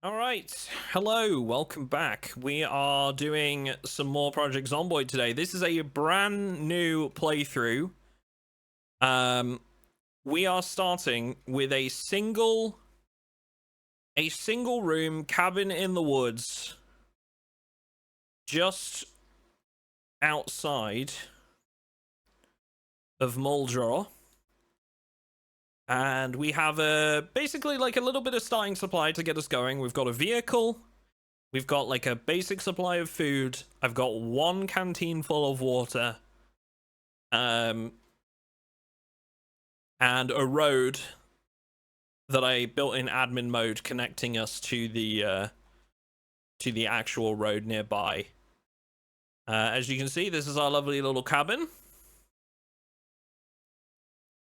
All right, hello, welcome back. We are doing some more Project Zomboid today. This is a brand new playthrough. We are starting with a single room cabin in the woods, just outside of Muldraugh. And we have basically like a little bit of starting supply to get us going. We've got a vehicle. We've got like a basic supply of food. I've got one canteen full of water. And a road that I built in admin mode connecting us to the actual road nearby. As you can see, this is our lovely little cabin.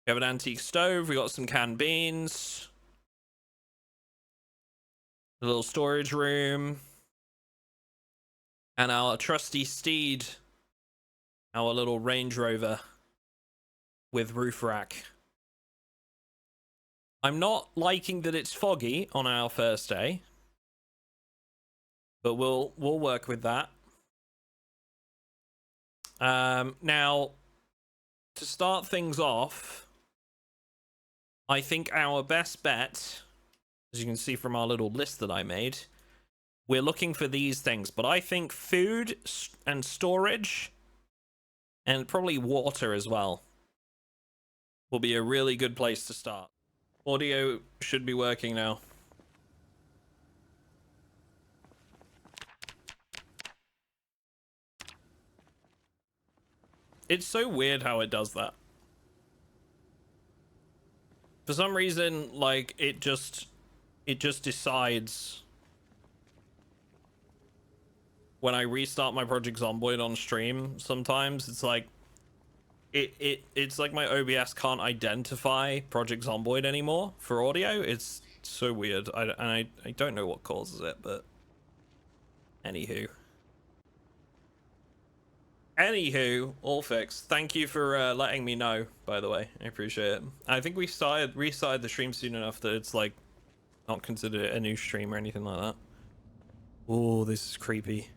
We have an antique stove. We got some canned beans. A little storage room. And our trusty steed. Our little Range Rover with roof rack. I'm not liking that it's foggy on our first day. But we'll work with that. Now, to start things off, I think our best bet, as you can see from our little list that I made, we're looking for these things. But I think food and storage, and probably water as well, will be a really good place to start. Audio should be working now. It's so weird how it does that. For some reason, like, it just decides when I restart my Project Zomboid on stream. Sometimes it's like it's like my OBS can't identify Project Zomboid anymore for audio. It's so weird. I don't know what causes it, but anywho, all fixed. Thank you for letting me know, by the way. I appreciate it. I think we restarted the stream soon enough that it's like not considered a new stream or anything like that. Oh, this is creepy.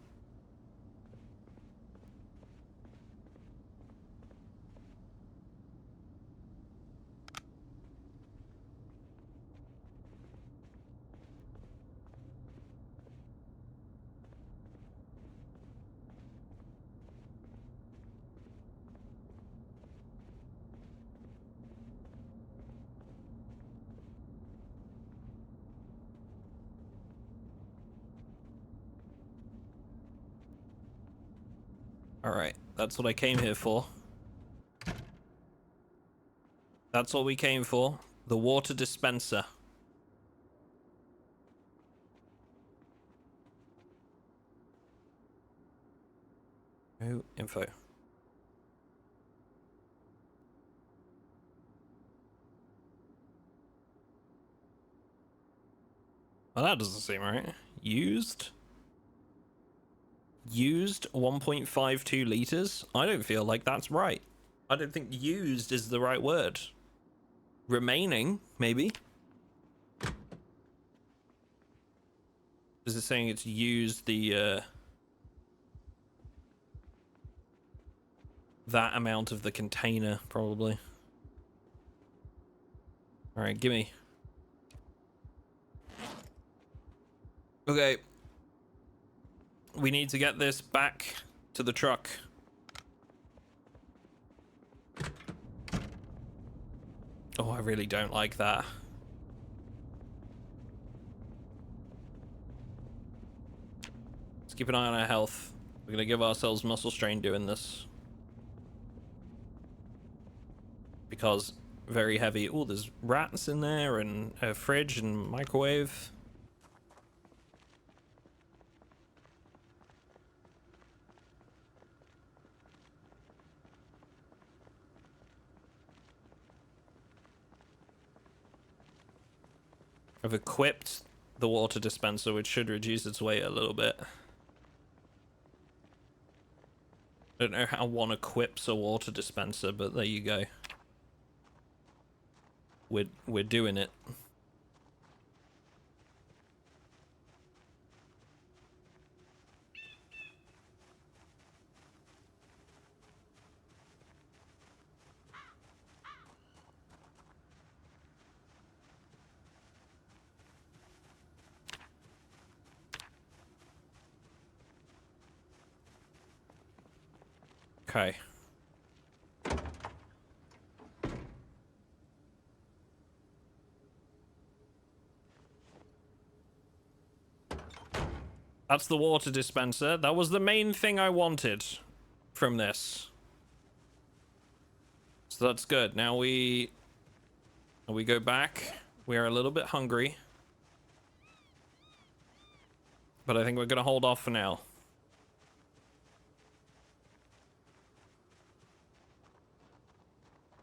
Alright, that's what I came here for. That's what we came for. The water dispenser. No info. Well, that doesn't seem right. Used 1.52 liters? I don't feel like that's right. I don't think used is the right word. Remaining, maybe. Is it saying it's used the that amount of the container, probably. Alright, gimme. Okay. We need to get this back to the truck. Oh, I really don't like that. Let's keep an eye on our health. We're gonna give ourselves muscle strain doing this. Because very heavy. Oh, there's rats in there and a fridge and microwave. I've equipped the water dispenser, which should reduce its weight a little bit. I don't know how one equips a water dispenser, but there you go. We're doing it. Okay. That's the water dispenser. That was the main thing I wanted from this. So that's good. Now we go back. We are a little bit hungry. But I think we're going to hold off for now.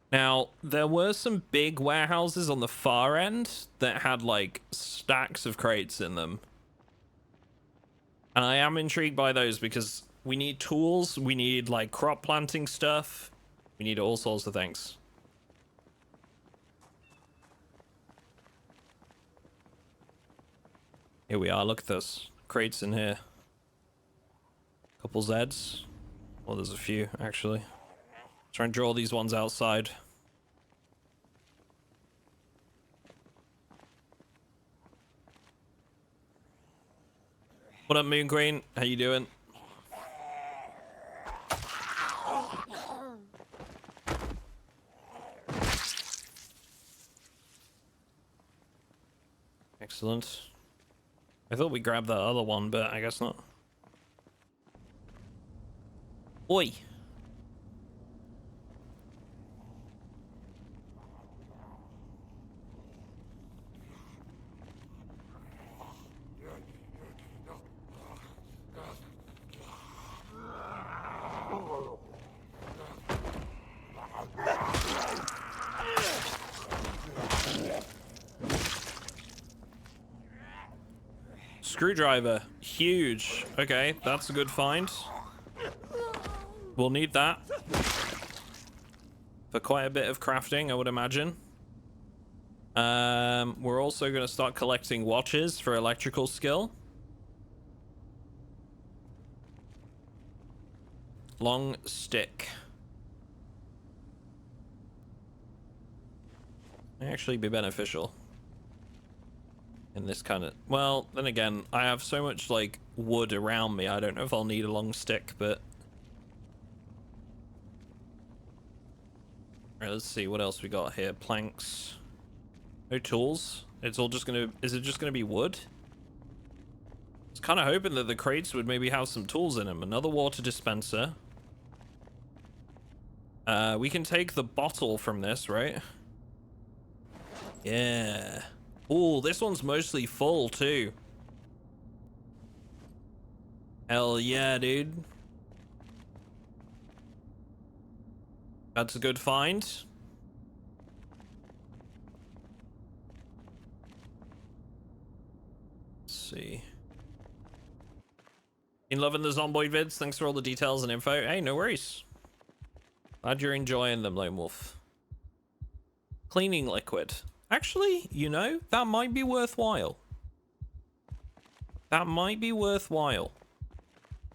Now, there were some big warehouses on the far end that had, like, stacks of crates in them. And I am intrigued by those because we need tools, we need, like, crop planting stuff. We need all sorts of things. Here we are, look at this. Crates in here. Couple Zeds. Well, there's a few, actually. Try and draw these ones outside. What up, Moon Queen? How you doing? Excellent. I thought we grabbed that other one, but I guess not. Oi! Screwdriver. Huge. Okay, that's a good find. We'll need that for quite a bit of crafting, I would imagine. We're also going to start collecting watches for electrical skill. Long stick. May actually be beneficial. In this kind of... Well, then again, I have so much, like, wood around me. I don't know if I'll need a long stick, but... Alright, let's see what else we got here. Planks. No tools. It's all just gonna... Is it just gonna be wood? I was kind of hoping that the crates would maybe have some tools in them. Another water dispenser. We can take the bottle from this, right? Yeah. Ooh, this one's mostly full, too. Hell yeah, dude. That's a good find. Let's see. Been loving the Zomboid vids. Thanks for all the details and info. Hey, no worries. Glad you're enjoying them, Lone Wolf. Cleaning liquid. Actually, you know, that might be worthwhile. That might be worthwhile.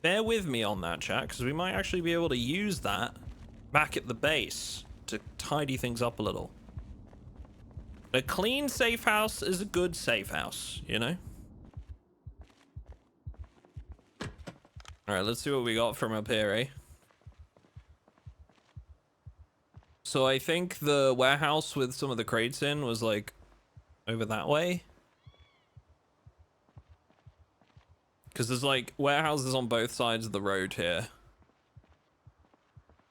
Bear with me on that, chat, because we might actually be able to use that back at the base to tidy things up a little. A clean safe house is a good safe house, you know? Alright, let's see what we got from up here, eh? So I think the warehouse with some of the crates in was like over that way. Because there's like warehouses on both sides of the road here.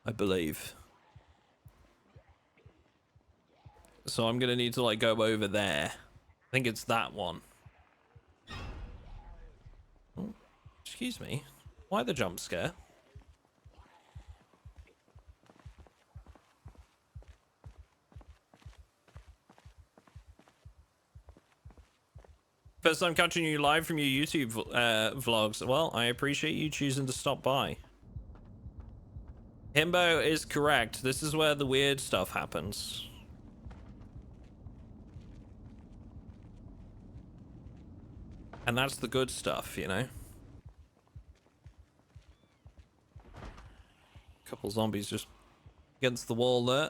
I believe. So I'm gonna need to like go over there. I think it's that one. Oh, excuse me. Why the jump scare? First time catching you live from your YouTube vlogs. Well, I appreciate you choosing to stop by. Himbo is correct. This is where the weird stuff happens. And that's the good stuff, you know? Couple zombies just against the wall there.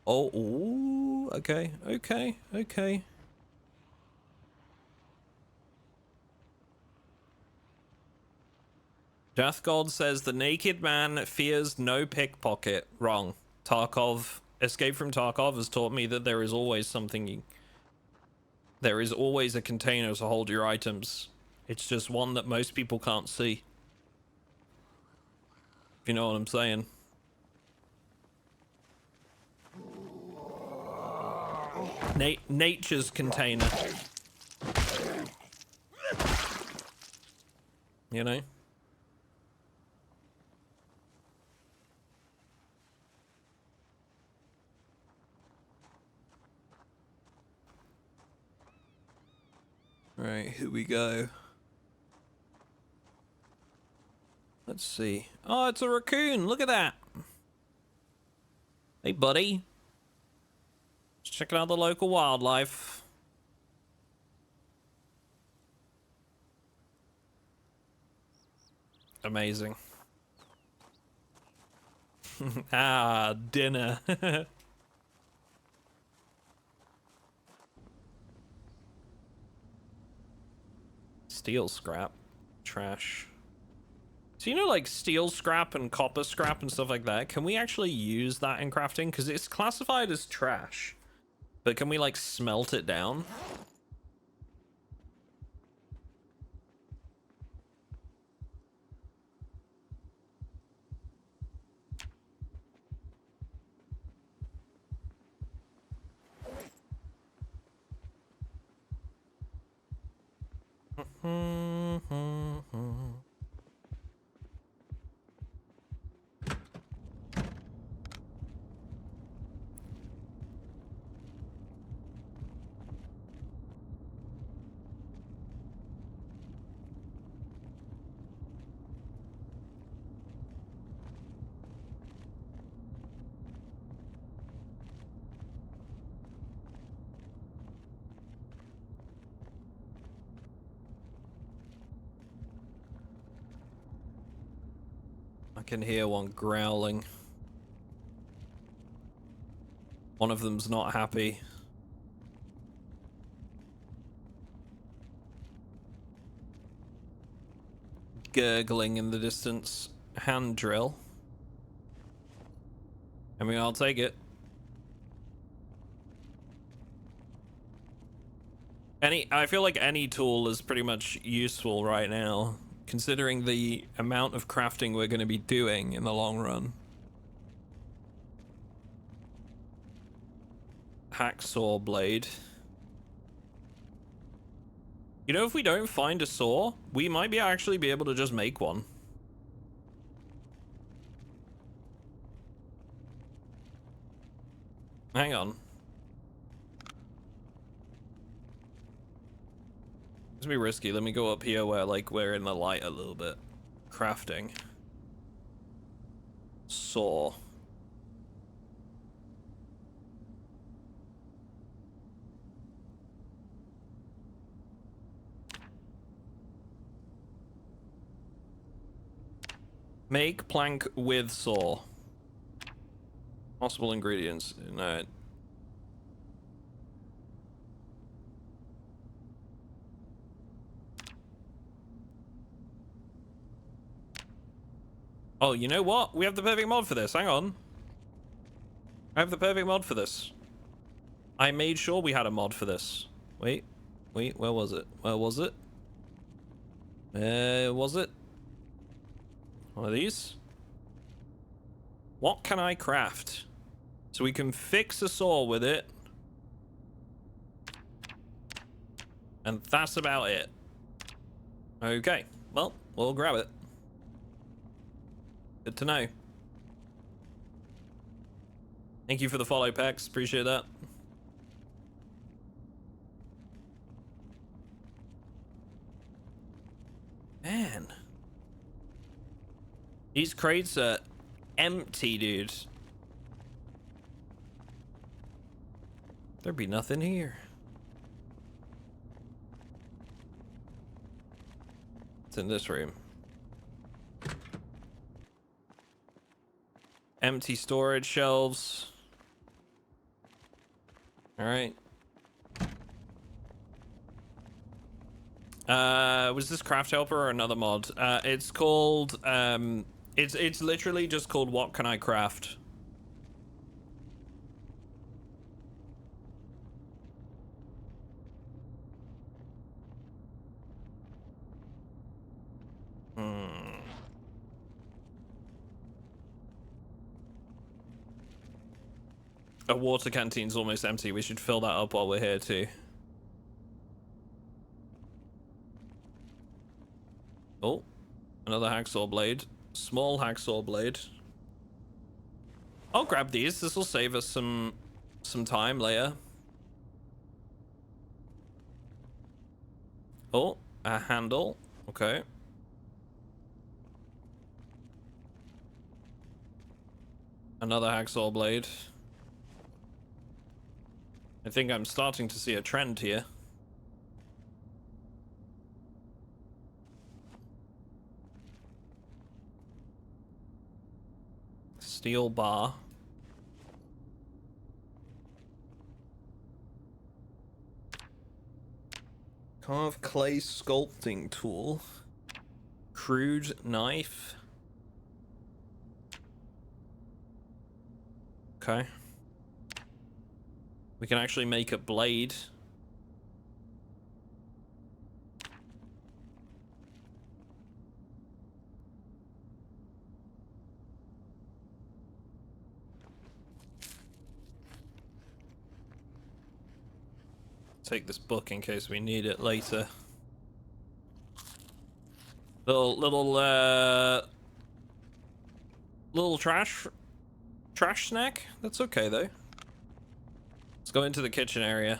Oh, ooh, okay, okay, okay. Death God says the naked man fears no pickpocket. Wrong. Tarkov, Escape from Tarkov has taught me that there is always something. There is always a container to hold your items. It's just one that most people can't see. If you know what I'm saying. Nature's container. You know? Right, here we go. Let's see. Oh, it's a raccoon. Look at that. Hey, buddy. Just checking out the local wildlife. Amazing. Ah, dinner. Steel scrap. Trash. So, you know, like steel scrap and copper scrap and stuff like that, can we actually use that in crafting? Because it's classified as trash. But can we, like, smelt it down? I can hear one growling. One of them's not happy. Gurgling in the distance. Hand drill. I mean, I'll take it. I feel like any tool is pretty much useful right now, considering the amount of crafting we're going to be doing in the long run. Hacksaw blade. You know, if we don't find a saw, we might actually be able to just make one. Hang on. It's gonna be risky. Let me go up here where, like, we're in the light a little bit. Crafting. Saw. Make plank with saw. Possible ingredients. No. Oh, you know what? We have the perfect mod for this. Hang on. I have the perfect mod for this. I made sure we had a mod for this. Wait, where was it? Where was it? Was it? One of these? What can I craft? So we can fix a saw with it. And that's about it. Okay, well, we'll grab it. Good to know. Thank you for the follow, Pex. Appreciate that. Man. These crates are empty, dude. There'd be nothing here. It's in this room. Empty storage shelves. All right. Was this craft helper or another mod? It's called it's literally just called what can I craft. A water canteen's almost empty. We should fill that up while we're here too. Oh, another hacksaw blade. Small hacksaw blade. I'll grab these. This will save us some time later. Oh, a handle. Okay. Another hacksaw blade. I think I'm starting to see a trend here. Steel bar. Carved clay sculpting tool. Crude knife. Okay. We can actually make a blade. Take this book in case we need it later. Little trash snack. That's okay though. Let's go into the kitchen area.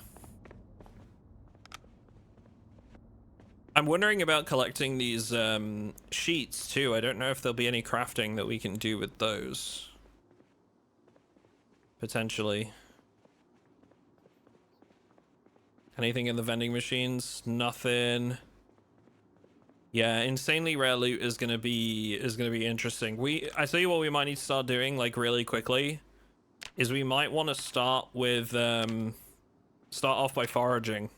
I'm wondering about collecting these sheets too. I don't know if there'll be any crafting that we can do with those. Potentially. Anything in the vending machines? Nothing. Yeah, insanely rare loot is gonna be interesting. I tell you what we might need to start doing, like really quickly, is we might want to start with start off by foraging.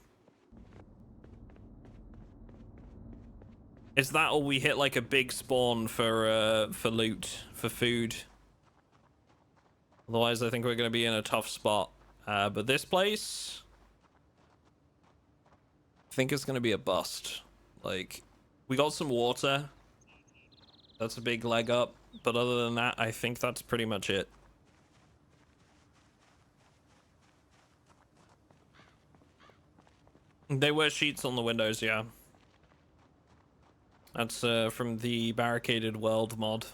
Is that, or we hit like a big spawn for loot, for food. Otherwise I think we're gonna be in a tough spot. But this place, I think it's gonna be a bust. Like, we got some water. That's a big leg up. But other than that, I think that's pretty much it. They were sheets on the windows, yeah. That's from the Barricaded World mod.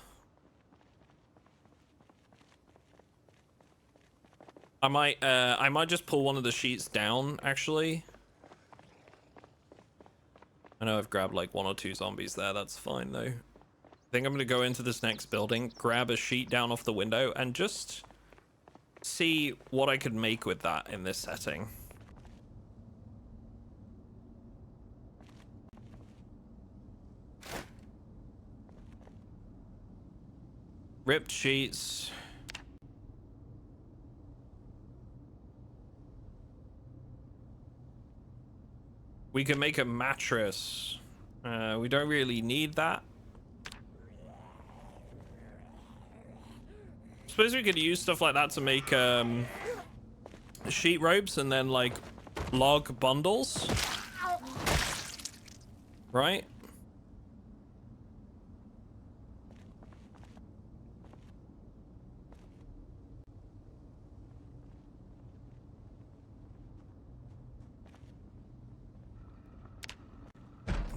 I might just pull one of the sheets down, actually. I know I've grabbed like 1 or 2 zombies there. That's fine though. I think I'm gonna go into this next building, grab a sheet down off the window, and just see what I could make with that in this setting. Ripped sheets. We can make a mattress. We don't really need that. Suppose we could use stuff like that to make sheet ropes and then like log bundles. Right?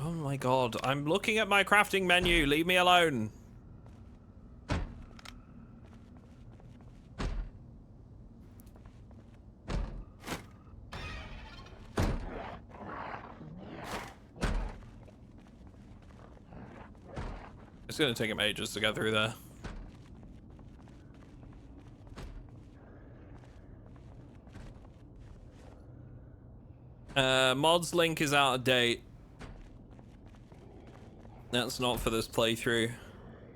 Oh my god, I'm looking at my crafting menu, leave me alone. It's gonna take him ages to get through there. Mods link is out of date. That's not for this playthrough,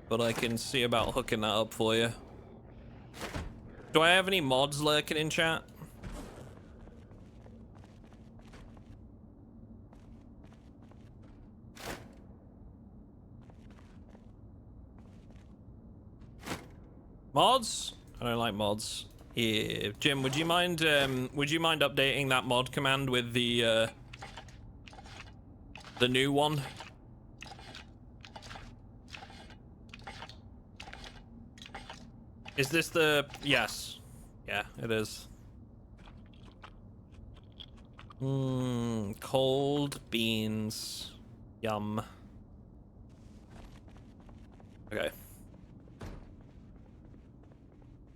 but I can see about hooking that up for you. Do I have any mods lurking in chat? Mods? I don't like mods. Yeah. Jim, would you mind updating that mod command with the new one? Is this the... Yes. Yeah, it is. Cold beans. Yum. Okay.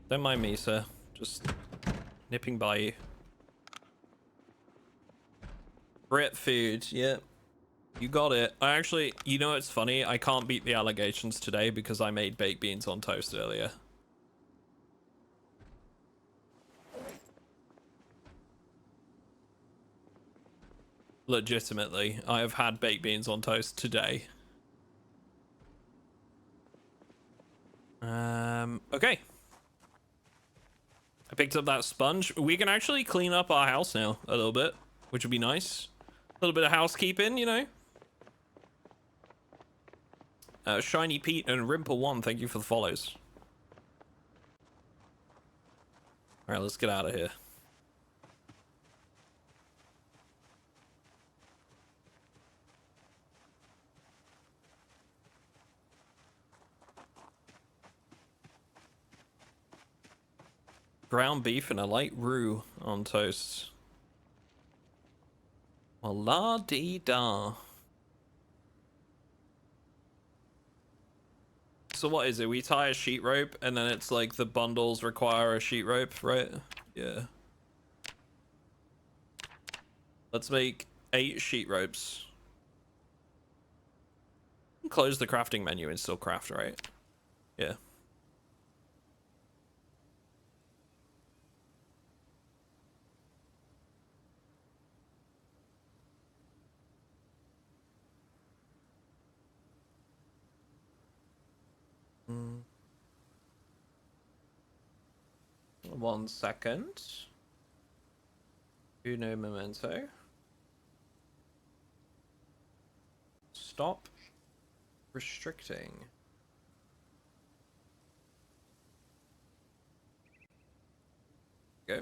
Don't mind me, sir. Just nipping by you. Brit food, yeah. You got it. I actually, you know, it's funny. I can't beat the allegations today because I made baked beans on toast earlier. Legitimately, I have had baked beans on toast today. Okay. I picked up that sponge. We can actually clean up our house now a little bit, which would be nice. A little bit of housekeeping, you know. Shiny Pete and Rimple1, thank you for the follows. Alright, let's get out of here. Ground beef and a light roux on toast. Well, la-dee-da. So what is it? We tie a sheet rope and then it's like the bundles require a sheet rope, right? Yeah. Let's make 8 sheet ropes. Close the crafting menu and still craft, right? Yeah. Mm. 1 second. Uno momento. Stop restricting. Okay.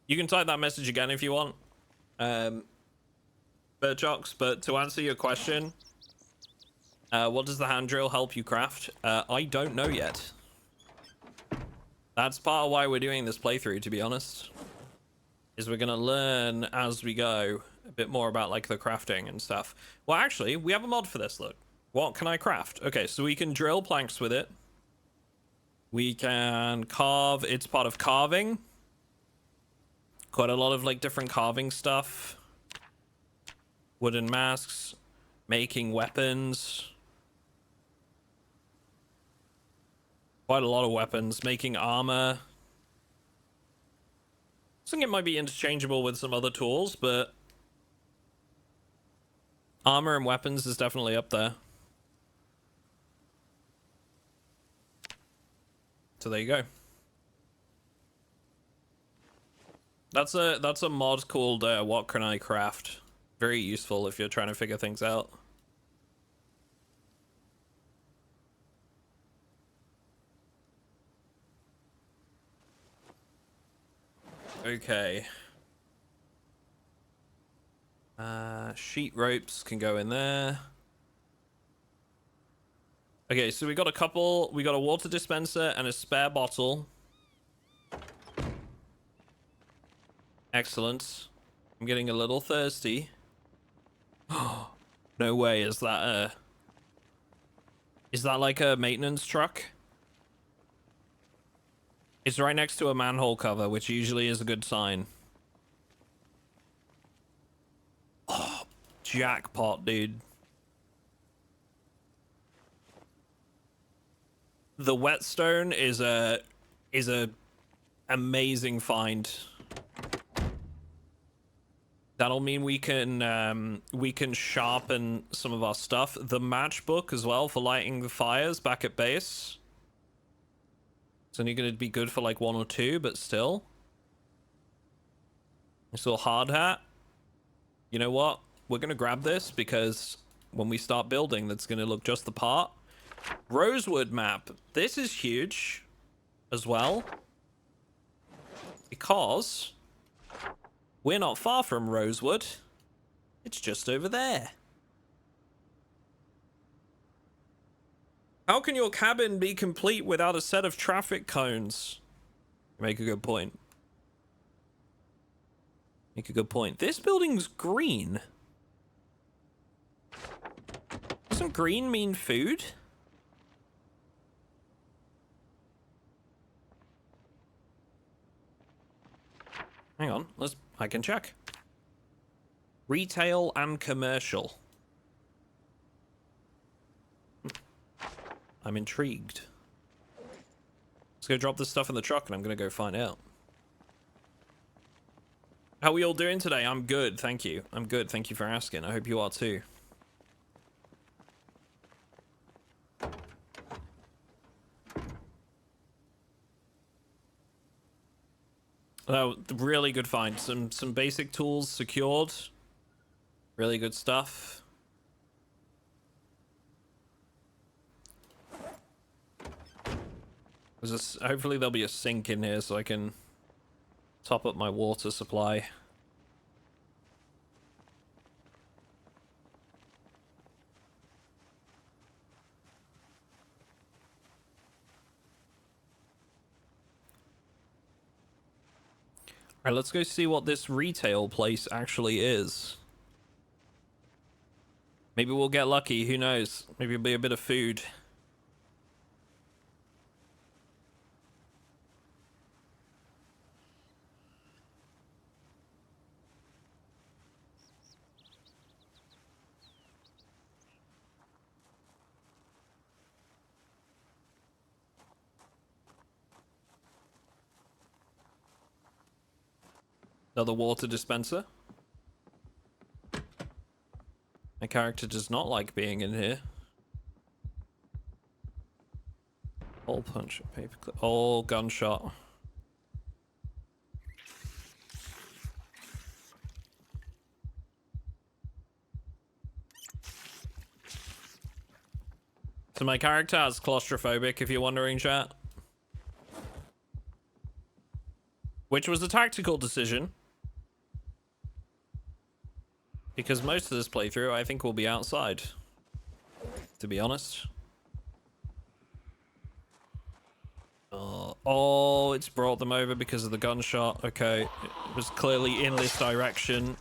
You can type that message again if you want. Birchocks, but to answer your question, what does the hand drill help you craft? I don't know yet. That's part of why we're doing this playthrough, to be honest. Is we're gonna learn as we go a bit more about like the crafting and stuff. Well, actually, we have a mod for this, look. What can I craft? Okay, so we can drill planks with it. We can carve, it's part of carving. Quite a lot of like different carving stuff. Wooden masks, making weapons. Quite a lot of weapons, making armor. I think it might be interchangeable with some other tools, but armor and weapons is definitely up there. So there you go. That's a mod called What Can I Craft? Very useful if you're trying to figure things out. Okay. Sheet ropes can go in there. Okay, so we got a water dispenser and a spare bottle. Excellent. I'm getting a little thirsty. No way, is that like a maintenance truck? It's right next to a manhole cover, which usually is a good sign. Oh, jackpot, dude. The whetstone is a amazing find. That'll mean we can sharpen some of our stuff. The matchbook as well for lighting the fires back at base. It's only going to be good for like 1 or 2, but still. This little hard hat. You know what? We're going to grab this because when we start building, that's going to look just the part. Rosewood map. This is huge as well, because we're not far from Rosewood. It's just over there. How can your cabin be complete without a set of traffic cones? You make a good point. Make a good point. This building's green. Doesn't green mean food? Hang on, I can check. Retail and commercial. I'm intrigued. Let's go drop this stuff in the truck and I'm gonna go find out. How are we all doing today? I'm good, thank you. I'm good, thank you for asking. I hope you are too. Oh, really good find. Some basic tools secured. Really good stuff. Hopefully there'll be a sink in here so I can top up my water supply. Alright, let's go see what this retail place actually is. Maybe we'll get lucky, who knows? Maybe it'll be a bit of food. Another water dispenser. My character does not like being in here. Hole punch, paper clip. Oh, gunshot. So my character is claustrophobic, if you're wondering, chat. Which was a tactical decision. Because most of this playthrough, I think, will be outside. To be honest. Oh, it's brought them over because of the gunshot. Okay, it was clearly in this direction.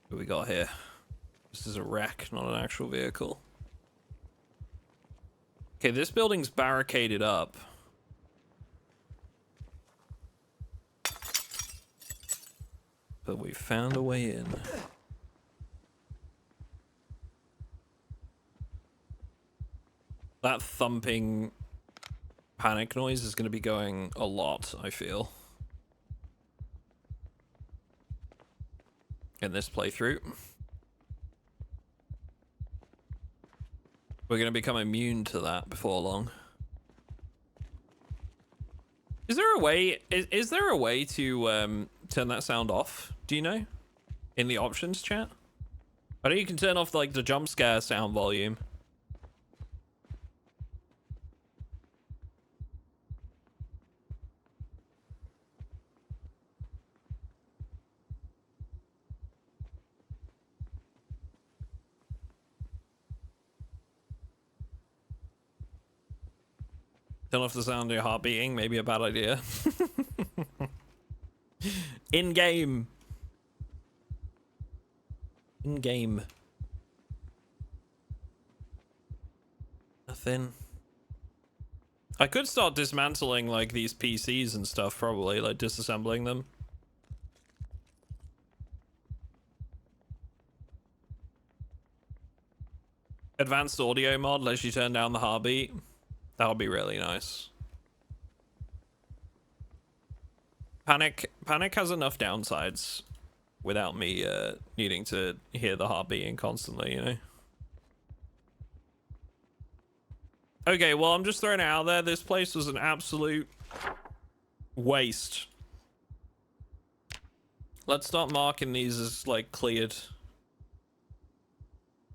What we got here? This is a wreck, not an actual vehicle. Okay, this building's barricaded up. But we found a way in. That thumping panic noise is going to be going a lot, I feel. In this playthrough. We're going to become immune to that before long. Is there a way? Is there a way to turn that sound off? Do you know? In the options, chat? I know you can turn off like the jump scare sound volume. Turn off the sound of your heart beating, maybe a bad idea. In-game. In-game. Nothing. I could start dismantling like these PCs and stuff, probably, like disassembling them. Advanced audio mod lets you turn down the heartbeat. That would be really nice. Panic has enough downsides without me needing to hear the heart beating constantly, you know? Okay, well, I'm just throwing it out there. This place was an absolute waste. Let's start marking these as like cleared.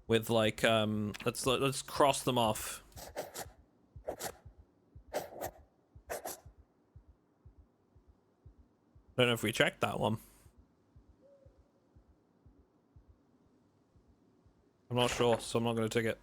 With like let's cross them off. Don't know if we checked that one. I'm not sure, so I'm not going to tick it.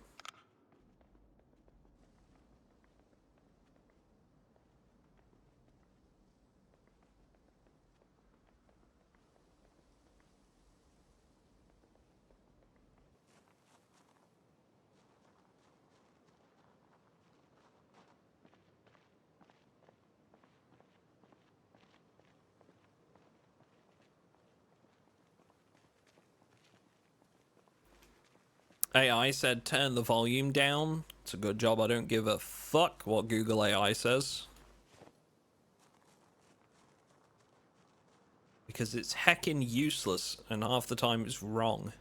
AI said turn the volume down. It's a good job. I don't give a fuck what Google AI says. Because it's heckin' useless and half the time it's wrong.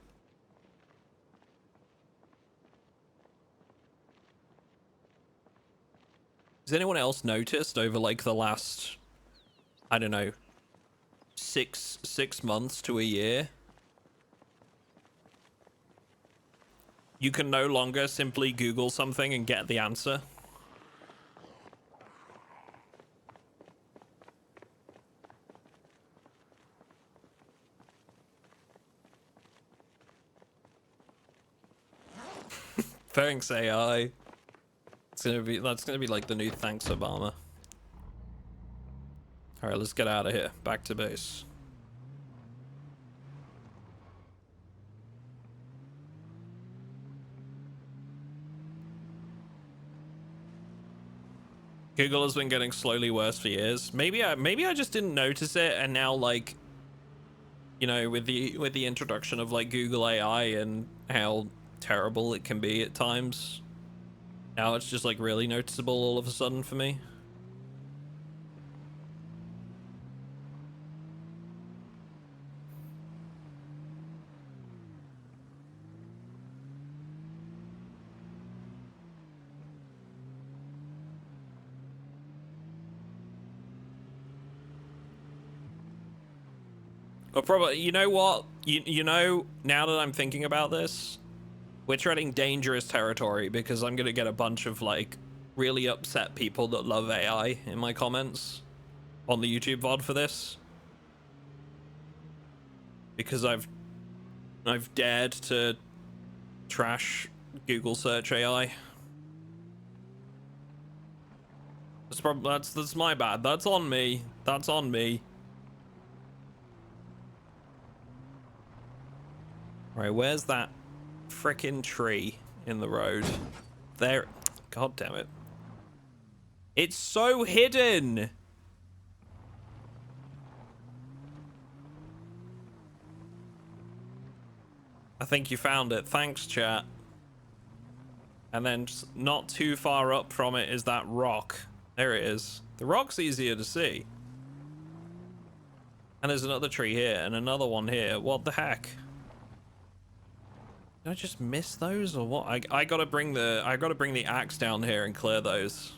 Has anyone else noticed over like the last, I don't know, six months to a year? You can no longer simply Google something and get the answer. Thanks, AI. That's gonna be like the new thanks, Obama. Alright, let's get out of here. Back to base. Google has been getting slowly worse for years. Maybe I just didn't notice it, and now, like, you know, with the introduction of like Google AI and how terrible it can be at times, now it's just like really noticeable all of a sudden for me. But probably, you know what? You know, now that I'm thinking about this, we're treading dangerous territory because I'm gonna get a bunch of like really upset people that love AI in my comments on the YouTube VOD for this. Because I've dared to trash Google search AI. That's my bad. That's on me. That's on me. Right, where's that frickin' tree in the road? There. God damn it. It's so hidden. I think you found it. Thanks, chat. And then just not too far up from it is that rock. There it is. The rock's easier to see. And there's another tree here and another one here. What the heck? Did I just miss those or what? I gotta bring the axe down here and clear those.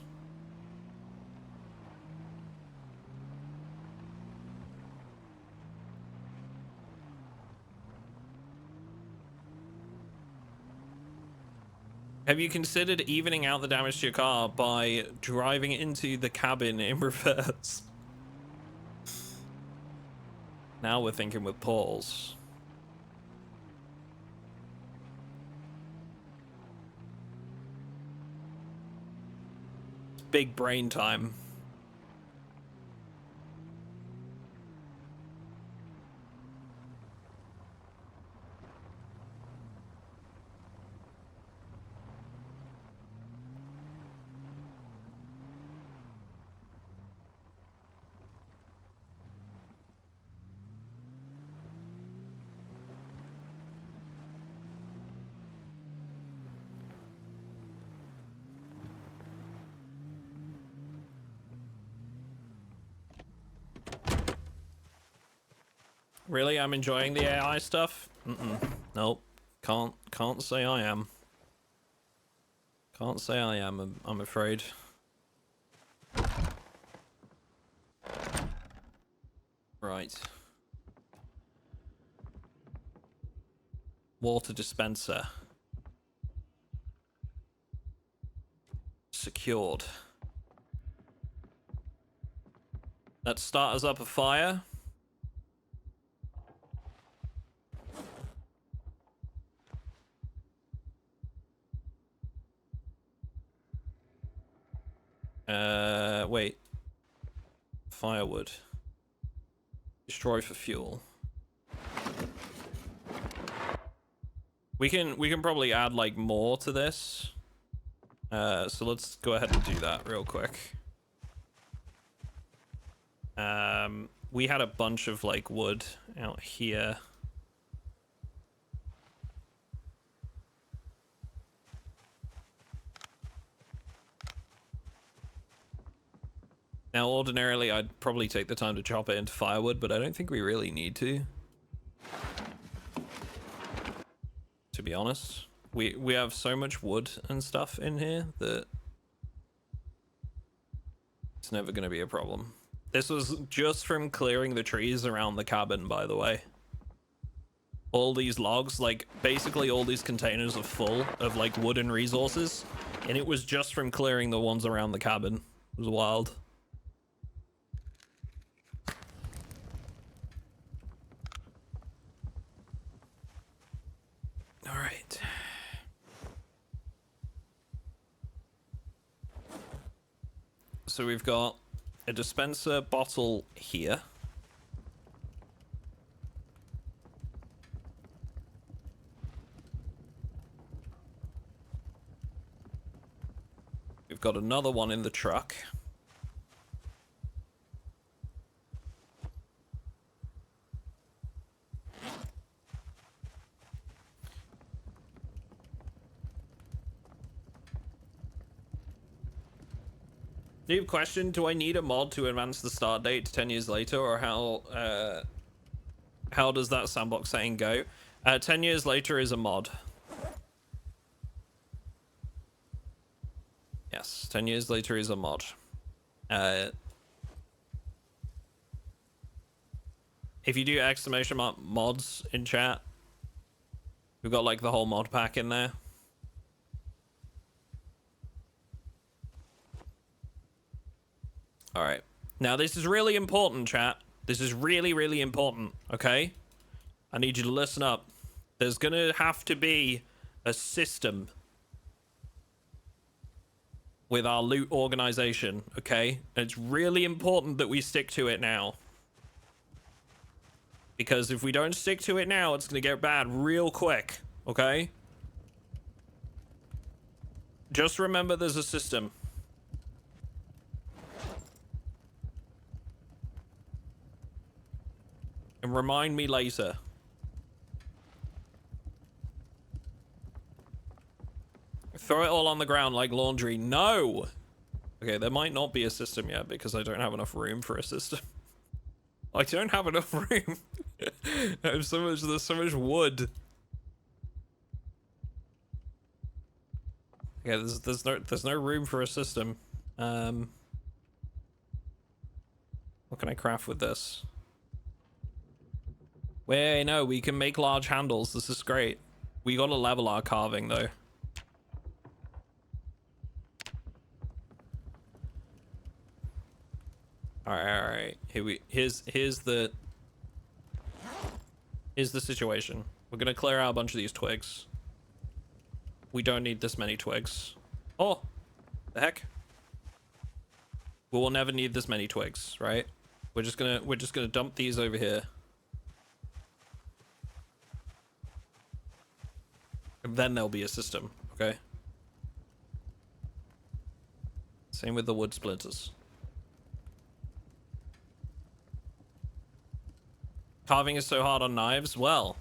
Have you considered evening out the damage to your car by driving into the cabin in reverse? Now we're thinking with Paul's. It's big brain time. Really, I'm enjoying the AI stuff. Nope, can't say I am. Can't say I am. I'm afraid. Right. Water dispenser. Secured. Let's start us up a fire. Wait. Firewood. Destroy for fuel. We can probably add like more to this. So let's go ahead and do that real quick. We had a bunch of like wood out here. Now, ordinarily, I'd probably take the time to chop it into firewood, but I don't think we really need to. To be honest, we have so much wood and stuff in here that it's never going to be a problem. This was just from clearing the trees around the cabin, by the way. All these logs, like, basically all these containers are full of, like, wooden resources, and it was just from clearing the ones around the cabin. It was wild. All right. So we've got a dispenser bottle here. We've got another one in the truck. Deep question, do I need a mod to advance the start date to 10 years later, or how does that sandbox saying go? 10 years later is a mod. Yes, 10 years later is a mod. If you do exclamation mark mods in chat, we've got like the whole mod pack in there. All right. Now, this is really important, chat. This is really, really important, okay? I need you to listen up. There's gonna have to be a system with our loot organization, okay? And it's really important that we stick to it now. Because if we don't stick to it now, it's gonna get bad real quick, okay? Just remember there's a system. And remind me later. Throw it all on the ground like laundry. No! Okay, there might not be a system yet because I don't have enough room for a system. I don't have enough room. There's so much wood. Okay, there's no room for a system. What can I craft with this? Wait, no, we can make large handles. This is great. We gotta level our carving though. All right. Here's the situation. We're gonna clear out a bunch of these twigs. We don't need this many twigs. Oh, the heck. We will never need this many twigs, right? We're just gonna dump these over here. And then there'll be a system, okay? Same with the wood splinters. Carving is so hard on knives. Well,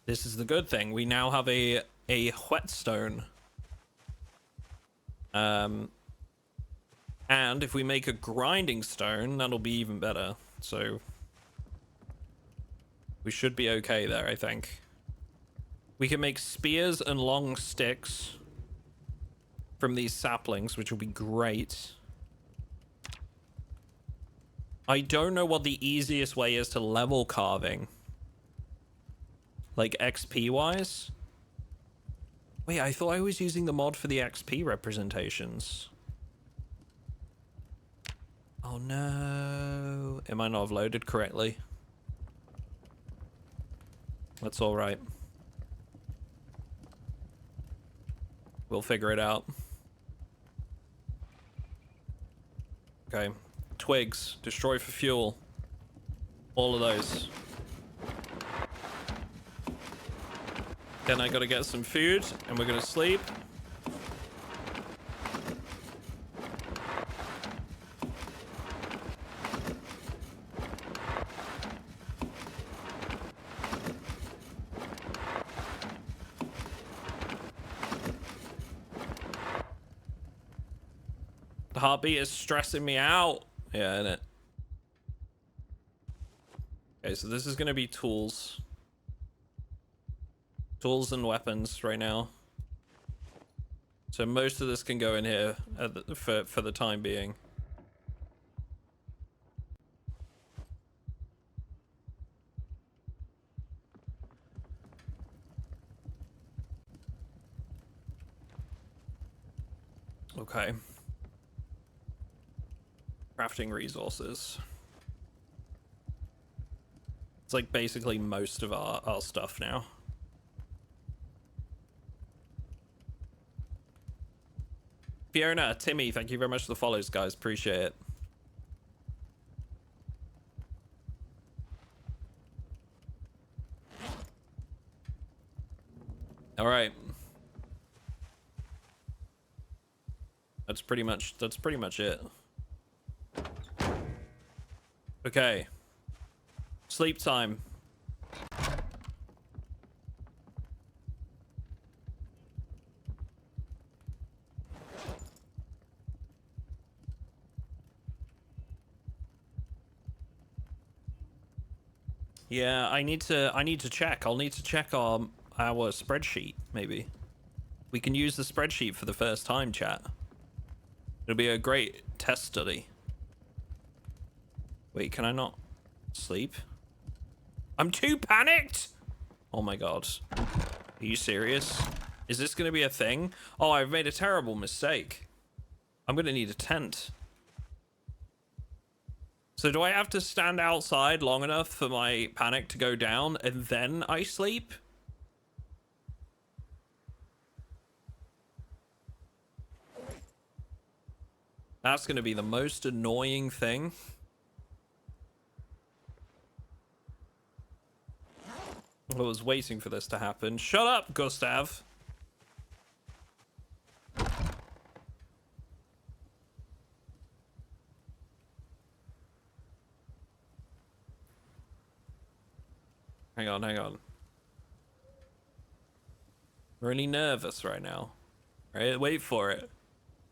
this is the good thing. We now have a whetstone. And if we make a grinding stone, that'll be even better. So we should be okay there, I think. We can make spears and long sticks from these saplings, which will be great. I don't know what the easiest way is to level carving. like XP wise. Wait, I thought I was using the mod for the XP representations. Oh no, it might not have loaded correctly. That's all right. We'll figure it out. Okay, twigs, destroy for fuel. All of those. Then I gotta get some food, and we're gonna sleep. The heartbeat is stressing me out. Yeah, innit? Okay, so this is gonna be tools. Tools and weapons right now. So most of this can go in here for the time being. Okay. Crafting resources. It's like basically most of our stuff now. Fiona, Timmy, thank you very much for the follows, guys. Appreciate it. All right. That's pretty much it. Okay. Sleep time. Yeah, I need to check. I'll need to check our spreadsheet, maybe. We can use the spreadsheet for the first time, chat. It'll be a great test study. Wait, can I not sleep? I'm too panicked! Oh my god. Are you serious? Is this gonna be a thing? Oh, I've made a terrible mistake. I'm gonna need a tent. So do I have to stand outside long enough for my panic to go down and then I sleep? That's gonna be the most annoying thing. I was waiting for this to happen. Shut up, Gustav. Hang on, hang on. I'm really nervous right now. Right, wait for it.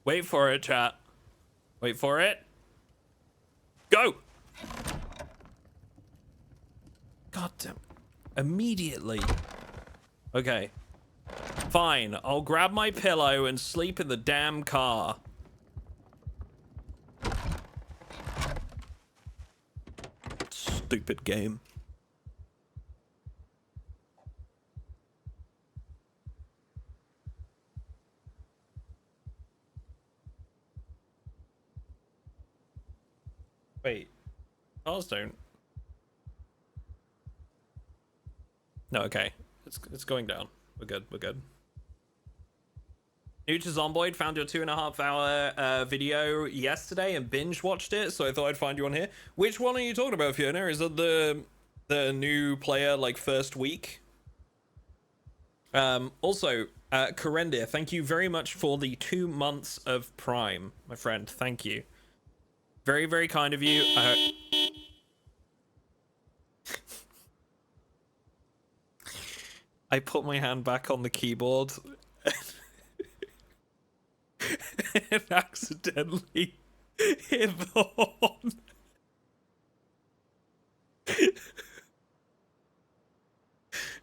Wait for it, chat. Wait for it. Go! God damn. Immediately. Okay. Fine. I'll grab my pillow and sleep in the damn car. Stupid game. Wait. Cars don't. No, okay. It's going down. We're good. We're good. New to Zomboid, found your 2.5 hour video yesterday and binge watched it, so I thought I'd find you on here. Which one are you talking about, Fiona? Is it the new player, like, first week? Also, Corendia, thank you very much for the 2 months of Prime, my friend. Thank you. Very, very kind of you. I put my hand back on the keyboard and accidentally hit the horn.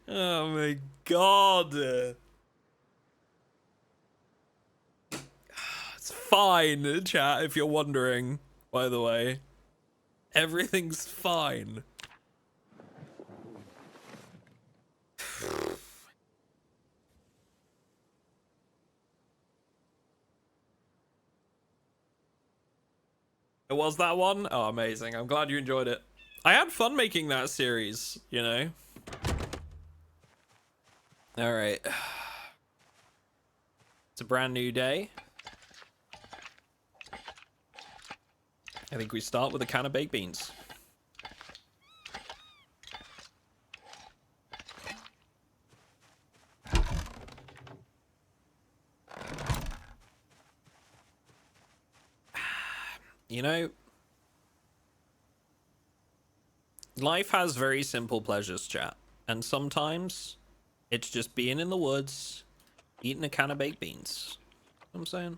Oh my god. It's fine, chat, if you're wondering, by the way. Everything's fine. It was that one? Oh, amazing. I'm glad you enjoyed it. I had fun making that series, you know? Alright. It's a brand new day. I think we start with a can of baked beans. You know, life has very simple pleasures, chat. And sometimes it's just being in the woods, eating a can of baked beans. You know what I'm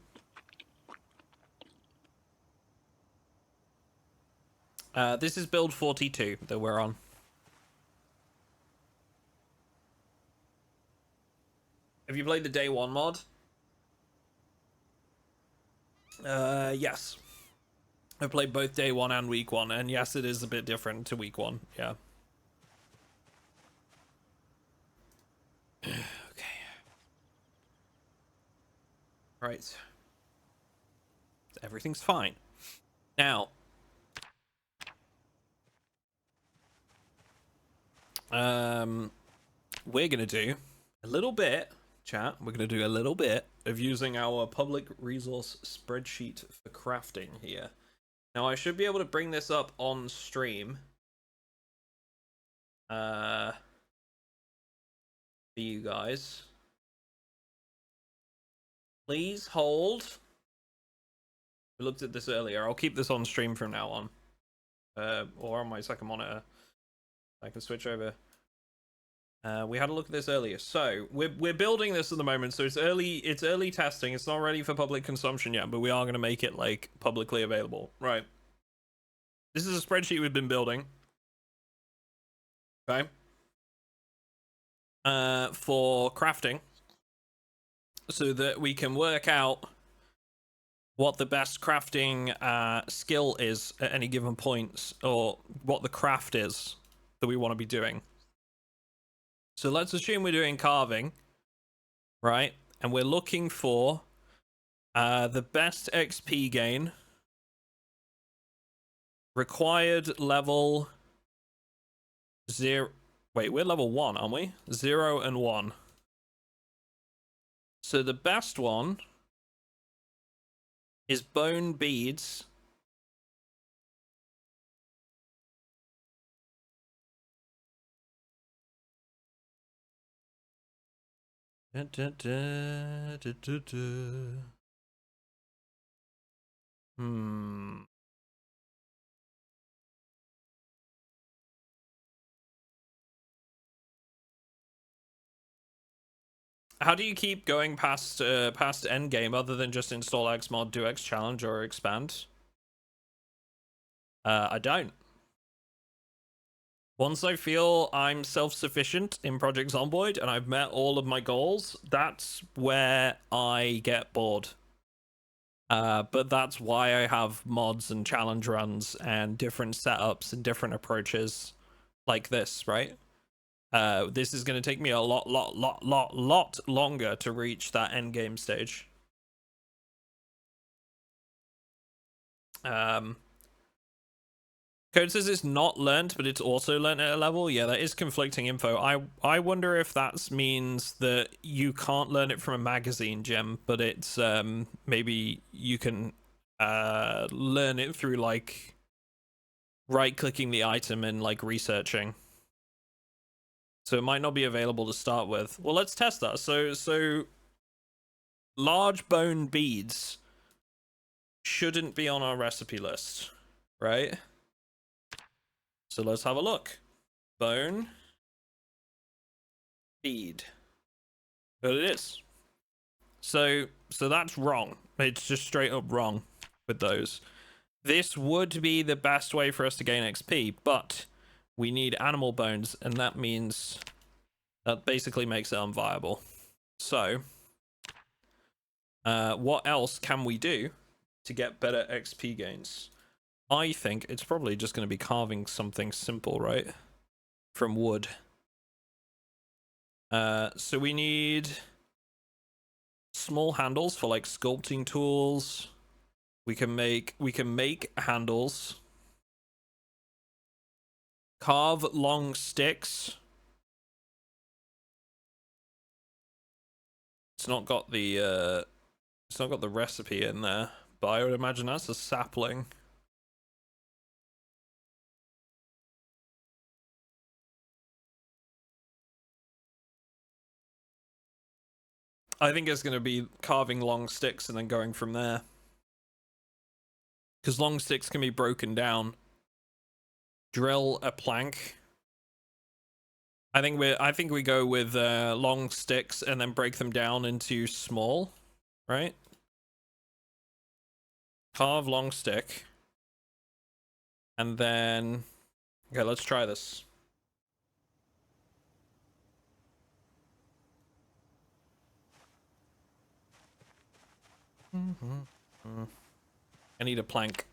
saying? This is build 42 that we're on. Have you played the day one mod? Yes. I played both day one and week one, and yes, it is a bit different to week one. Yeah. Okay. Right. Everything's fine. Now, we're gonna do a little bit, chat. We're gonna do a little bit of using our public resource spreadsheet for crafting here. Now, I should be able to bring this up on stream. For you guys. Please hold. We looked at this earlier. I'll keep this on stream from now on. Or on my second monitor. I can switch over. We had a look at this earlier. So we're building this at the moment. So it's early testing. It's not ready for public consumption yet, but we are going to make it like publicly available. Right. This is a spreadsheet we've been building. Okay. For crafting, so that we can work out what the best crafting skill is at any given point, or what the craft is that we want to be doing. So let's assume we're doing carving, right? And we're looking for the best XP gain, required level 0. Wait, we're level 1, aren't we? 0 and 1. So the best one is bone beads. Da, da, da, da, da, da. How do you keep going past endgame other than just install Xmod, do X challenge, or expand? I don't. Once I feel I'm self-sufficient in Project Zomboid and I've met all of my goals, that's where I get bored. But that's why I have mods and challenge runs and different setups and different approaches like this, right? This is going to take me a lot longer to reach that end game stage. Code says it's not learned, but it's also learned at a level. Yeah, that is conflicting info. I wonder if that means that you can't learn it from a magazine, Gem, but it's maybe you can learn it through like right-clicking the item and like researching. So it might not be available to start with. Well, let's test that. So large bone beads shouldn't be on our recipe list, right? So let's have a look. Bone bead. But it is. So that's wrong. It's just straight up wrong with those. This would be the best way for us to gain XP, but we need animal bones, and that means that basically makes it unviable. So what else can we do to get better XP gains? I think it's probably just going to be carving something simple, right? From wood. So we need small handles for like sculpting tools. We can make handles. Carve long sticks. It's not got the recipe in there, but I would imagine that's a sapling. I think it's going to be carving long sticks and then going from there. Because long sticks can be broken down. Drill a plank. I think we go with long sticks and then break them down into small, right? Carve long stick. And then okay, let's try this. I need a plank.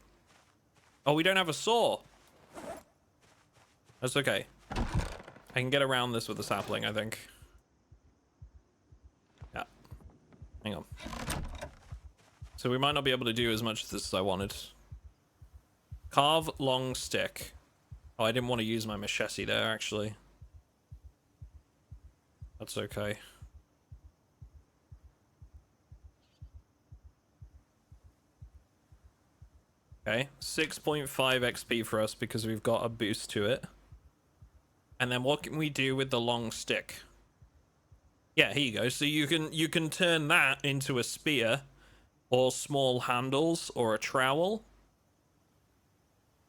Oh, we don't have a saw. That's okay. I can get around this with a sapling, I think. Yeah. Hang on. So we might not be able to do as much of this as I wanted. Carve long stick. Oh, I didn't want to use my machete there, actually. That's okay. Okay, 6.5 XP for us because we've got a boost to it. And then what can we do with the long stick? Yeah, here you go. So you can turn that into a spear or small handles or a trowel.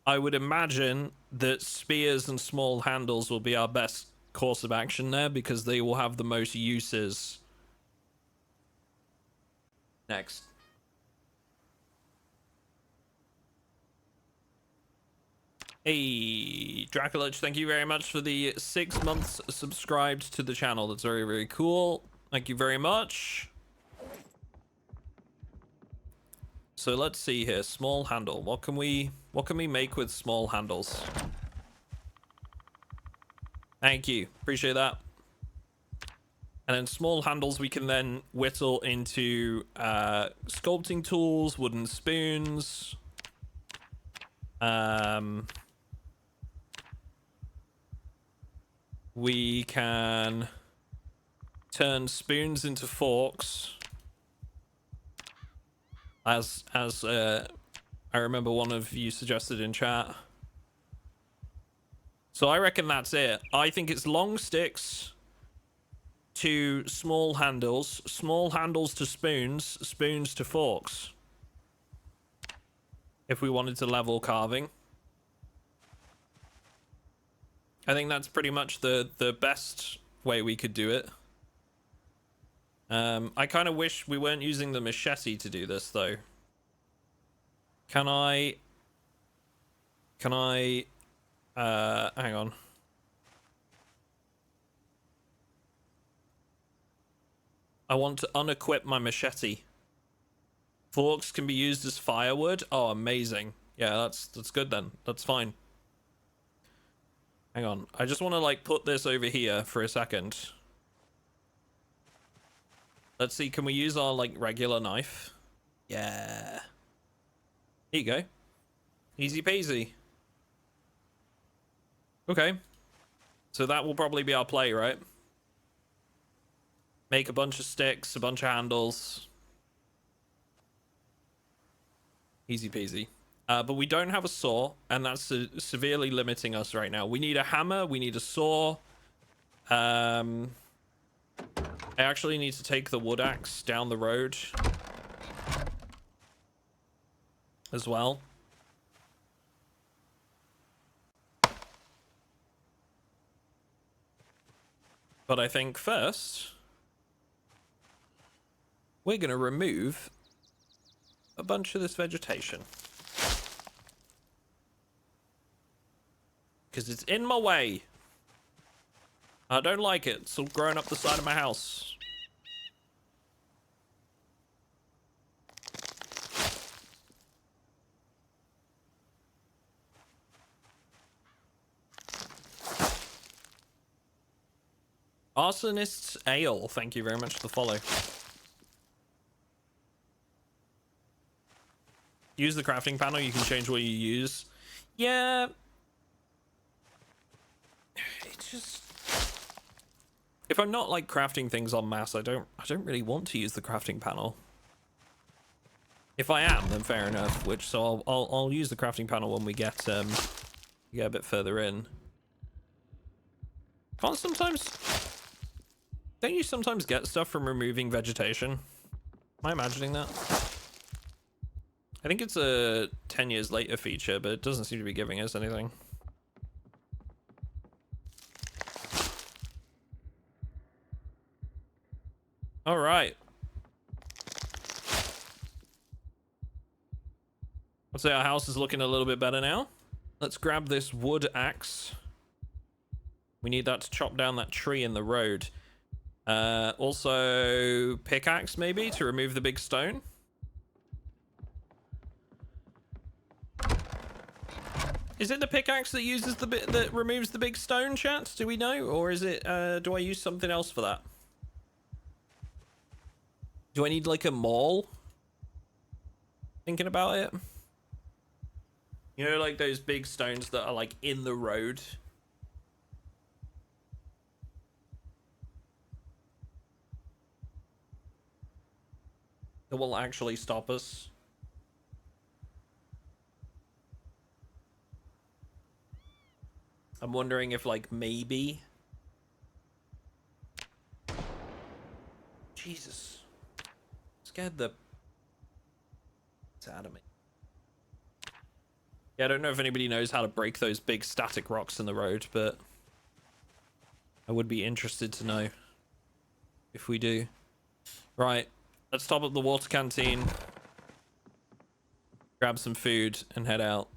I would imagine that spears and small handles will be our best course of action there because they will have the most uses. Next. Hey, Draculage, thank you very much for the 6 months subscribed to the channel. That's very, very cool. Thank you very much. So let's see here. Small handle. What can we make with small handles? Thank you. Appreciate that. And then small handles we can then whittle into sculpting tools, wooden spoons. We can turn spoons into forks. As I remember one of you suggested in chat. So I reckon that's it. I think it's long sticks to small handles to spoons, spoons to forks. If we wanted to level carving. I think that's pretty much the best way we could do it. I kind of wish we weren't using the machete to do this though. Can I hang on. I want to unequip my machete. Forks can be used as firewood. Oh, amazing. Yeah, that's good then. That's fine. Hang on. I just want to like put this over here for a second. Let's see. Can we use our like regular knife? Yeah. Here you go. Easy peasy. Okay. So that will probably be our play, right? Make a bunch of sticks, a bunch of handles. Easy peasy. But we don't have a saw, and that's severely limiting us right now. We need a hammer, we need a saw. I actually need to take the wood axe down the road as well. But I think first, we're going to remove a bunch of this vegetation. Because it's in my way. I don't like it. It's all growing up the side of my house. Arsonist's Ale, thank you very much for the follow. Use the crafting panel. You can change what you use. Yeah. It's just... If I'm not like crafting things en masse, I don't really want to use the crafting panel. If I am, then fair enough. So I'll use the crafting panel when we get a bit further in. Can't sometimes... Don't you sometimes get stuff from removing vegetation? Am I imagining that? I think it's a 10 years later feature, but it doesn't seem to be giving us anything. All right. I'd say our house is looking a little bit better now. Let's grab this wood axe. We need that to chop down that tree in the road. Also, pickaxe maybe to remove the big stone. Is it the pickaxe that uses the bit that removes the big stone, chat? Do we know? Or is it, do I use something else for that? Do I need like a maul? Thinking about it. You know, like those big stones that are like in the road. That will actually stop us. I'm wondering if like maybe... Jesus. Scared the... It's out of me. Yeah, I don't know if anybody knows how to break those big static rocks in the road, but... I would be interested to know if we do. Right. Let's top up the water canteen, grab some food, and head out.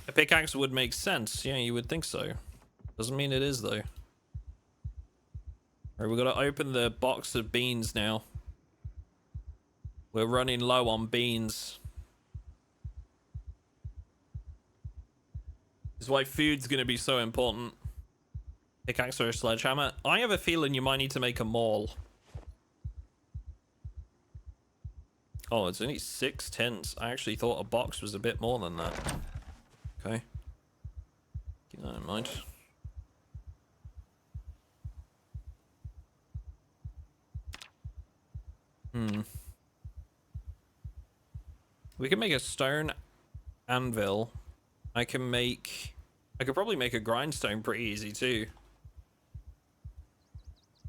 A pickaxe would make sense. Yeah, you would think so. Doesn't mean it is, though. Alright, we've got to open the box of beans now. We're running low on beans. This is why food's going to be so important. Pickaxe or a sledgehammer. I have a feeling you might need to make a maul. Oh, it's only 6 tins. I actually thought a box was a bit more than that. Okay. Keep that in mind. We can make a stone anvil. I could probably make a grindstone pretty easy too.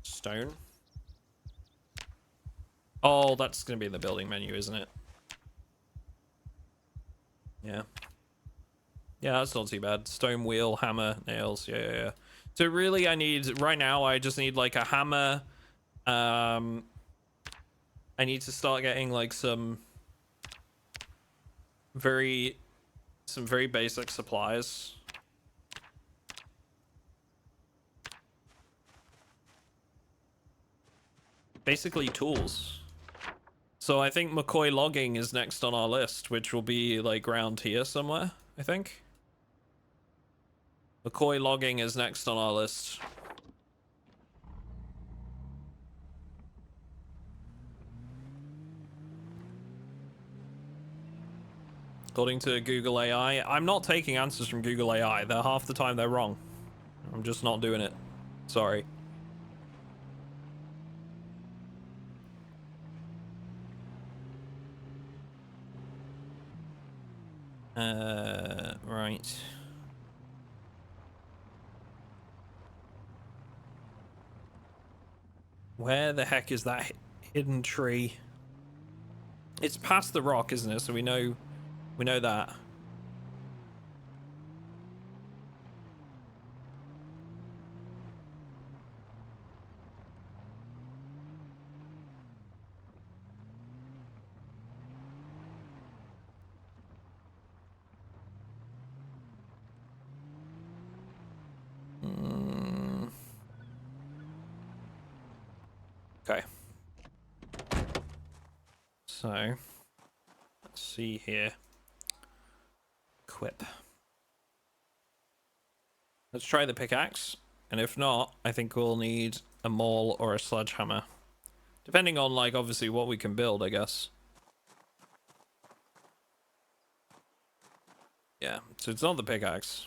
Stone. Oh, that's gonna be in the building menu, isn't it? Yeah. Yeah, that's not too bad. Stone wheel, hammer, nails. Yeah. So really, right now I just need like a hammer. I need to start getting like some very basic supplies. Basically tools. So I think McCoy logging is next on our list, which will be like around here somewhere, I think. McCoy logging is next on our list. According to Google AI. I'm not taking answers from Google AI. They're half the time they're wrong. I'm just not doing it. Sorry. Right. Where the heck is that hidden tree? It's past the rock, isn't it? So we know that. Okay. So, let's see here. Equip. Let's try the pickaxe. And if not, I think we'll need a maul or a sledgehammer. Depending on, like, obviously what we can build, I guess. Yeah, so it's not the pickaxe.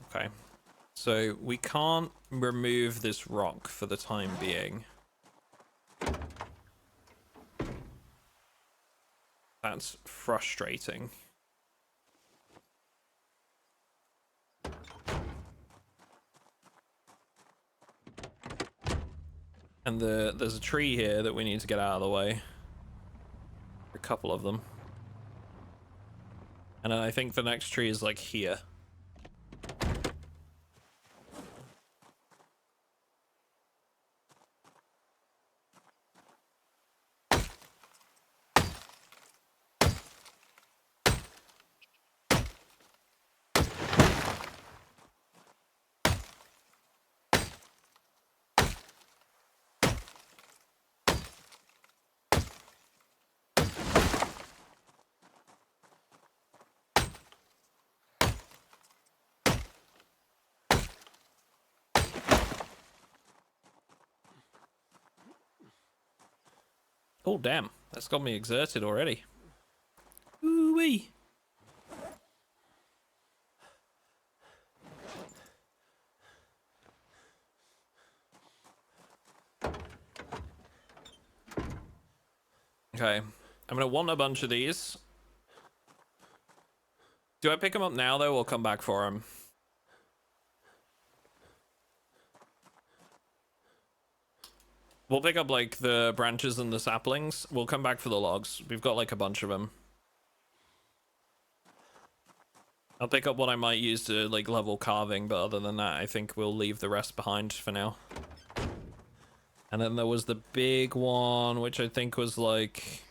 Okay. So we can't remove this rock for the time being. That's frustrating. And there's a tree here that we need to get out of the way. A couple of them. And then I think the next tree is like here. Oh, damn. That's got me exerted already. Ooh-wee. Okay. I'm gonna want a bunch of these. Do I pick them up now, though, or come back for them? We'll pick up, like, the branches and the saplings. We'll come back for the logs. We've got, like, a bunch of them. I'll pick up what I might use to, like, level carving, but other than that, I think we'll leave the rest behind for now. And then there was the big one, which I think was, like...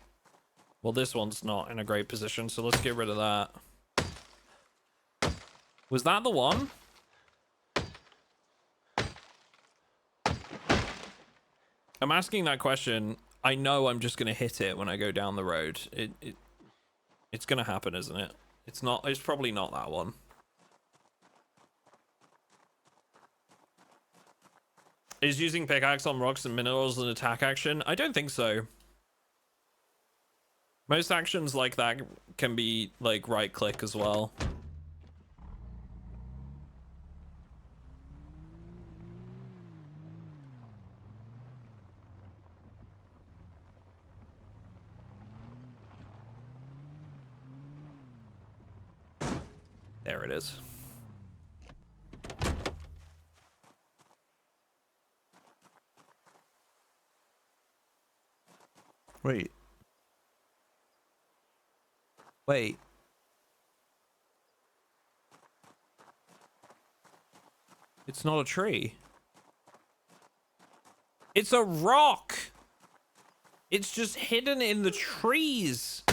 Well, this one's not in a great position, so let's get rid of that. Was that the one? I'm asking that question. I know I'm just gonna hit it when I go down the road. It's gonna happen, isn't it? It's not. It's probably not that one. Is using pickaxe on rocks and minerals an attack action? I don't think so. Most actions like that can be like right click as well. There it is. Wait. Wait. It's not a tree. It's a rock. It's just hidden in the trees.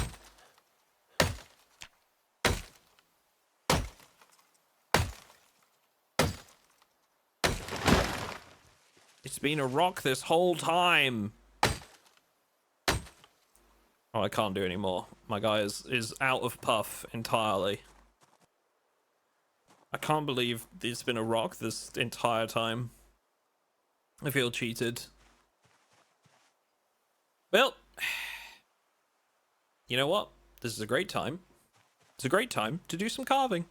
It's been a rock this whole time. Oh, I can't do anymore. My guy is out of puff entirely. I can't believe it's been a rock this entire time. I feel cheated. Well, you know what? This is a great time. It's a great time to do some carving.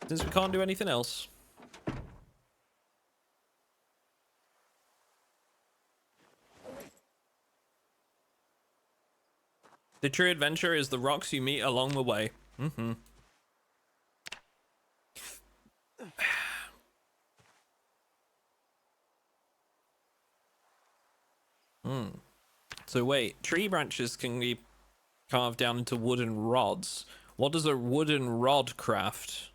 Since we can't do anything else. The true adventure is the rocks you meet along the way. Mm-hmm. So wait, tree branches can be carved down into wooden rods. What does a wooden rod craft?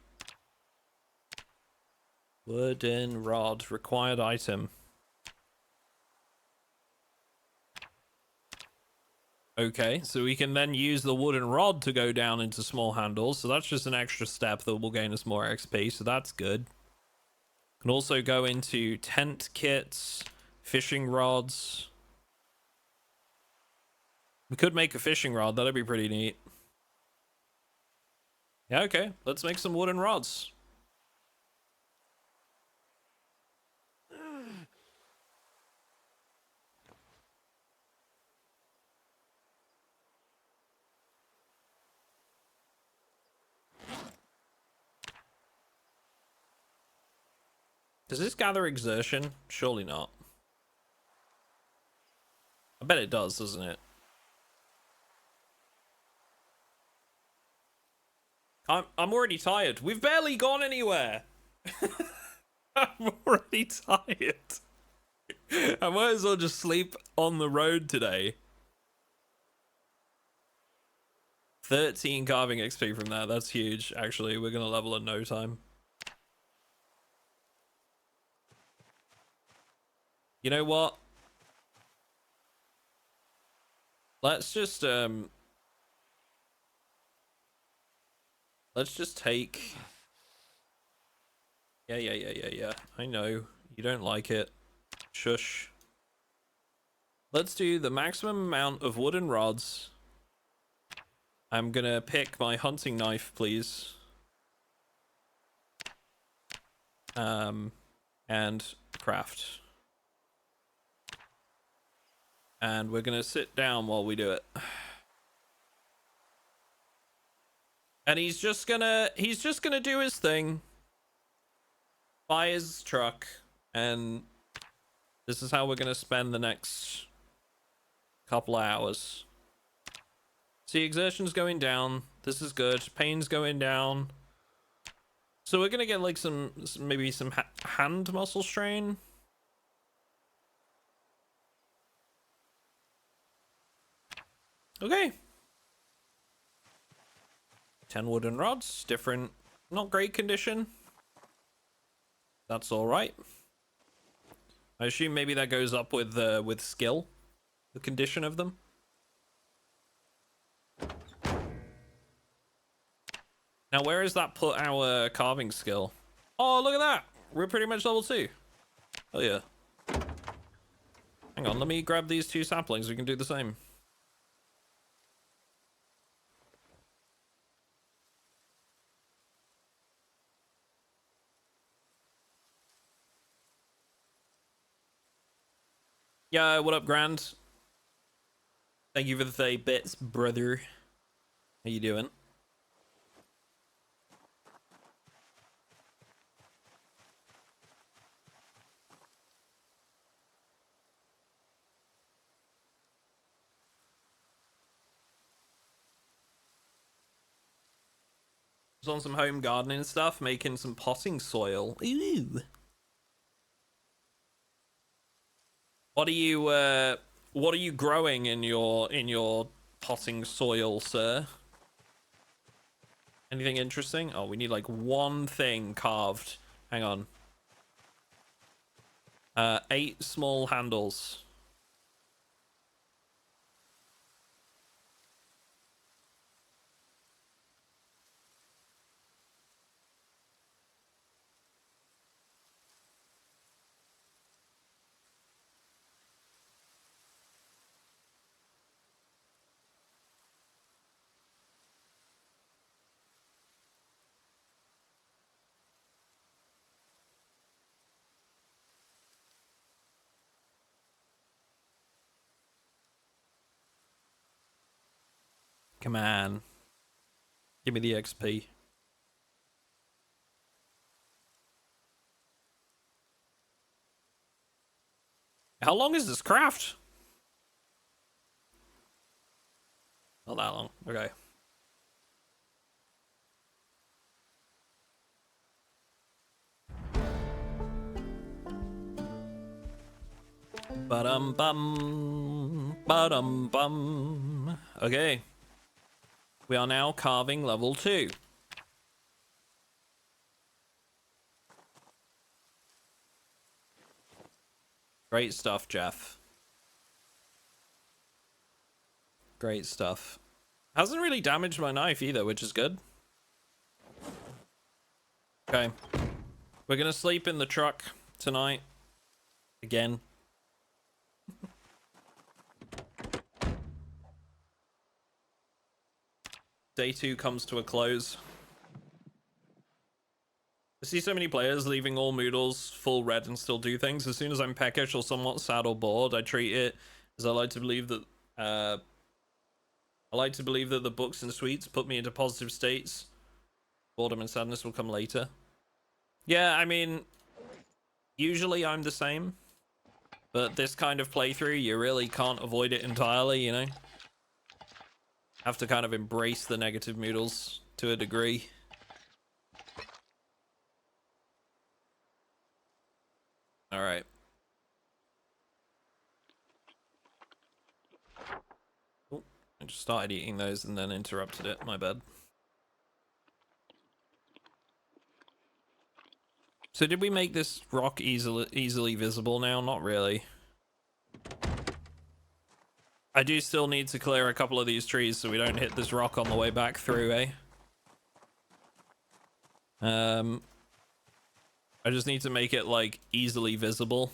Wooden rod, required item. Okay, so we can then use the wooden rod to go down into small handles. So that's just an extra step that will gain us more XP. So that's good. Can also go into tent kits, fishing rods. We could make a fishing rod. That'd be pretty neat. Yeah, okay. Let's make some wooden rods. Does this gather exertion? Surely not. I bet it does, doesn't it? I'm already tired. We've barely gone anywhere. I'm already tired. I might as well just sleep on the road today. 13 carving XP from that. That's huge, actually. We're going to level in no time. You know what? Let's just take... Yeah. I know. You don't like it. Shush. Let's do the maximum amount of wooden rods. I'm gonna pick my hunting knife, please. And craft. And we're gonna sit down while we do it. And he's just gonna do his thing. Buy his truck, and this is how we're gonna spend the next couple of hours. See, exertion's going down. This is good. Pain's going down. So we're gonna get like maybe some hand muscle strain. Okay. 10 wooden rods, different, not great condition. That's all right. I assume maybe that goes up with skill, the condition of them. Now, where does that put our carving skill? Oh, look at that! We're pretty much level 2. Oh yeah. Hang on, let me grab these 2 saplings. We can do the same. Yeah, what up, Grand? Thank you for the 30 bits, brother. How you doing? On some home gardening stuff, making some potting soil. Ooh. What are you growing in your potting soil, sir? Anything interesting? Oh, we need like one thing carved. Hang on. 8 small handles. Come on. Give me the XP. How long is this craft? Not that long. Okay. Ba-dum-bum. Ba-dum-bum. Okay. We are now carving level 2. Great stuff, Jeff. Great stuff. Hasn't really damaged my knife either, which is good. Okay. We're gonna sleep in the truck tonight. Again. Day 2 comes to a close. I see so many players leaving all Moodles full red and still do things. As soon as I'm peckish or somewhat sad or bored, I treat it as I like to believe that the books and sweets put me into positive states. Boredom and sadness will come later. Yeah, I mean, Usually I'm the same, but this kind of playthrough, you really can't avoid it entirely, you know? Have to kind of embrace the negative moodles to a degree. All right. Oh, I just started eating those and then interrupted it. My bad. So did we make this rock easily visible now? Not really. I do still need to clear a couple of these trees so we don't hit this rock on the way back through, eh? I just need to make it, like, easily visible.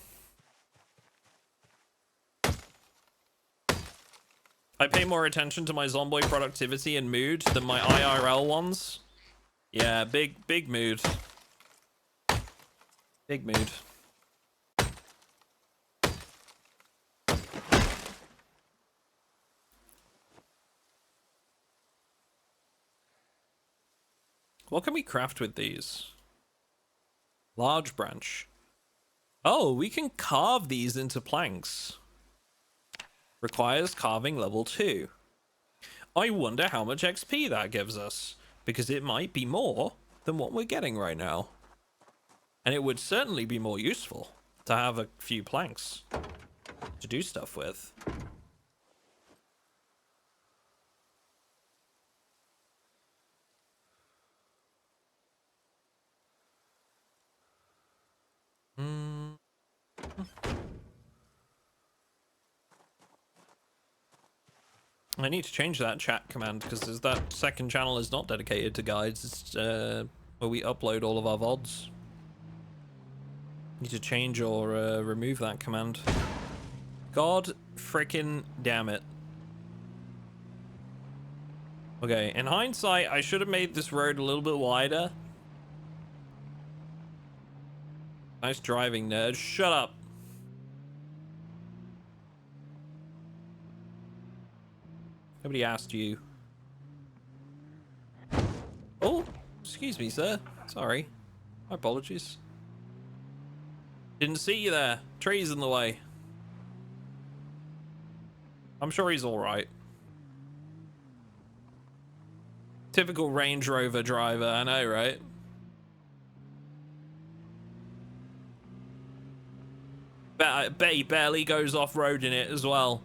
I pay more attention to my Zomboid productivity and mood than my IRL ones. Yeah, big mood. Big mood. What can we craft with these? Large branch. Oh, we can carve these into planks. Requires carving level 2. I wonder how much XP that gives us, because it might be more than what we're getting right now. And it would certainly be more useful to have a few planks to do stuff with. I need to change that chat command because that second channel is not dedicated to guides. It's where we upload all of our VODs. Need to change or remove that command. God frickin' damn it. Okay, in hindsight, I should have made this road a little bit wider. Nice driving, nerd. Shut up. Nobody asked you. Oh, excuse me, sir. Sorry. My apologies. Didn't see you there. Trees in the way. I'm sure he's alright. Typical Range Rover driver, I know, right? I bet he barely goes off-road in it as well.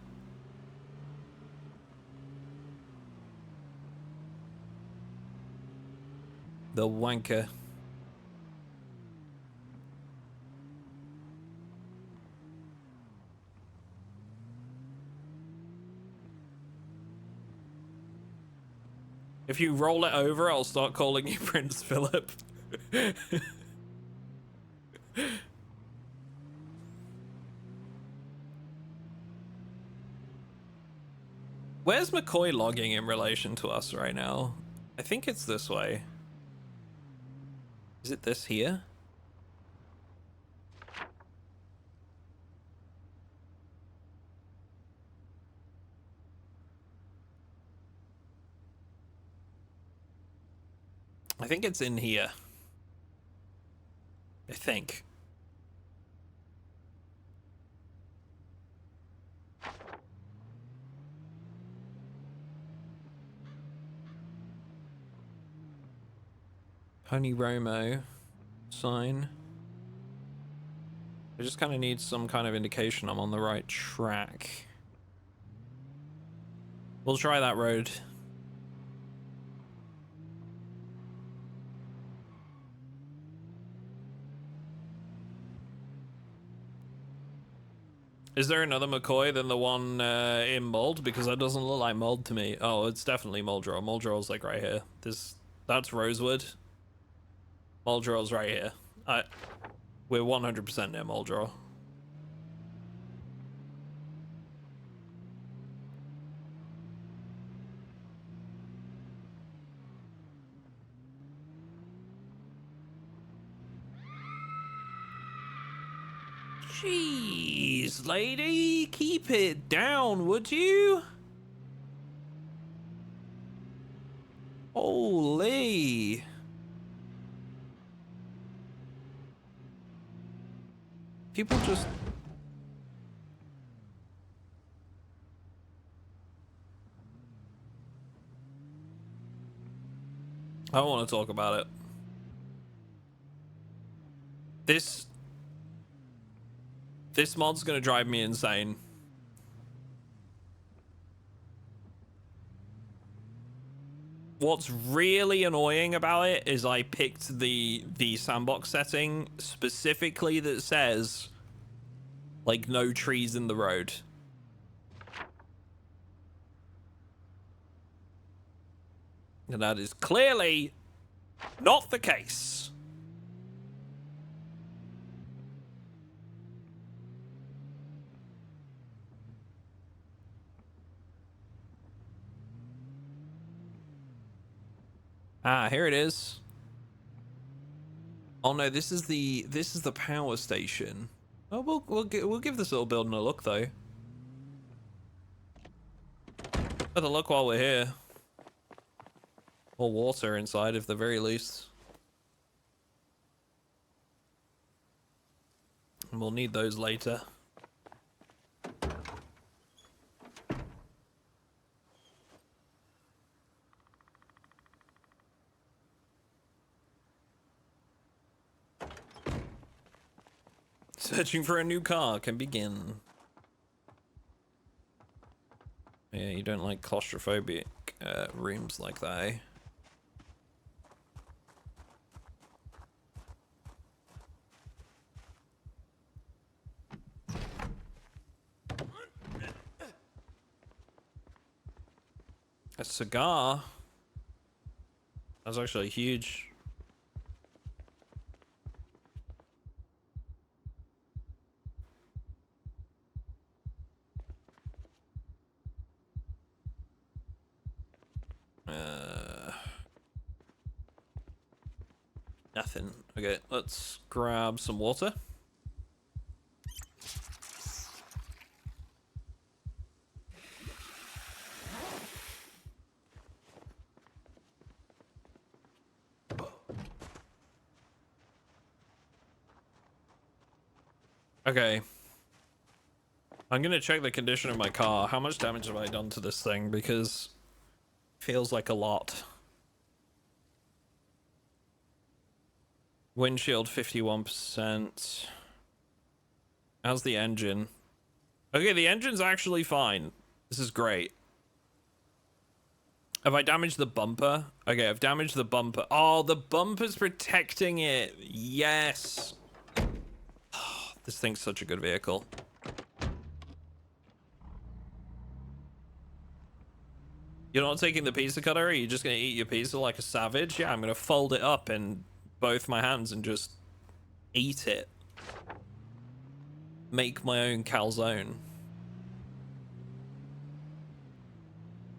The wanker. If you roll it over, I'll start calling you Prince Philip. Where's McCoy logging in relation to us right now? I think it's this way. Is it this here? I think it's in here. I think. Pony Romo sign. I just kind of need some kind of indication I'm on the right track. We'll try that road. Is there another McCoy than the one in Mold? Because that doesn't look like Mold to me. Oh, it's definitely Muldraugh. Muldraugh's like right here. That's Rosewood. Muldraugh's right here. We're 100% near Muldraugh. Jeez, lady, keep it down, would you? Holy. People just... I don't want to talk about it. This mod's gonna drive me insane. What's really annoying about it is I picked the sandbox setting specifically that says like no trees in the road. And that is clearly not the case. Ah, here it is. Oh no, this is the power station. Oh, we'll give this little building a look though. Better look while we're here. Or water inside, at the very least. And we'll need those later. Searching for a new car can begin. Yeah, you don't like claustrophobic rooms like that, eh? A cigar? That's actually huge. Nothing. Okay, let's grab some water. Okay. I'm gonna check the condition of my car. How much damage have I done to this thing? Because it feels like a lot. Windshield 51%. How's the engine? Okay, the engine's actually fine. This is great. Have I damaged the bumper? Okay, I've damaged the bumper. Oh, the bumper's protecting it. Yes. This thing's such a good vehicle. You're not taking the pizza cutter? Are you just gonna eat your pizza like a savage? Yeah, I'm gonna fold it up in both my hands and just eat it. Make my own calzone.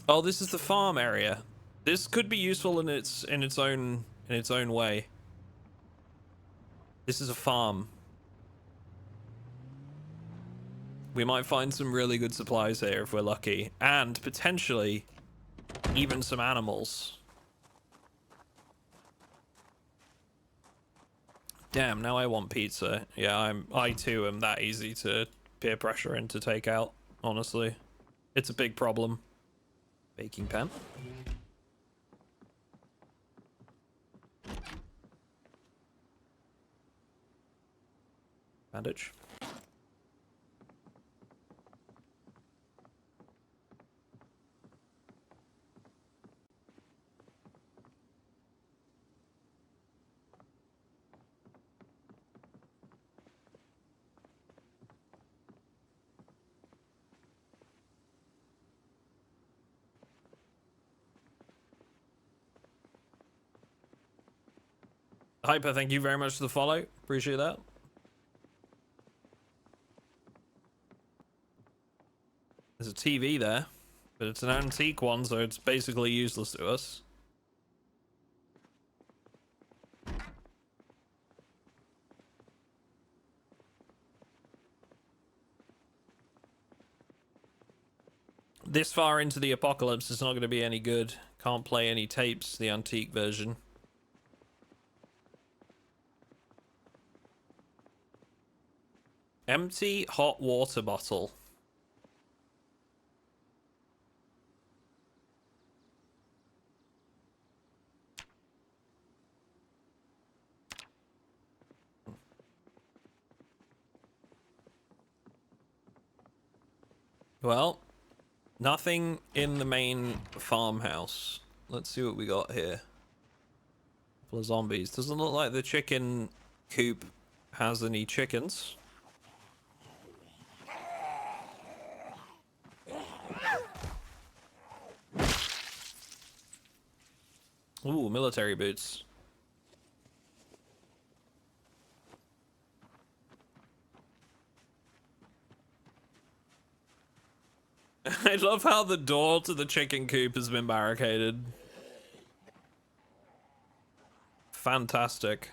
Oh, this is the farm area. This could be useful in its own way. This is a farm. We might find some really good supplies here if we're lucky, and potentially even some animals. Damn, now I want pizza. Yeah, I too am that easy to peer pressure and to take out, honestly. It's a big problem. Baking pan. Bandage. Hyper, thank you very much for the follow. Appreciate that. There's a TV there, but it's an antique one, so it's basically useless to us. This far into the apocalypse, it's not going to be any good. Can't play any tapes, the antique version. Empty hot water bottle. Well, nothing in the main farmhouse. Let's see what we got here. Couple of zombies. Doesn't look like the chicken coop has any chickens. Ooh, military boots. I love how the door to the chicken coop has been barricaded. Fantastic.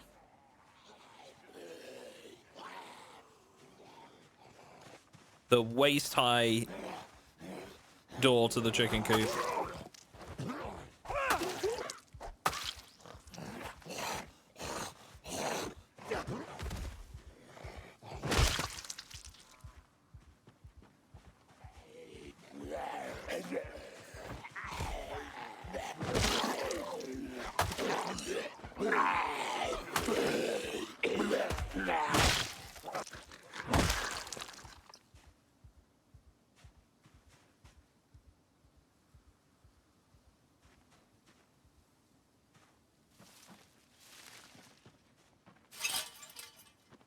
The waist-high door to the chicken coop.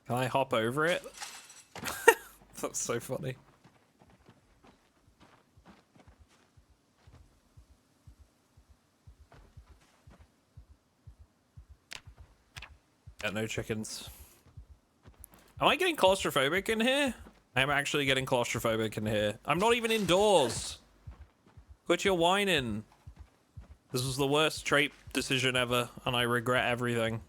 Can I hop over it? That's so funny. Got no chickens. Am I getting claustrophobic in here? I'm actually getting claustrophobic in here. I'm not even indoors. Quit your whining. This was the worst trait decision ever, and I regret everything.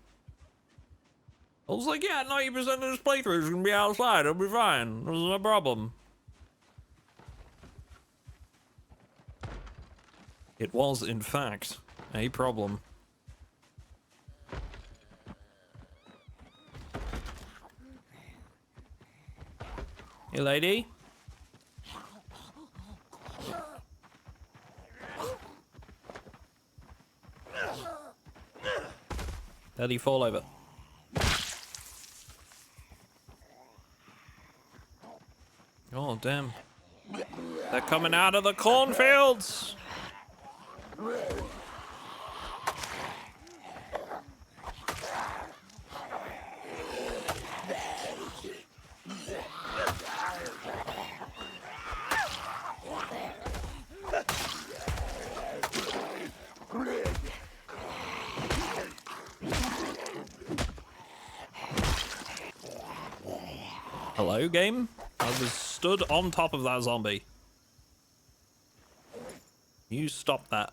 I was like, yeah, 90% of this playthrough is gonna be outside. It'll be fine. There's no problem. It was, in fact, a problem. Hey, lady. How'd he fall over? Oh, damn. They're coming out of the cornfields! Hello, game? I was stood on top of that zombie. You stop that.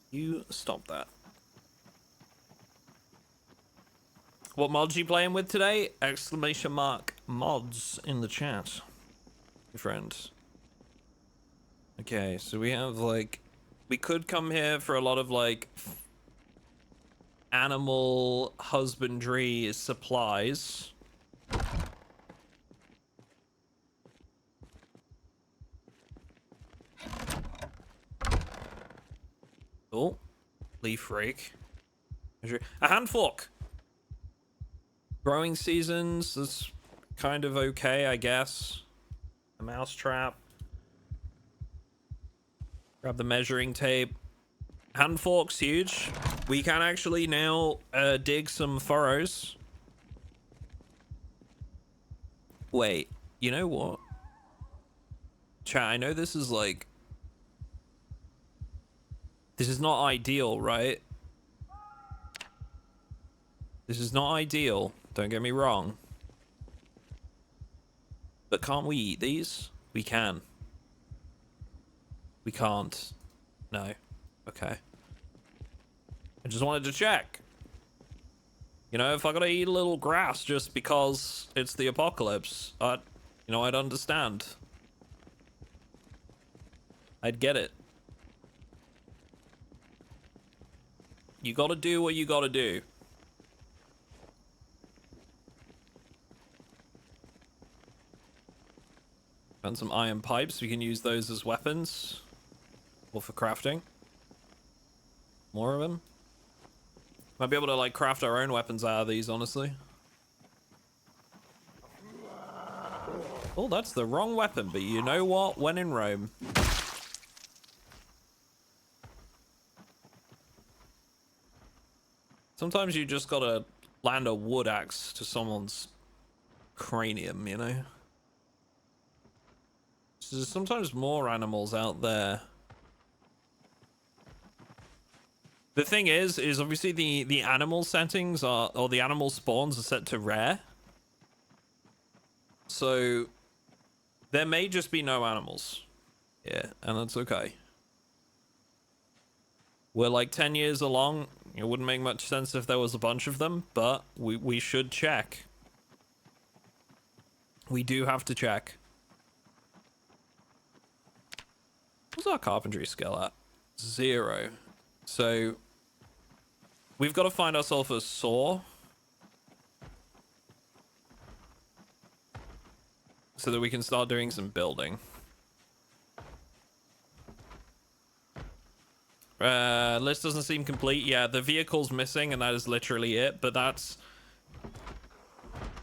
You stop that. What mods you playing with today? Exclamation mark mods in the chat. Your friends. Okay, so we have like... We could come here for a lot of like... animal husbandry supplies. Oh, leaf rake. A hand fork. Growing seasons, that's kind of okay, I guess. A mouse trap. Grab the measuring tape. Hand fork's huge. We can actually now dig some furrows. Wait, you know what? Chat, I know this is like... This is not ideal, right? This is not ideal. Don't get me wrong. But can't we eat these? We can. We can't. No. Okay. I just wanted to check. You know, if I gotta eat a little grass just because it's the apocalypse, you know, I'd understand. I'd get it. You gotta do what you gotta do. And some iron pipes. We can use those as weapons. Or for crafting. More of them. Might be able to, like, craft our own weapons out of these, honestly. Oh, that's the wrong weapon, but you know what? When in Rome. Sometimes you just gotta land a wood axe to someone's cranium, you know? So there's sometimes more animals out there. The thing is obviously the animal settings are, or the animal spawns are set to rare. So there may just be no animals. Yeah, and that's okay. We're like 10 years along. It wouldn't make much sense if there was a bunch of them, but we should check. We do have to check. What's our carpentry skill at? 0. So we've got to find ourselves a saw. So that we can start doing some building. List doesn't seem complete. Yeah, the vehicle's missing and that is literally it. But that's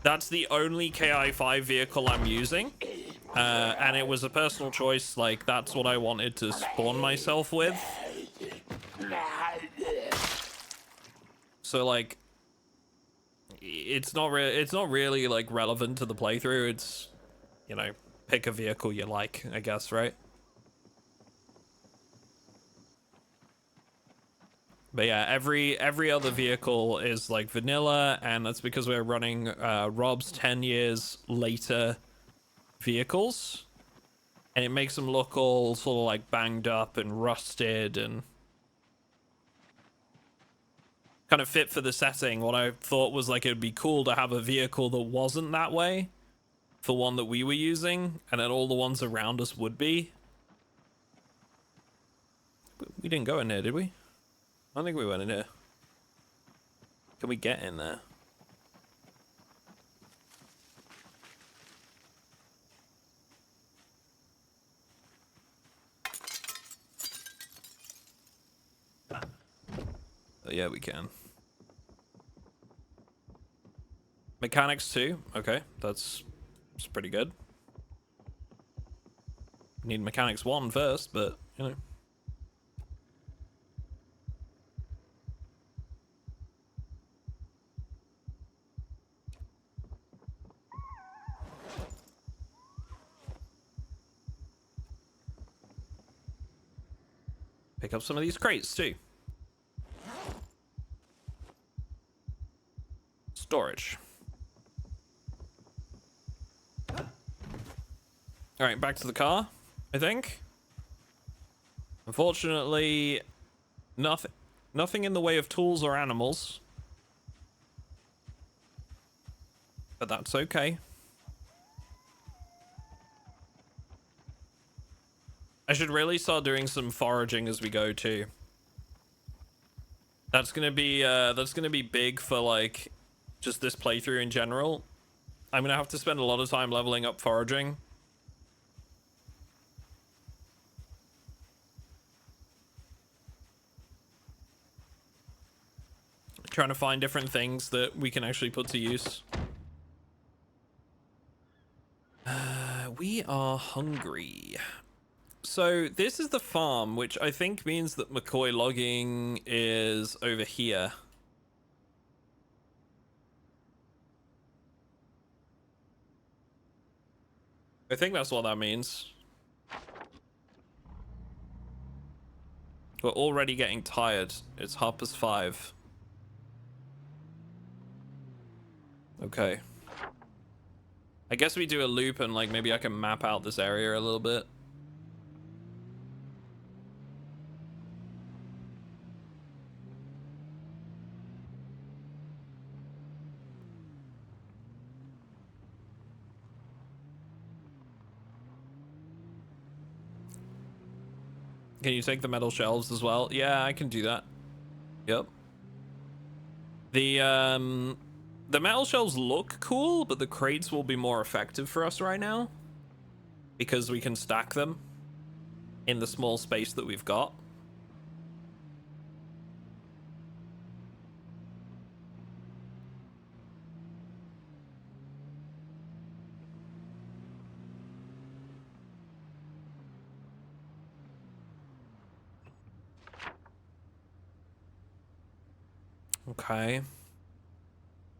the only KI5 vehicle I'm using. And it was a personal choice. Like, that's what I wanted to spawn myself with. So, like, it's not really, like, relevant to the playthrough. It's, you know, pick a vehicle you like, I guess, right? But yeah, every other vehicle is like vanilla, and that's because we're running Rob's 10 years later vehicles. And it makes them look all sort of like banged up and rusted and kind of fit for the setting. What I thought was like it'd be cool to have a vehicle that wasn't that way for one that we were using, and then all the ones around us would be. We didn't go in there, did we? I don't think we went in here. Can we get in there? Oh, yeah, we can. Mechanics 2. Okay, that's pretty good. Need mechanics 1 first, but, you know. Pick up some of these crates too. Storage. All right, back to the car, I think. Unfortunately, nothing in the way of tools or animals. But that's okay. I should really start doing some foraging as we go too. That's gonna be big for like just this playthrough in general. I'm gonna have to spend a lot of time leveling up foraging. Trying to find different things that we can actually put to use. We are hungry. So this is the farm, which I think means that McCoy logging is over here. I think that's what that means. We're already getting tired. It's 5:30. Okay. I guess we do a loop and like maybe I can map out this area a little bit. Can you take the metal shelves as well? Yeah, I can do that. Yep. The metal shelves look cool, but the crates will be more effective for us right now. because we can stack them in the small space that we've got. Okay.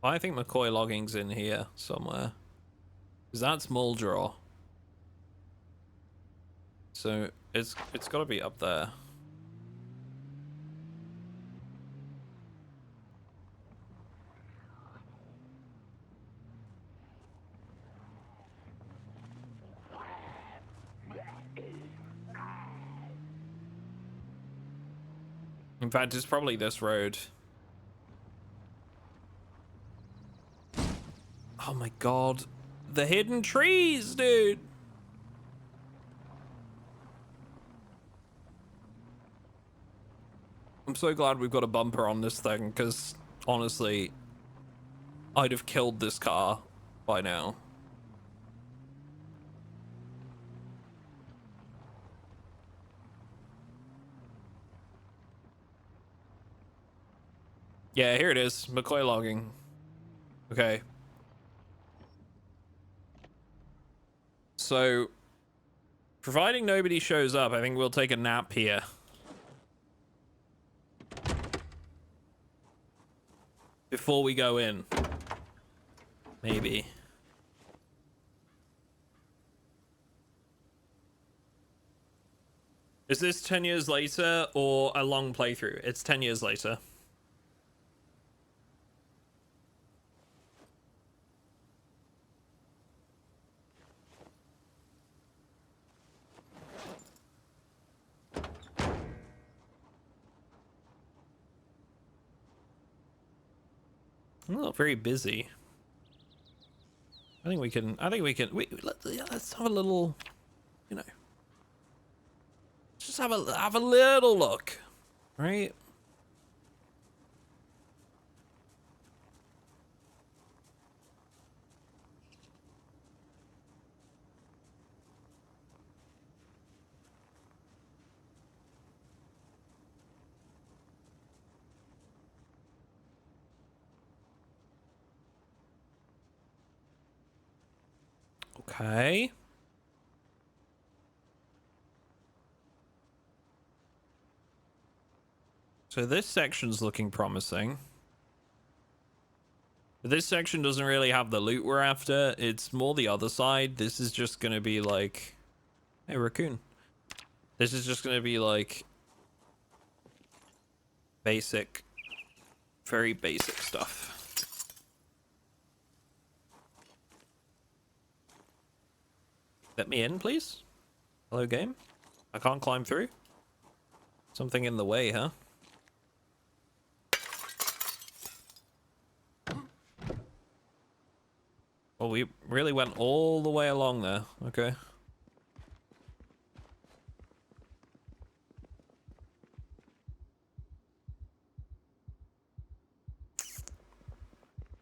Well, I think McCoy logging's in here somewhere. Because that's Muldraugh. So it's got to be up there. In fact, it's probably this road. Oh my god. The hidden trees, dude! I'm so glad we've got a bumper on this thing, because honestly, I'd have killed this car by now. Yeah, here it is. McCoy logging. Okay. So, providing nobody shows up, I think we'll take a nap here. Before we go in. Maybe. Is this 10 years later or a long playthrough? It's 10 years later. I'm not very busy. I think we can. Let's have a little. You know. Just have a little look, right? Okay. So this section's looking promising. But this section doesn't really have the loot we're after. It's more the other side. This is just gonna be like... Hey, raccoon. This is just gonna be like... basic. Very basic stuff. Let me in, please. Hello, game. I can't climb through. Something in the way, huh? Well, we really went all the way along there. Okay.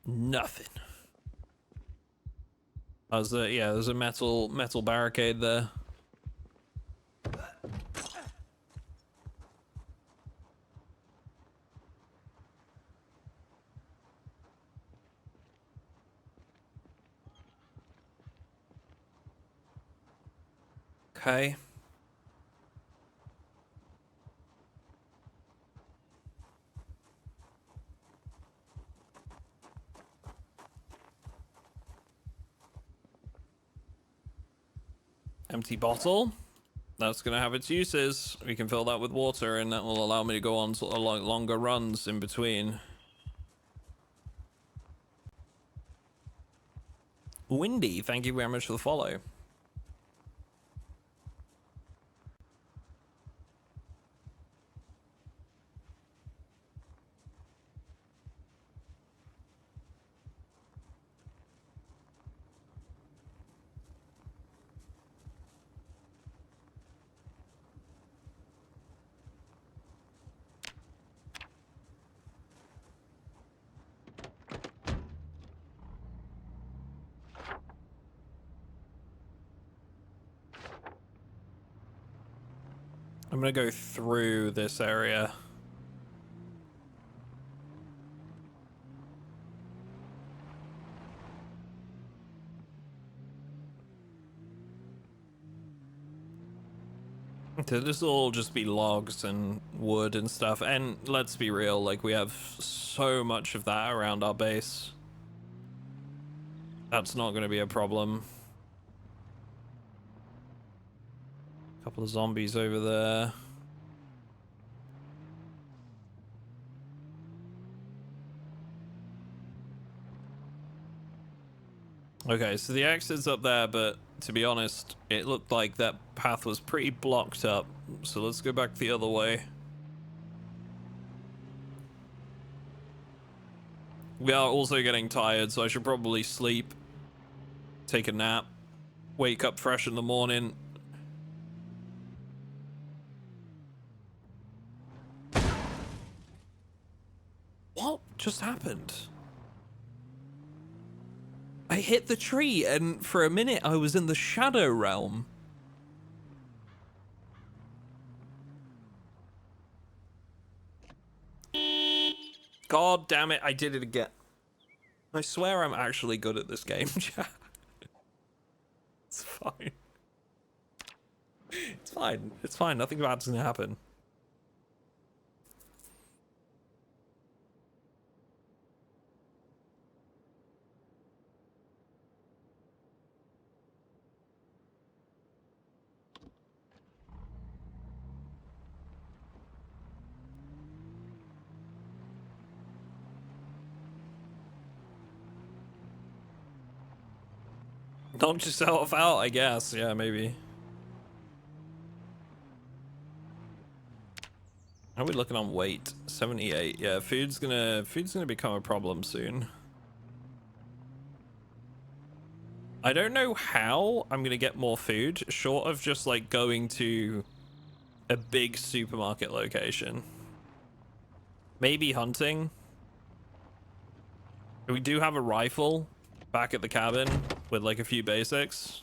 Nothing. There's a metal barricade there. Okay. Empty bottle. That's gonna have its uses. We can fill that with water, and that will allow me to go on sort of like longer runs in between. Windy, thank you very much for the follow. I'm gonna go through this area. So this will all just be logs and wood and stuff, and let's be real, like we have so much of that around our base. That's not going to be a problem. Couple of zombies over there. Okay, so the exit's up there, but to be honest, it looked like that path was pretty blocked up. So let's go back the other way. We are also getting tired, so I should probably sleep, take a nap, wake up fresh in the morning. What just happened? I hit the tree, and for a minute I was in the shadow realm. God damn it, I did it again. I swear I'm actually good at this game, chat. It's fine. It's fine. It's fine. Nothing bad's gonna happen. Knock yourself out, I guess. Yeah, maybe. How are we looking on weight? 78. Yeah, food's gonna become a problem soon. I don't know how I'm gonna get more food, short of just like going to a big supermarket location. Maybe hunting. We do have a rifle back at the cabin with like a few basics.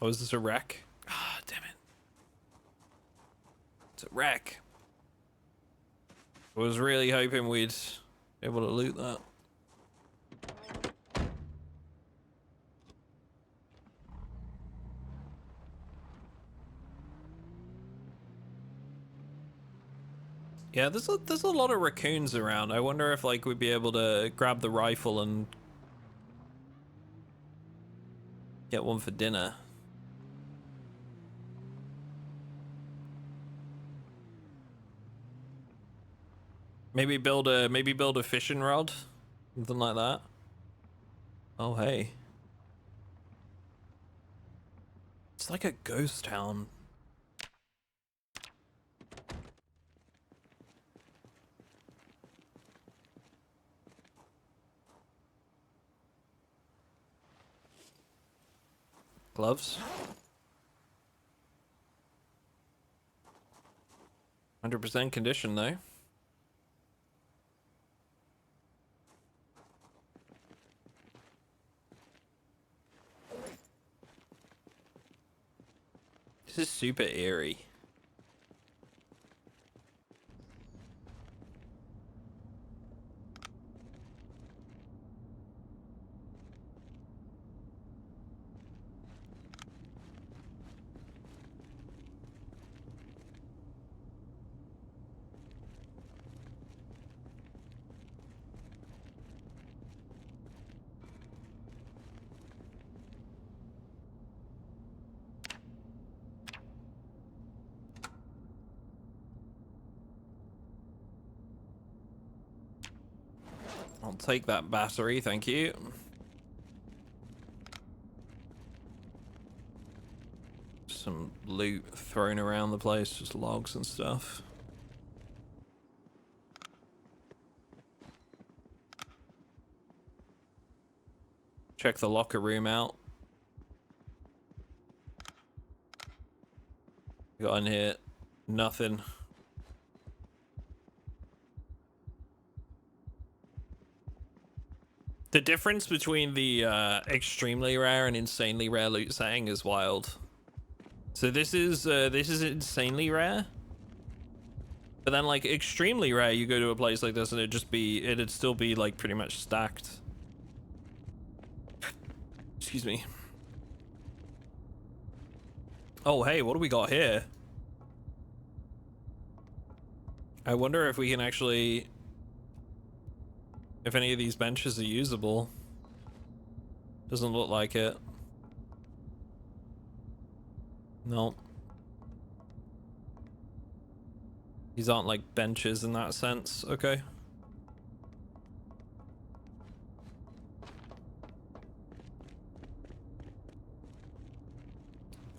Oh, is this a wreck? Ah, damn it. It's a wreck. I was really hoping we'd be able to loot that. Yeah, there's a lot of raccoons around. I wonder if like we'd be able to grab the rifle and get one for dinner. Maybe build a fishing rod, something like that. Oh hey, it's like a ghost town. Gloves. 100% condition though. This is super eerie. I'll take that battery, thank you. Some loot thrown around the place, just logs and stuff. Check the locker room out. Got in here, nothing. The difference between the extremely rare and insanely rare loot setting is wild. So this is insanely rare. But then like extremely rare, you go to a place like this and it'd still be like pretty much stacked. Excuse me. Oh, hey, what do we got here? I wonder if we can actually, if any of these benches are usable. Doesn't look like it. No. These aren't like benches in that sense. Okay.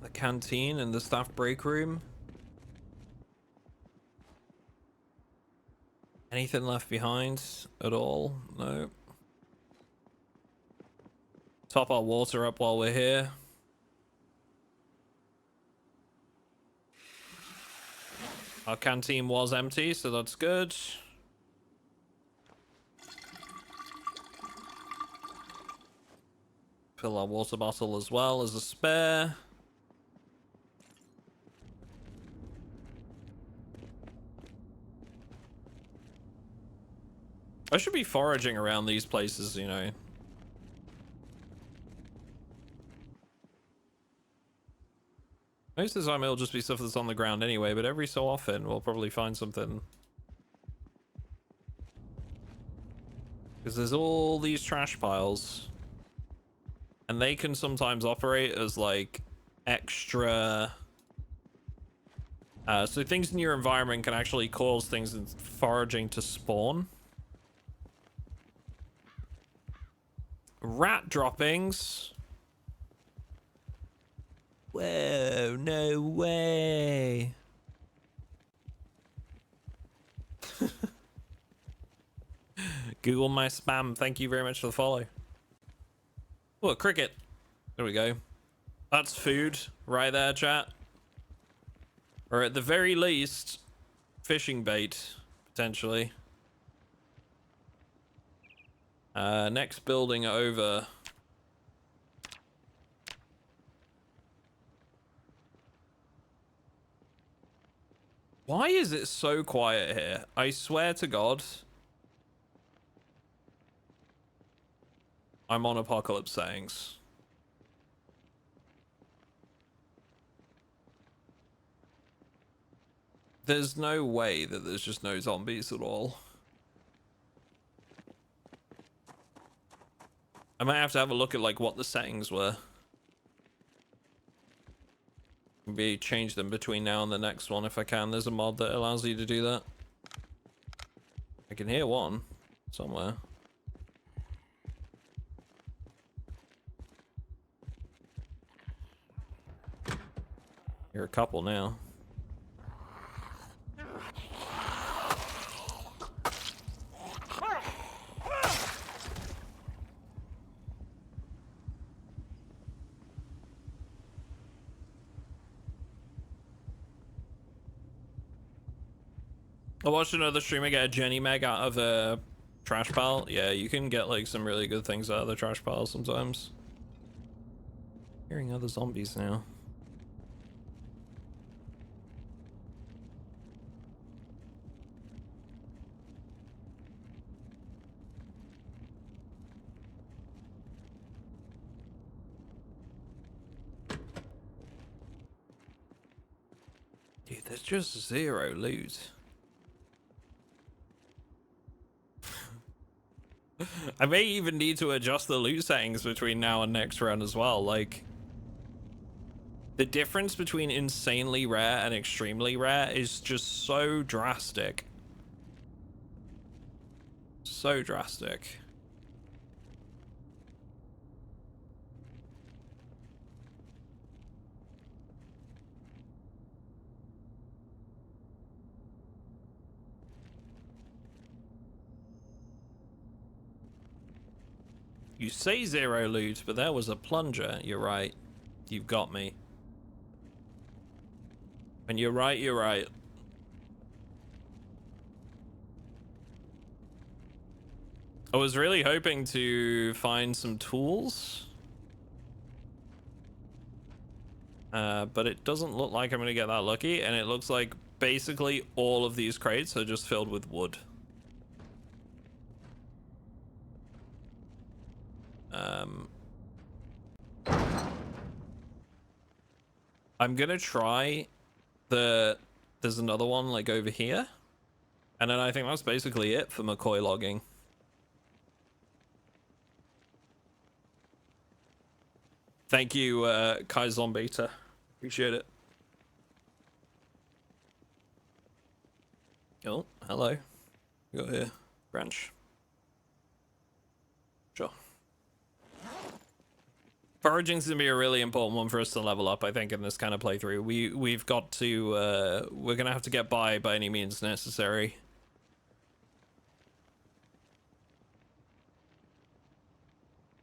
The canteen and the staff break room. Anything left behind at all? No. Top our water up while we're here. Our canteen was empty, so that's good. Fill our water bottle as well as a spare. I should be foraging around these places, you know. Most of the time it'll just be stuff that's on the ground anyway, but every so often we'll probably find something. Because there's all these trash piles. And they can sometimes operate as like extra... so things in your environment can actually cause things in foraging to spawn. Rat droppings. Whoa, no way. Google my spam. Thank you very much for the follow. Oh, a cricket. There we go. That's food right there, chat. Or at the very least, fishing bait, potentially. Next building over. Why is it so quiet here? I swear to God. I'm on apocalypse settings. There's no way that there's just no zombies at all. I might have to have a look at like what the settings were. Maybe change them between now and the next one if I can. There's a mod that allows you to do that. I can hear one somewhere. Hear a couple now. I watched another streamer get a Jenny Meg out of a trash pile. Yeah, you can get like some really good things out of the trash pile sometimes. Hearing other zombies now. Dude, there's just zero loot. I may even need to adjust the loot settings between now and next run as well. Like, the difference between insanely rare and extremely rare is just so drastic. So drastic. You say zero loot, but there was a plunger. You're right. You've got me. And you're right, you're right. I was really hoping to find some tools. But it doesn't look like I'm gonna get that lucky, and it looks like basically all of these crates are just filled with wood. I'm gonna try there's another one like over here, and then I think that's basically it for McCoy logging. Thank you, Kai Zombita. Appreciate it. Oh, hello. We got here. Branch. Sure. Foraging's gonna be a really important one for us to level up, I think, in this kind of playthrough. We've got to we're gonna have to get by any means necessary.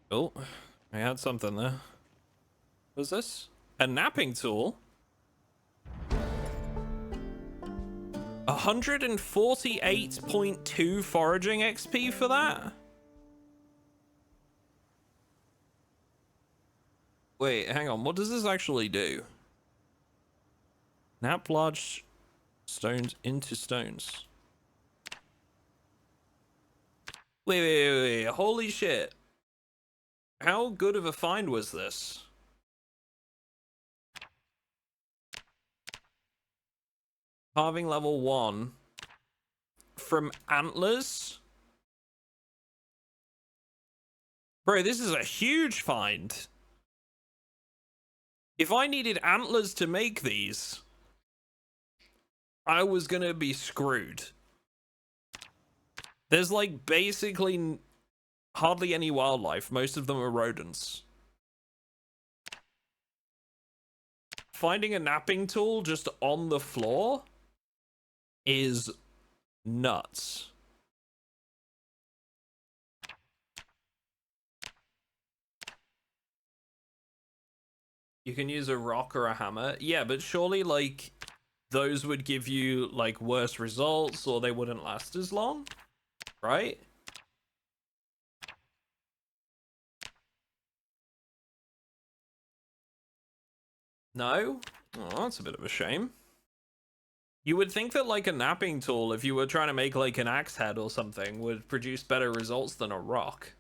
Oh, I had something there. What's this? A napping tool? 148.2 foraging XP for that? Wait, hang on. What does this actually do? Nap large stones into stones. Wait. Holy shit. How good of a find was this? Carving level 1 from antlers? Bro, this is a huge find. If I needed antlers to make these, I was gonna be screwed. There's like basically hardly any wildlife. Most of them are rodents. Finding a napping tool just on the floor is nuts. You can use a rock or a hammer. Yeah, but surely like those would give you like worse results, or they wouldn't last as long, right? No? Oh, that's a bit of a shame. You would think that like a napping tool, if you were trying to make like an axe head or something, would produce better results than a rock.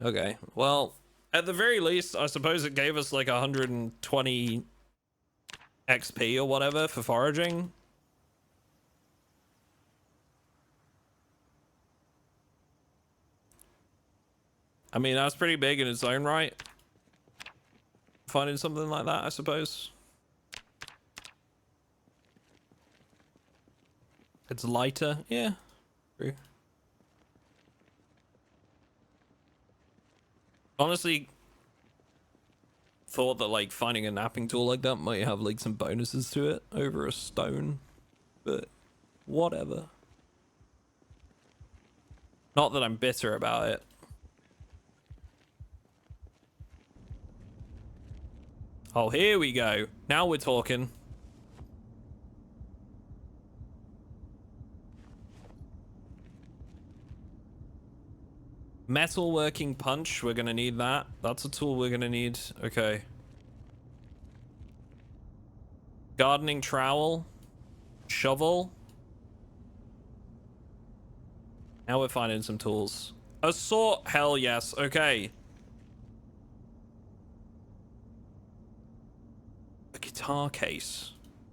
Okay, well, at the very least, I suppose it gave us like 120 XP or whatever for foraging. I mean, that's pretty big in its own right. Finding something like that, I suppose. It's lighter, yeah. True. Honestly, thought that like finding a napping tool like that might have like some bonuses to it over a stone, but whatever. Not that I'm bitter about it. Oh, here we go. Now we're talking. Metalworking punch, we're gonna need that. That's a tool we're gonna need. Okay. Gardening trowel. Shovel. Now we're finding some tools. A saw, hell yes, okay. A guitar case.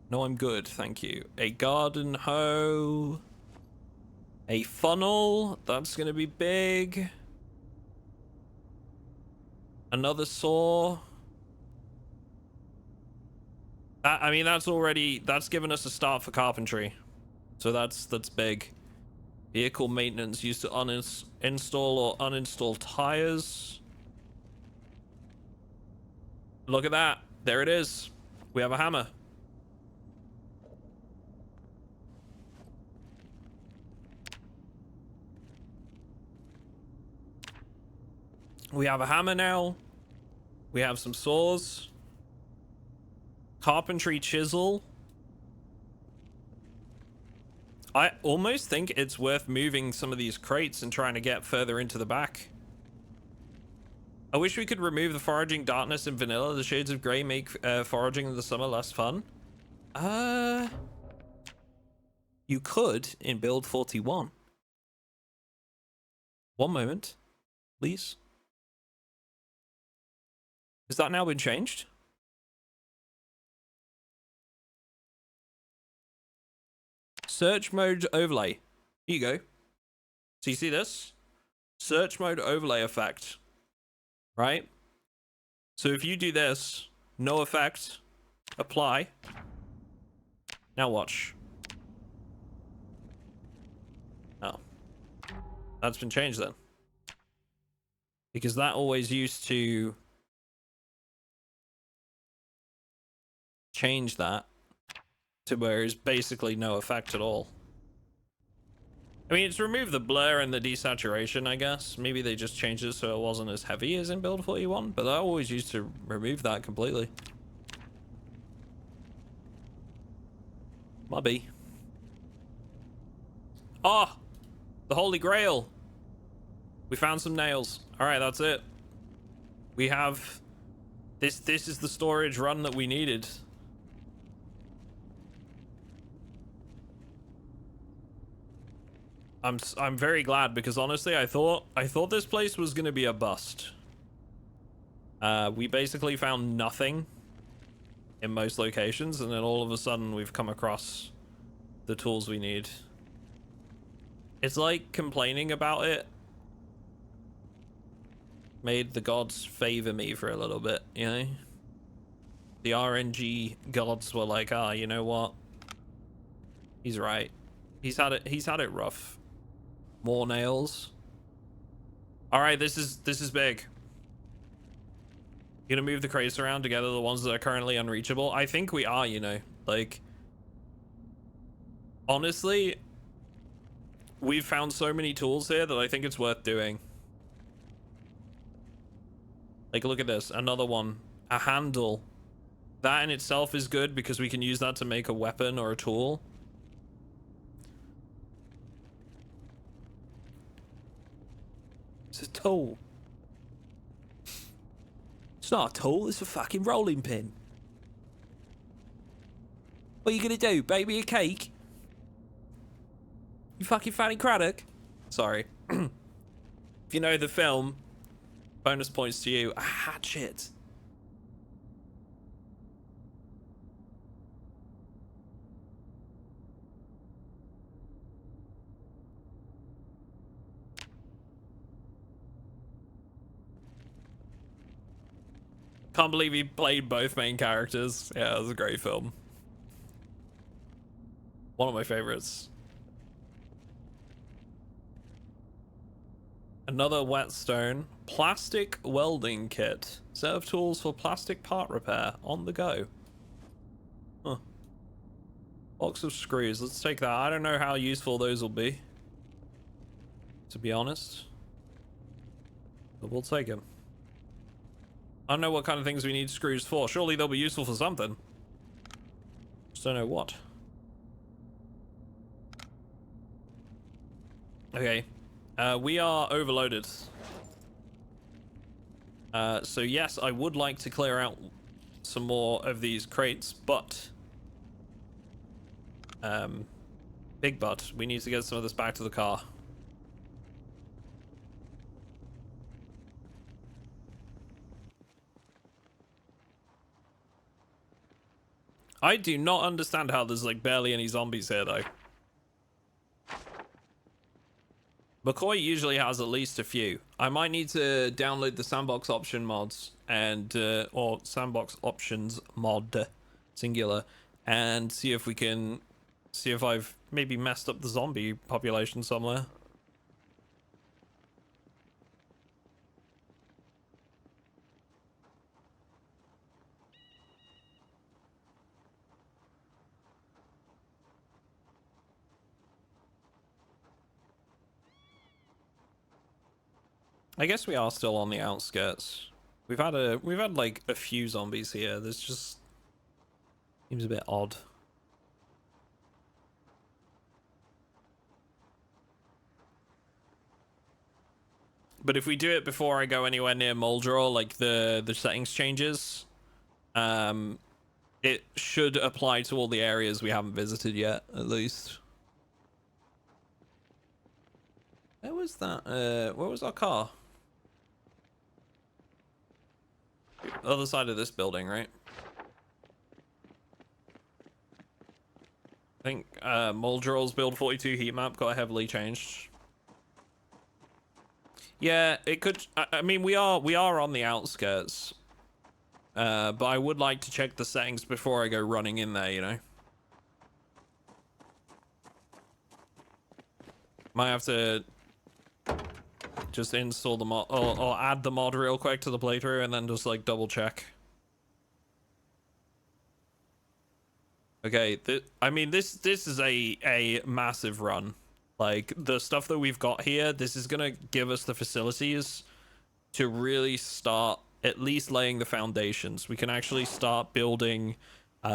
No, I'm good, thank you. A garden hoe. A funnel, that's gonna be big. Another saw. I mean, that's given us a start for carpentry. So that's big. Vehicle maintenance used to install or uninstall tires. Look at that. There it is. We have a hammer. We have a hammer now. We have some saws. Carpentry chisel. I almost think it's worth moving some of these crates and trying to get further into the back. I wish we could remove the foraging darkness in vanilla. The shades of grey make foraging in the summer less fun. You could in build 41. One moment, please. Has that now been changed? Search mode overlay. Here you go. So you see this? Search mode overlay effect. Right? So if you do this, no effect, apply. Now watch. Oh. That's been changed then. Because that always used to change that to where it's basically no effect at all. I mean, it's removed the blur and the desaturation, I guess. Maybe they just changed it so it wasn't as heavy as in build 41, but I always used to remove that completely. Mubby. Oh! The Holy Grail! We found some nails. Alright, that's it. We have... This is the storage run that we needed. I'm very glad, because honestly I thought this place was gonna be a bust. We basically found nothing in most locations, and then all of a sudden we've come across the tools we need. It's like complaining about it made the gods favor me for a little bit, you know? The RNG gods were like, ah, you know what? He's right. He's had it rough. More nails. Alright, this is big. You gonna move the crates around together, the ones that are currently unreachable? I think we are, you know. Like, honestly, we've found so many tools here that I think it's worth doing. Like, look at this. Another one. A handle. That in itself is good because we can use that to make a weapon or a tool. It's a tool. It's not a tool, it's a fucking rolling pin. What are you gonna do? Bake me a cake? You fucking Fanny Craddock? Sorry. If you know the film, bonus points to you. A hatchet. Can't believe he played both main characters. Yeah, it was a great film. One of my favorites. Another whetstone. Plastic welding kit. Set of tools for plastic part repair. On the go. Huh. Box of screws. Let's take that. I don't know how useful those will be, to be honest. But we'll take them. I don't know what kind of things we need screws for. Surely they'll be useful for something. Just don't know what. Okay. We are overloaded. So yes, I would like to clear out some more of these crates, but... big but. We need to get some of this back to the car. I do not understand how there's like barely any zombies here though. McCoy usually has at least a few. I might need to download the sandbox option mods and or sandbox options mod singular and see if we can see if I've maybe messed up the zombie population somewhere. I guess we are still on the outskirts. We've had like a few zombies here. This just seems a bit odd. But if we do it before I go anywhere near Muldraugh, like the settings changes, it should apply to all the areas we haven't visited yet, at least. Where was that? Where was our car? Other side of this building, right? I think Muldraugh's build 42 heat map got heavily changed. Yeah, it could. I mean, we are on the outskirts, but I would like to check the settings before I go running in there. You know, might have to just install the mod or add the mod real quick to the playthrough and then just like double check. Okay, I mean this is a massive run. Like the stuff that we've got here, this is gonna give us the facilities to really start at least laying the foundations. We can actually start building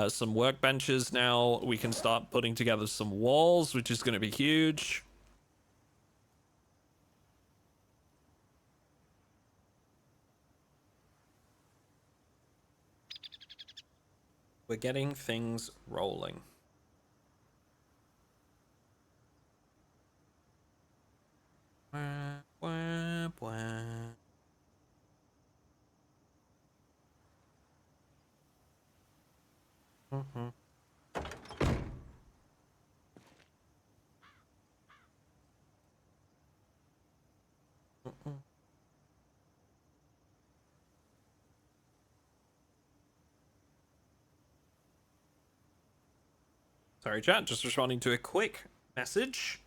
some workbenches now. We can start putting together some walls, which is gonna be huge. We're getting things rolling. Wah, wah, wah. Mm-hmm. Mm-mm. Sorry, chat, just responding to a quick message.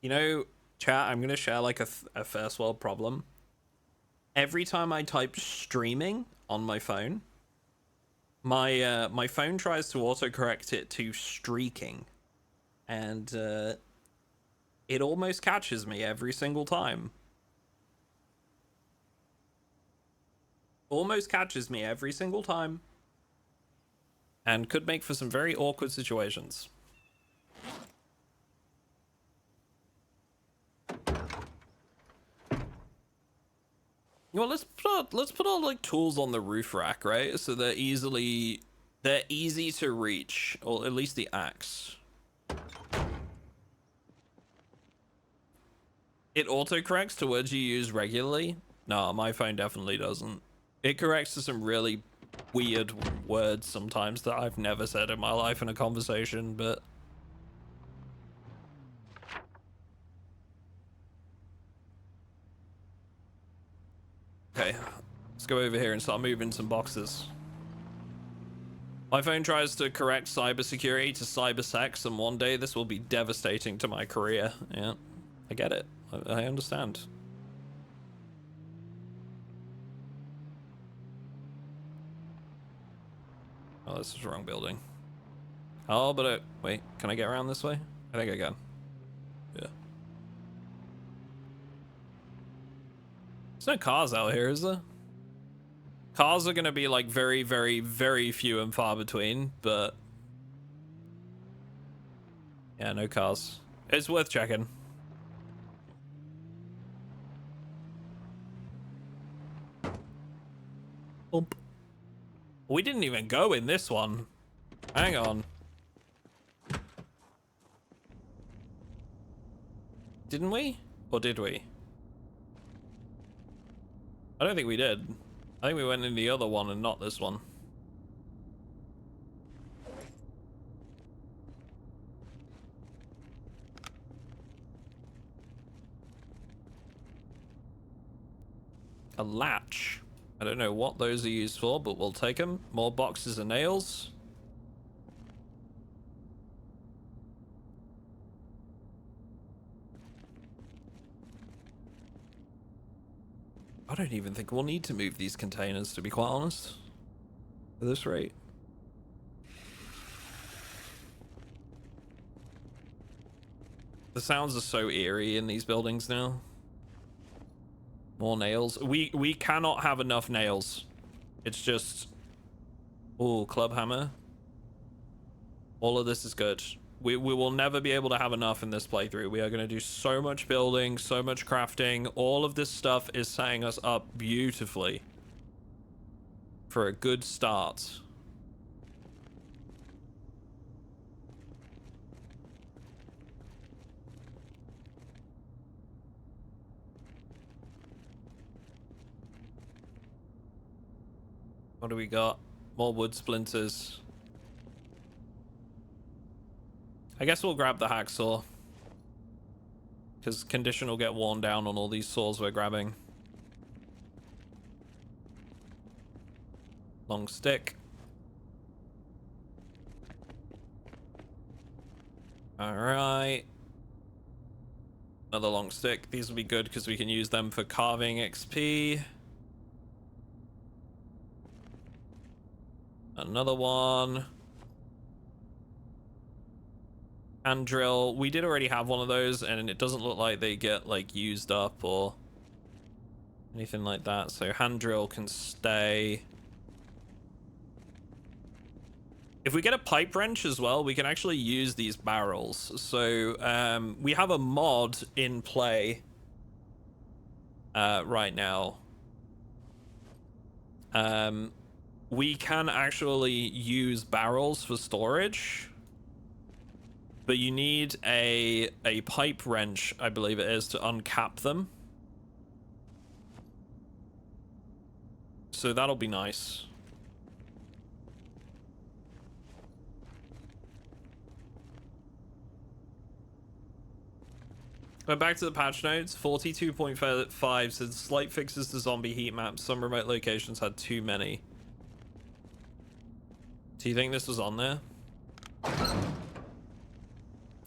You know, chat, I'm gonna share like a first world problem. Every time I type streaming on my phone, my phone tries to autocorrect it to streaking, and it almost catches me every single time. Almost catches me every single time, and could make for some very awkward situations. Well, let's put all like tools on the roof rack, right? So they're easy to reach, or at least the axe. It autocorrects to words you use regularly. No, my phone definitely doesn't. It corrects to some really weird words sometimes that I've never said in my life in a conversation, but okay, let's go over here and start moving some boxes. My phone tries to correct cybersecurity to cybersex, and one day this will be devastating to my career. Yeah, I get it. I understand. Oh, this is the wrong building. Oh, but wait, can I get around this way? I think I can. Yeah. There's no cars out here, is there? Cars are gonna be like very, very, very few and far between, but yeah, no cars. It's worth checking. Oop. We didn't even go in this one. Hang on. Didn't we? Or did we? I don't think we did. I think we went in the other one and not this one. A latch. I don't know what those are used for, but we'll take them. More boxes of nails. I don't even think we'll need to move these containers, to be quite honest. At this rate. The sounds are so eerie in these buildings now. More nails. We cannot have enough nails. It's just... Oh, club hammer. All of this is good. We will never be able to have enough in this playthrough. We are going to do so much building, so much crafting. All of this stuff is setting us up beautifully for a good start. What do we got? More wood splinters. I guess we'll grab the hacksaw, because condition will get worn down on all these saws we're grabbing. Long stick. Alright. Another long stick. These will be good because we can use them for carving XP. Another one. Hand drill. We did already have one of those, and it doesn't look like they get like used up or anything like that. So hand drill can stay. If we get a pipe wrench as well, we can actually use these barrels. So we have a mod in play right now. We can actually use barrels for storage, but you need a pipe wrench, I believe it is, to uncap them. So that'll be nice. But back to the patch notes, 42.5 says slight fixes to zombie heat maps. Some remote locations had too many. Do you think this was on there? I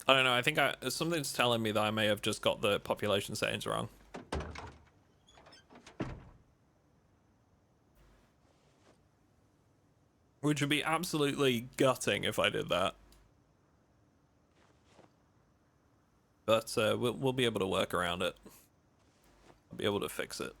don't know. I think something's telling me that I may have just got the population settings wrong. Which would be absolutely gutting if I did that. But we'll be able to work around it. I'll be able to fix it.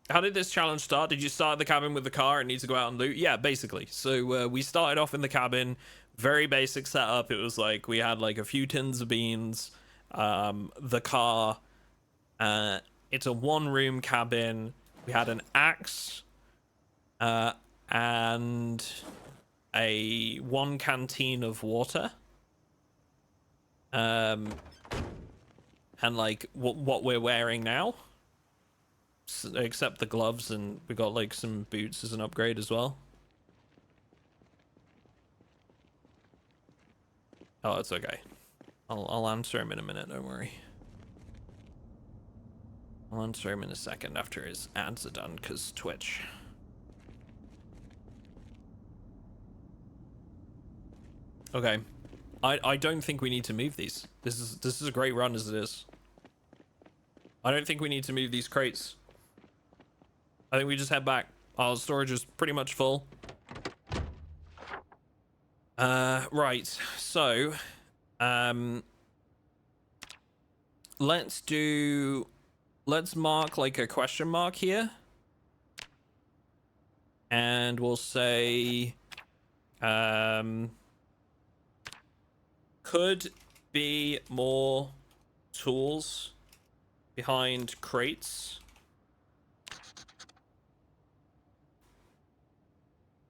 How did this challenge start? Did you start at the cabin with the car and need to go out and loot? Yeah, basically. So we started off in the cabin, very basic setup. It was like we had like a few tins of beans, the car. It's a one-room cabin. We had an axe, and one canteen of water. And like what we're wearing now. Except the gloves, and we got like some boots as an upgrade as well. Oh, it's okay. I'll answer him in a minute, don't worry. I'll answer him in a second after his ads are done, because Twitch. Okay. I don't think we need to move these. This is a great run as it is. I don't think we need to move these crates. I think we just head back. Our storage is pretty much full. Right. So, let's mark like a question mark here. And we'll say, could be more tools behind crates.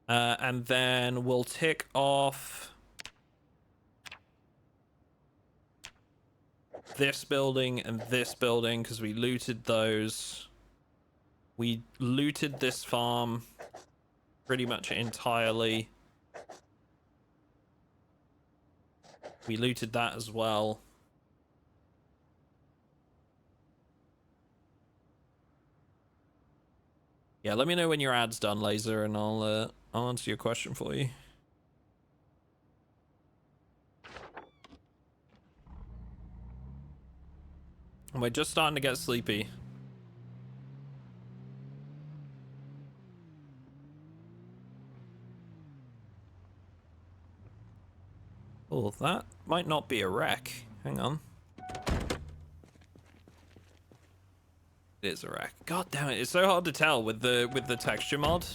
And then we'll tick off this building and this building because we looted those. We looted this farm pretty much entirely. We looted that as well. Yeah, let me know when your ad's done, Laser, and I'll answer your question for you. And we're just starting to get sleepy. Oh, that might not be a wreck. Hang on. It is a wreck. God damn it! It's so hard to tell with the texture mod.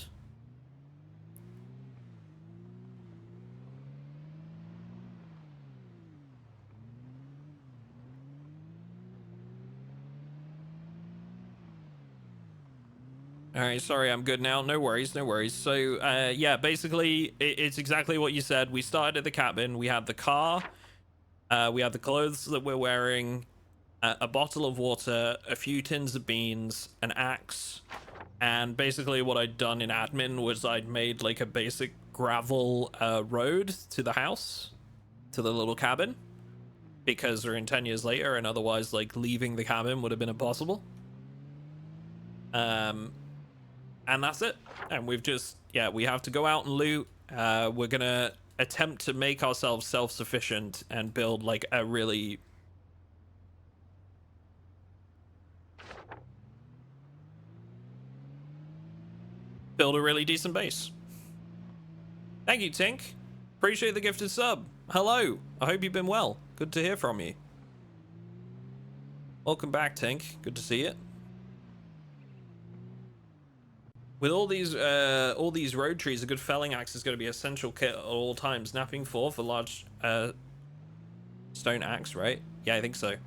All right, sorry, I'm good now. No worries, no worries. So, yeah, basically, it's exactly what you said. We started at the cabin. We had the car. We had the clothes that we're wearing, a bottle of water, a few tins of beans, an axe, and basically what I'd done in admin was I'd made like a basic gravel road to the house, to the little cabin, because we're in 10 years later, and otherwise, like, leaving the cabin would have been impossible. And that's it. And we've just, yeah, we have to go out and loot. We're gonna attempt to make ourselves self-sufficient and build like a really decent base. Thank you, Tink. Appreciate the gifted sub. Hello. I hope you've been well. Good to hear from you. Welcome back, Tink. Good to see you. With all these road trees, a good felling axe is going to be essential kit at all times. Napping for large stone axe, right? Yeah, I think so.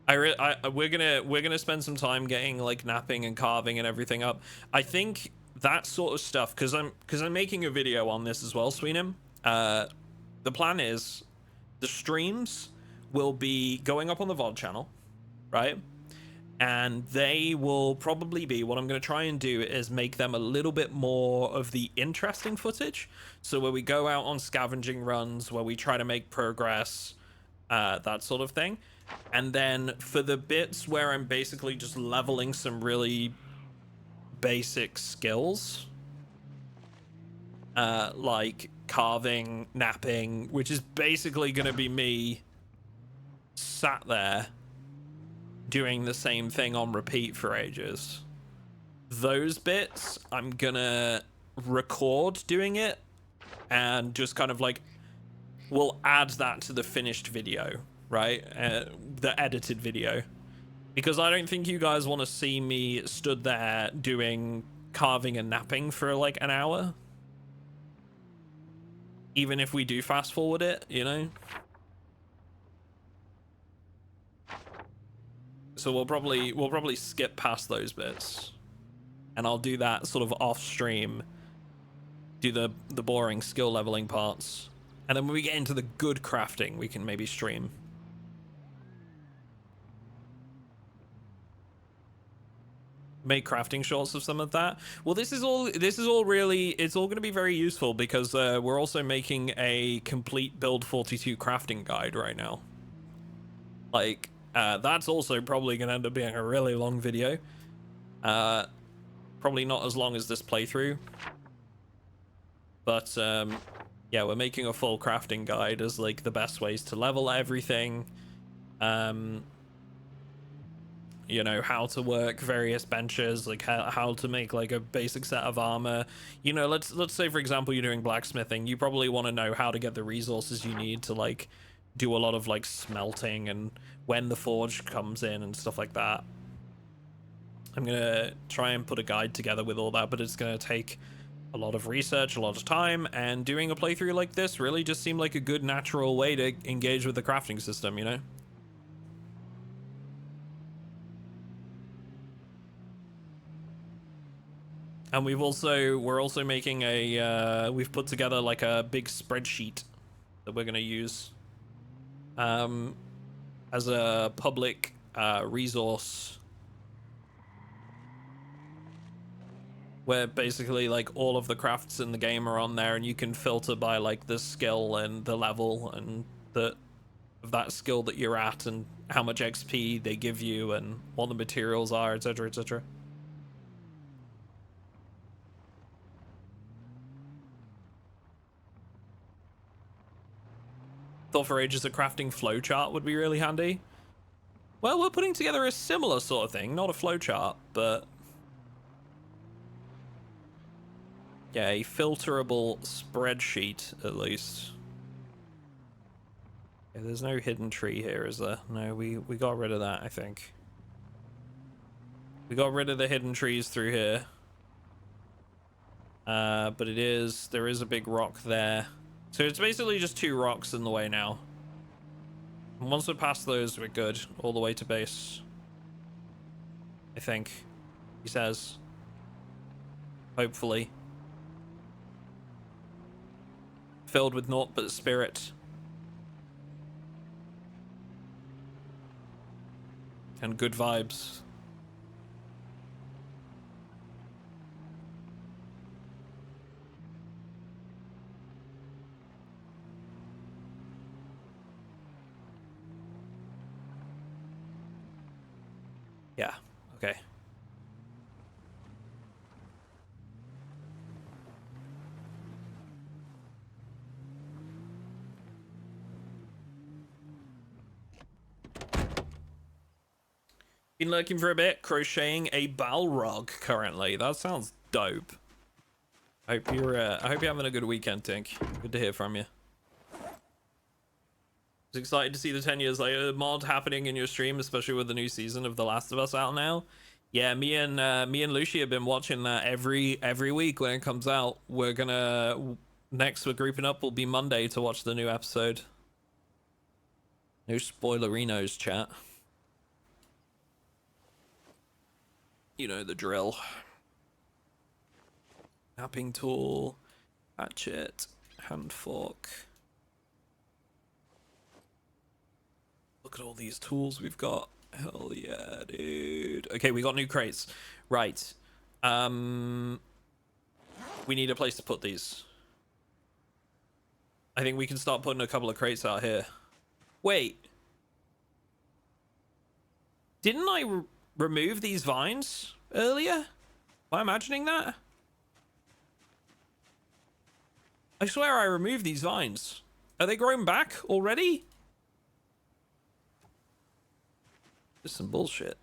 We're gonna spend some time getting like napping and carving and everything up. I think that sort of stuff, because I'm making a video on this as well, Sweenham. The plan is the streams will be going up on the VOD channel, right? And they will probably be, what I'm going to try and do is make them a little bit more of the interesting footage. So where we go out on scavenging runs, where we try to make progress, that sort of thing. And then for the bits where I'm basically just leveling some really basic skills, like carving, napping, which is basically going to be me sat there doing the same thing on repeat for ages. Those bits, I'm gonna record doing it and just kind of like, we'll add that to the finished video, right? The edited video. Because I don't think you guys want to see me stood there doing carving and napping for like an hour. Even if we do fast forward it, you know? So we'll probably skip past those bits. And I'll do that sort of off stream. Do the boring skill leveling parts. And then when we get into the good crafting, we can maybe stream. Make crafting shorts of some of that. Well, this is all really, it's all going to be very useful because we're also making a complete build 42 crafting guide right now. Like, that's also probably going to end up being a really long video. Probably not as long as this playthrough. But, yeah, we're making a full crafting guide as, like, the best ways to level everything. You know, how to work various benches, like how to make, like, a basic set of armor. You know, let's say, for example, you're doing blacksmithing. You probably want to know how to get the resources you need to, like, do a lot of, like, smelting and when the forge comes in and stuff like that. I'm gonna try and put a guide together with all that, but it's gonna take a lot of research, a lot of time, and doing a playthrough like this really just seemed like a good natural way to engage with the crafting system, you know? And we're also making a, we've put together like a big spreadsheet that we're gonna use as a public resource, where basically like all of the crafts in the game are on there, and you can filter by like the skill and the level and of that skill that you're at, and how much XP they give you, and what the materials are, etc., etc. Thought for ages a crafting flowchart would be really handy. Well, we're putting together a similar sort of thing, not a flowchart, but yeah, a filterable spreadsheet at least. Yeah, there's no hidden tree here, is there? No, we got rid of that, I think. We got rid of the hidden trees through here. But there is a big rock there. So it's basically just 2 rocks in the way now. And once we pass those, we're good. All the way to base. I think. He says. Hopefully. Filled with naught but spirit. And good vibes. Yeah, okay. Been lurking for a bit, crocheting a balrog currently. That sounds dope. I hope you're having a good weekend, Tink. Good to hear from you. I was excited to see the 10 years later mod happening in your stream, especially with the new season of The Last of Us out now. Yeah, me and Lucy have been watching that every week when it comes out. We're grouping up will be Monday to watch the new episode. No spoilerinos, chat. You know the drill. Mapping tool, hatchet, hand fork. Look at all these tools we've got. Hell yeah, dude. Okay, we got new crates. Right. We need a place to put these. I think we can start putting a couple of crates out here. Wait. Didn't I remove these vines earlier? Am I imagining that? I swear I removed these vines. Are they growing back already? This is some bullshit.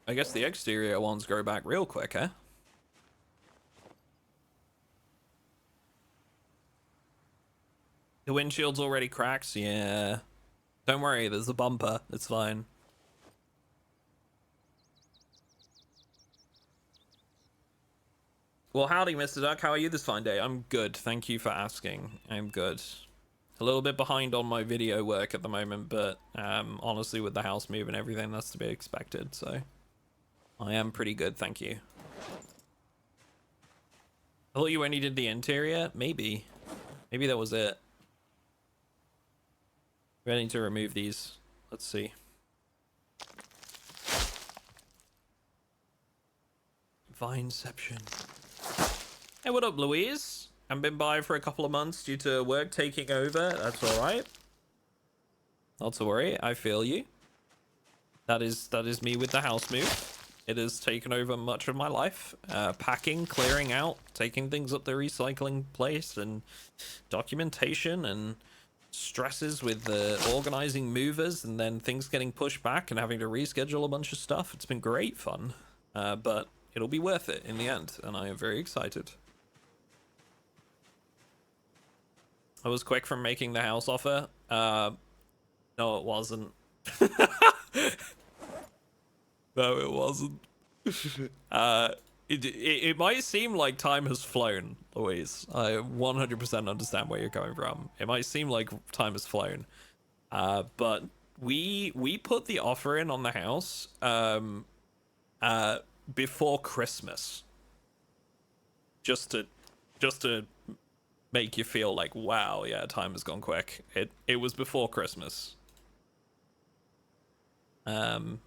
I guess the exterior ones grow back real quick, eh? The windshield's already cracked? Yeah. Don't worry, there's a bumper. It's fine. Well, howdy, Mr. Duck. How are you this fine day? I'm good. Thank you for asking. I'm good. A little bit behind on my video work at the moment, but honestly, with the house move and everything, that's to be expected, so I am pretty good, thank you. I thought you only did the interior? Maybe. Maybe that was it. We need to remove these. Let's see. Vineception. Hey, what up, Louise? I've been by for a couple of months due to work taking over. That's all right. Not to worry. I feel you. That is me with the house move. It has taken over much of my life. Packing, clearing out, taking things up the recycling place, and documentation, and stresses with organizing movers, and then things getting pushed back and having to reschedule a bunch of stuff. It's been great fun, but it'll be worth it in the end, and I am very excited. I was quick from making the house offer. No, it wasn't. No, it wasn't. It might seem like time has flown, Louise. I 100% understand where you're coming from. It might seem like time has flown. But we put the offer in on the house before Christmas. Just to make you feel like, wow, yeah, time has gone quick. It was before Christmas. Time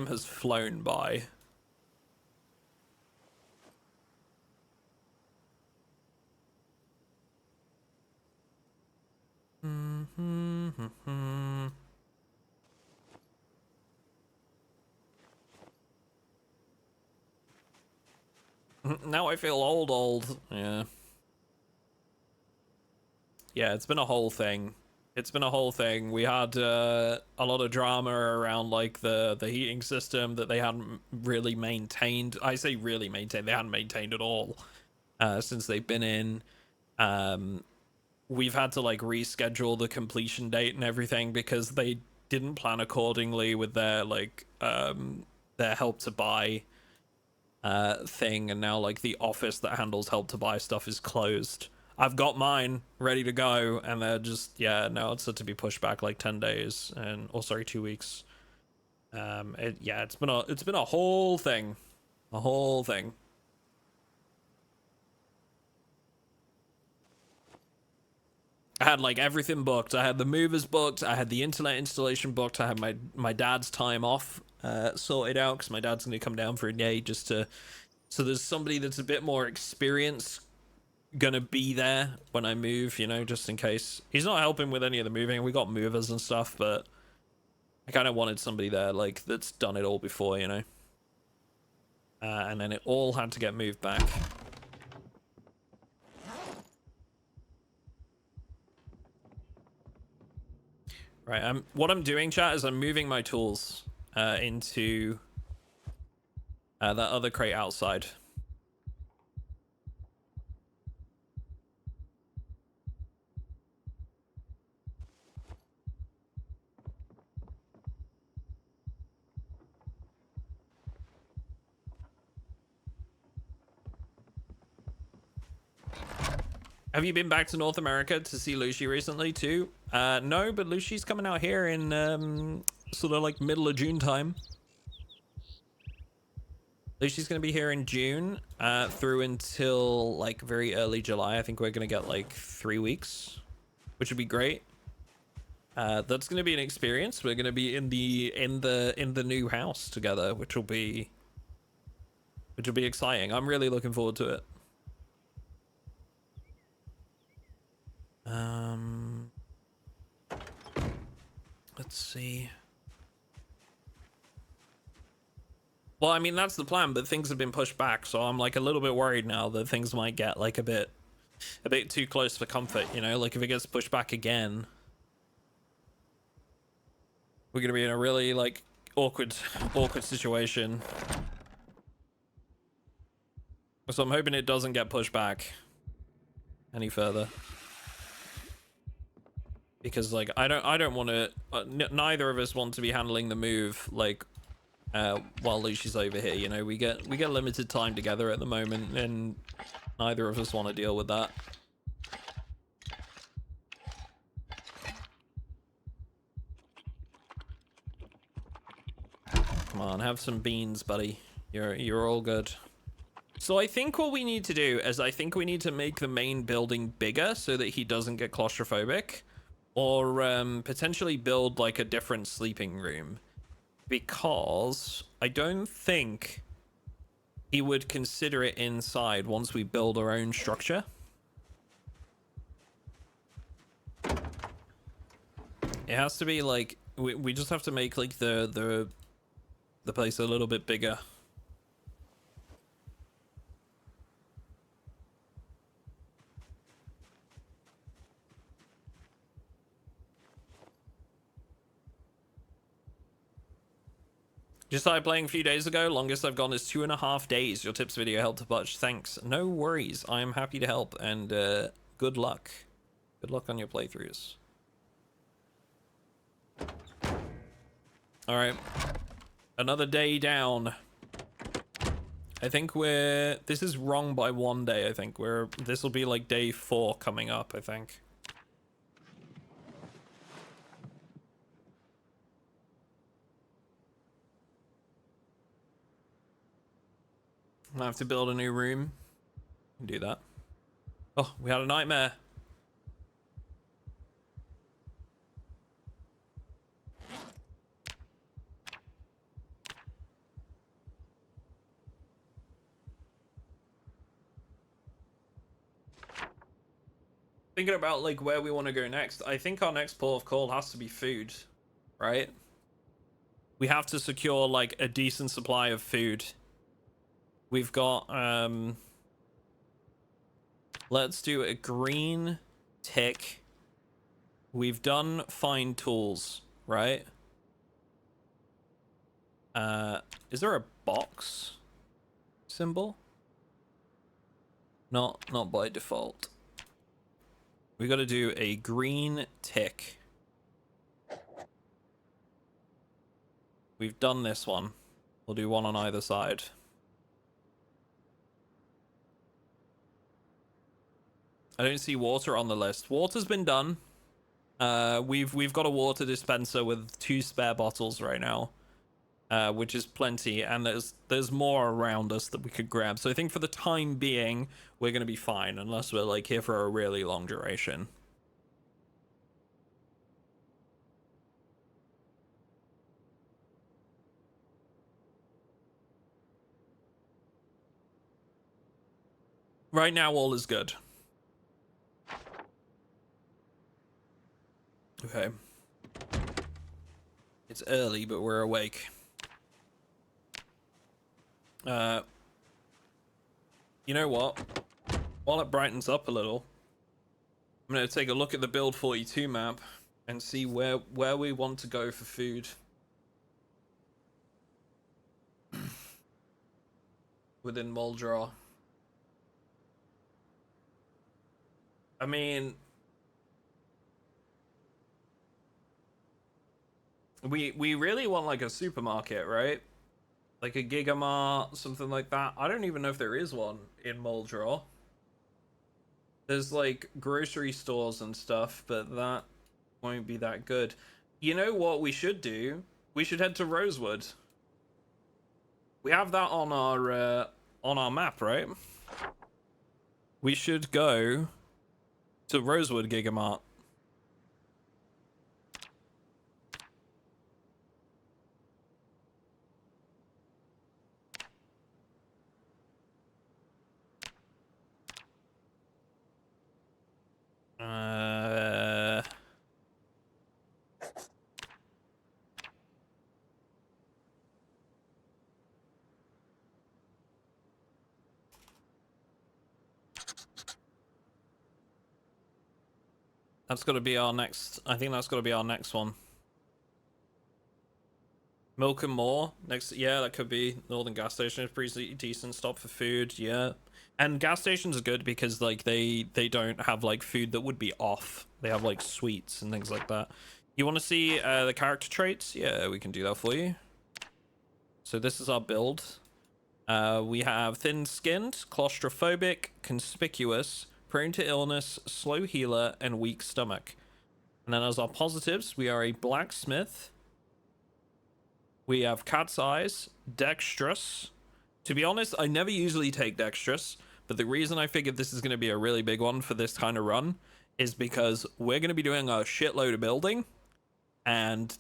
has flown by. Now I feel old. Yeah. Yeah, it's been a whole thing. It's been a whole thing. We had a lot of drama around like the heating system that they hadn't really maintained. I say really maintained. They hadn't maintained at all since they've been in. We've had to like reschedule the completion date and everything because they didn't plan accordingly with their like their help to buy thing, and now like the office that handles help to buy stuff is closed. I've got mine ready to go, and they're just now it's set to be pushed back like 10 days and or sorry 2 weeks. It's been a whole thing, a whole thing. I had like everything booked. I had the movers booked. I had the internet installation booked. I had my dad's time off sorted out because my dad's going to come down for a day just to. So there's somebody that's a bit more experienced gonna be there when I move, you know, just in case. He's not helping with any of the moving. We got movers and stuff, but I kind of wanted somebody there like that's done it all before, you know. And then it all had to get moved back. Right, what I'm doing, chat, is I'm moving my tools into that other crate outside. Have you been back to North America to see Lucy recently too? No, but Lucy's coming out here in sort of like middle of June time. Lucy's going to be here in June through until like very early July. I think we're going to get like 3 weeks, which would be great. That's going to be an experience. We're going to be in the new house together, which will be exciting. I'm really looking forward to it. Let's see. Well, I mean, that's the plan, but things have been pushed back, so I'm like a little bit worried now that things might get like a bit too close for comfort, you know? Like if it gets pushed back again, we're gonna be in a really like awkward situation. So I'm hoping it doesn't get pushed back any further. Because like I don't want to neither of us want to be handling the move like while Lucy's over here, you know. We get limited time together at the moment, and neither of us want to deal with that. Come on, have some beans, buddy. You're all good. So I think what we need to do is I think we need to make the main building bigger so that he doesn't get claustrophobic, or potentially build like a different sleeping room, because I don't think he would consider it inside once we build our own structure. It has to be like we just have to make like the place a little bit bigger. Just started playing a few days ago. Longest I've gone is 2.5 days. Your tips video helped a bunch. Thanks. No worries. I am happy to help, and good luck. Good luck on your playthroughs. All right. Another day down. I think this is wrong by 1 day. I think this will be like day 4 coming up, I think. I have to build a new room. Do that. Oh, we had a nightmare. Thinking about like where we want to go next. I think our next port of call has to be food, right? We have to secure like a decent supply of food. We've got let's do a green tick We've done find tools, right? Is there a box symbol? Not by default. We got to do a green tick. We've done this one. We'll do one on either side. I don't see water on the list. Water's been done. We've got a water dispenser with 2 spare bottles right now, which is plenty, and there's more around us that we could grab. So I think for the time being, we're gonna be fine, unless we're like here for a really long duration. Right now, all is good. Okay. It's early, but we're awake. You know what? While it brightens up a little, I'm gonna take a look at the Build 42 map and see where we want to go for food. Within Muldraugh. I mean, we really want like a supermarket, right? Like a Gigamart, something like that. I don't even know if there is one in Muldraugh. There's like grocery stores and stuff, but that won't be that good. You know what we should do? We should head to Rosewood. We have that on our map, right? We should go to Rosewood Gigamart. That's got to be our next. I think that's got to be our next one. Milk and More next. Yeah, that could be. Northern gas station is pretty decent stop for food. Yeah, and gas stations are good because like they don't have like food that would be off. They have like sweets and things like that. You want to see the character traits? Yeah, we can do that for you. So this is our build. We have thin-skinned, claustrophobic, conspicuous, prone to illness, slow healer, and weak stomach. And then as our positives, we are a blacksmith. We have cat's eyes, dexterous. To be honest, I never usually take dexterous, but the reason I figured this is going to be a really big one for this kind of run is because we're going to be doing a shitload of building, and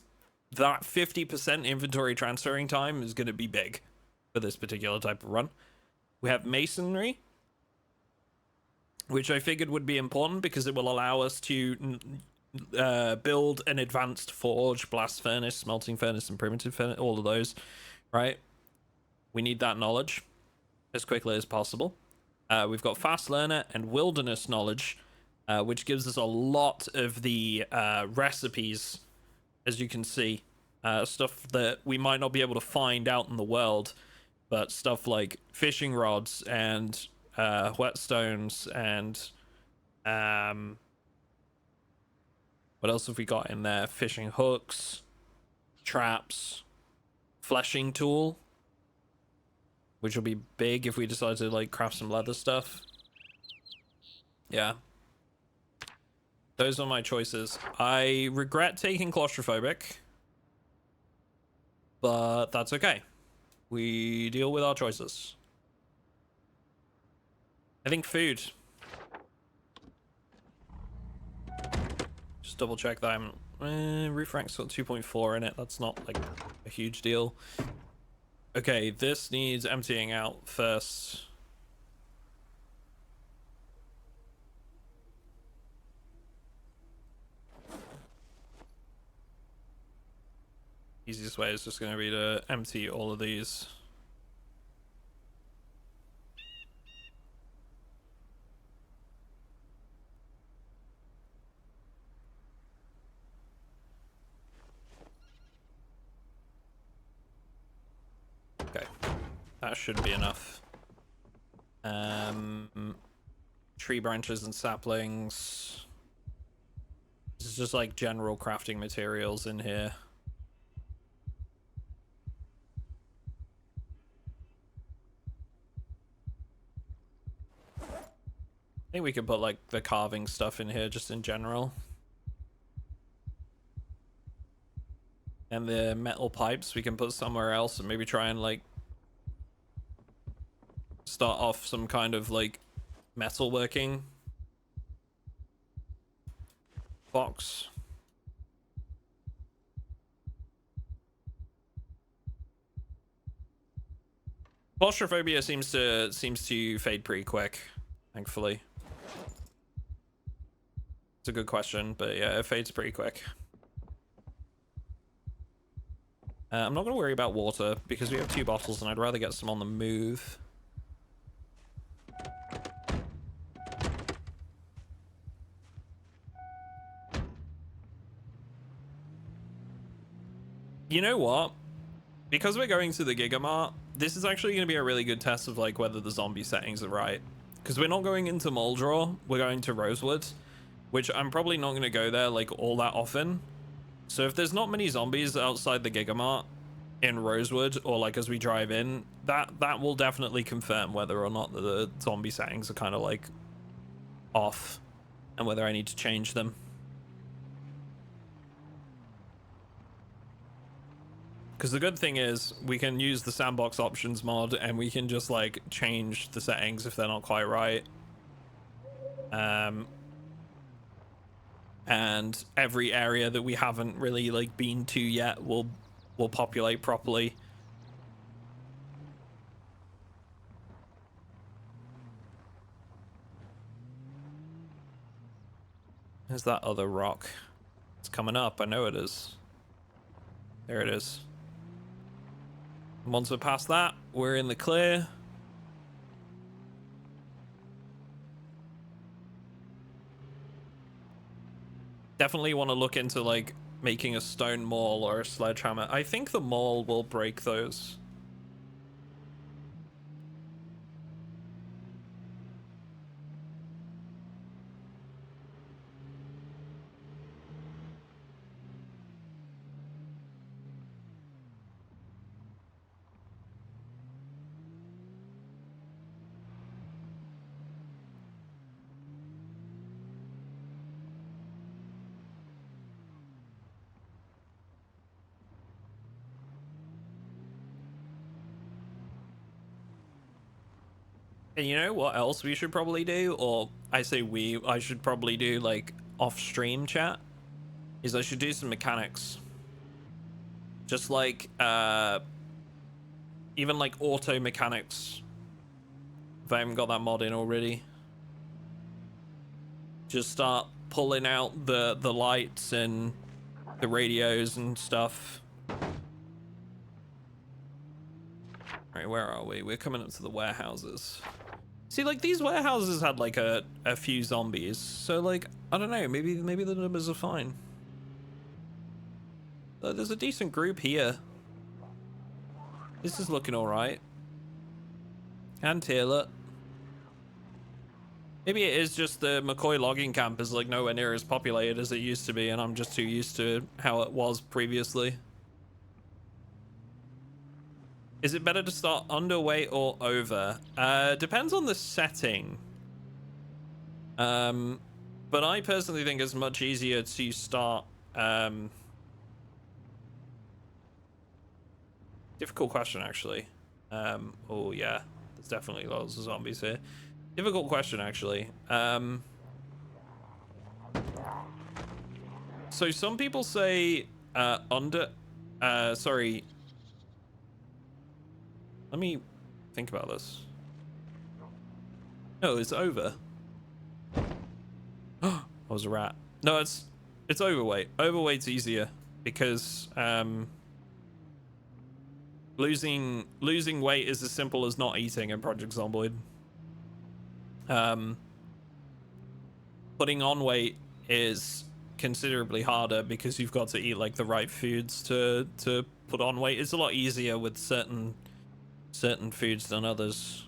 that 50% inventory transferring time is going to be big for this particular type of run. We have masonry, which I figured would be important because it will allow us to build an advanced forge, blast furnace, smelting furnace, and primitive furnace, all of those, right? We need that knowledge as quickly as possible. We've got fast learner and wilderness knowledge, which gives us a lot of the recipes, as you can see, stuff that we might not be able to find out in the world, but stuff like fishing rods and whetstones and what else have we got in there? Fishing hooks, traps, fleshing tool, which will be big if we decide to like craft some leather stuff. Yeah, those are my choices. I regret taking claustrophobic, but that's okay. We deal with our choices. I think food. Just double check that I'm roof rank's got 2.4 in it. That's not like a huge deal. Okay, this needs emptying out first. Easiest way is just going to be to empty all of these. That should be enough. Tree branches and saplings. This is just like general crafting materials in here. I think we could put like the carving stuff in here just in general. And the metal pipes we can put somewhere else and maybe try and like start off some kind of like metalworking box. Claustrophobia seems to fade pretty quick, thankfully. It's a good question, but yeah, it fades pretty quick. I'm not going to worry about water because we have 2 bottles and I'd rather get some on the move. You know what? Because we're going to the Gigamart, this is actually going to be a really good test of like whether the zombie settings are right. Because we're not going into Muldraugh, we're going to Rosewood, which I'm probably not going to go there like all that often. So if there's not many zombies outside the Gigamart in Rosewood, or like as we drive in, that will definitely confirm whether or not the zombie settings are kind of like off and whether I need to change them. Because the good thing is we can use the sandbox options mod and we can just like change the settings if they're not quite right. And every area that we haven't really like been to yet will populate properly. There's that other rock. It's coming up, I know it is. There it is. Once we're past that, we're in the clear. Definitely want to look into like making a stone maul or a sledgehammer. I think the maul will break those. And you know what else we should probably do? Or I say I should probably do like off stream chat. Is I should do some mechanics. Just like even like auto mechanics. If I haven't got that mod in already. Just start pulling out the lights and the radios and stuff. Alright, where are we? We're coming up to the warehouses. See, like, these warehouses had, like, a few zombies. So, like, I don't know. Maybe the numbers are fine. There's a decent group here. This is looking alright. And Taylor. Maybe it is just the McCoy logging camp is, like, nowhere near as populated as it used to be, and I'm just too used to how it was previously. Is it better to start underweight or over? Depends on the setting. But I personally think it's much easier to start. Difficult question, actually. Oh yeah, there's definitely lots of zombies here. Difficult question, actually. So some people say sorry. Let me think about this. No, it's over. I was a rat. No, it's overweight. Overweight's easier because losing weight is as simple as not eating in Project Zomboid. Putting on weight is considerably harder because you've got to eat like the right foods to put on weight. It's a lot easier with certain certain foods than others.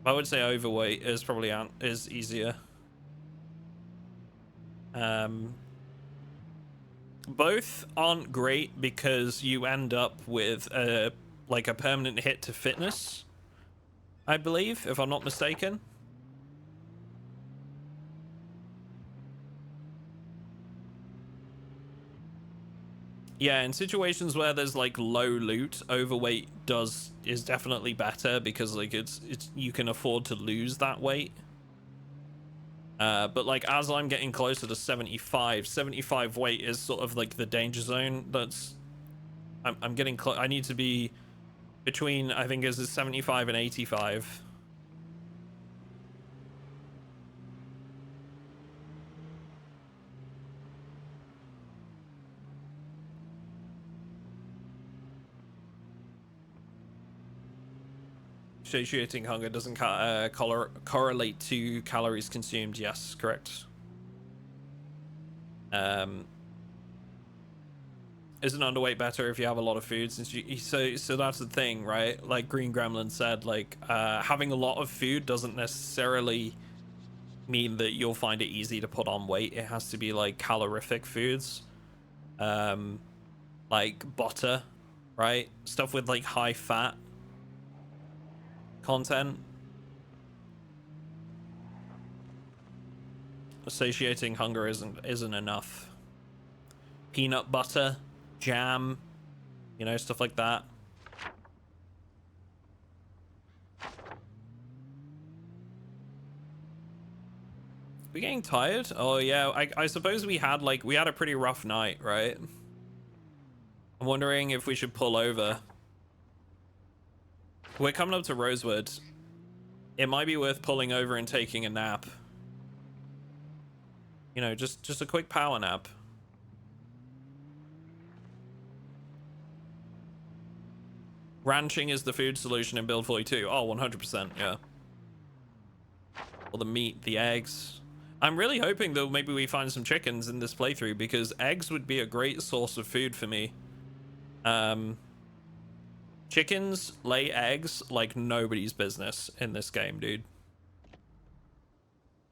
I would say overweight is probably is easier. Both aren't great because you end up with like a permanent hit to fitness, I believe, if I'm not mistaken. Yeah, in situations where there's like low loot, overweight is definitely better because like it's you can afford to lose that weight. But like as I'm getting closer to 75 weight is sort of like the danger zone. That's I'm getting close. I need to be between, I think is 75 and 85. Satiating hunger doesn't correlate to calories consumed. Yes, correct. Isn't underweight better if you have a lot of food? Since you so that's the thing, right? Like Green Gremlin said, like having a lot of food doesn't necessarily mean that you'll find it easy to put on weight. It has to be like calorific foods, like butter, right? Stuff with like high fat content. Satiating hunger isn't enough. Peanut butter, jam, you know, stuff like that. We getting tired? Oh yeah, I suppose we had a pretty rough night, right? I'm wondering if we should pull over. We're coming up to Rosewood. It might be worth pulling over and taking a nap. You know, just a quick power nap. Ranching is the food solution in build 42. Oh, 100%, yeah. Or the meat, the eggs. I'm really hoping that maybe we find some chickens in this playthrough because eggs would be a great source of food for me. Chickens lay eggs like nobody's business in this game, dude.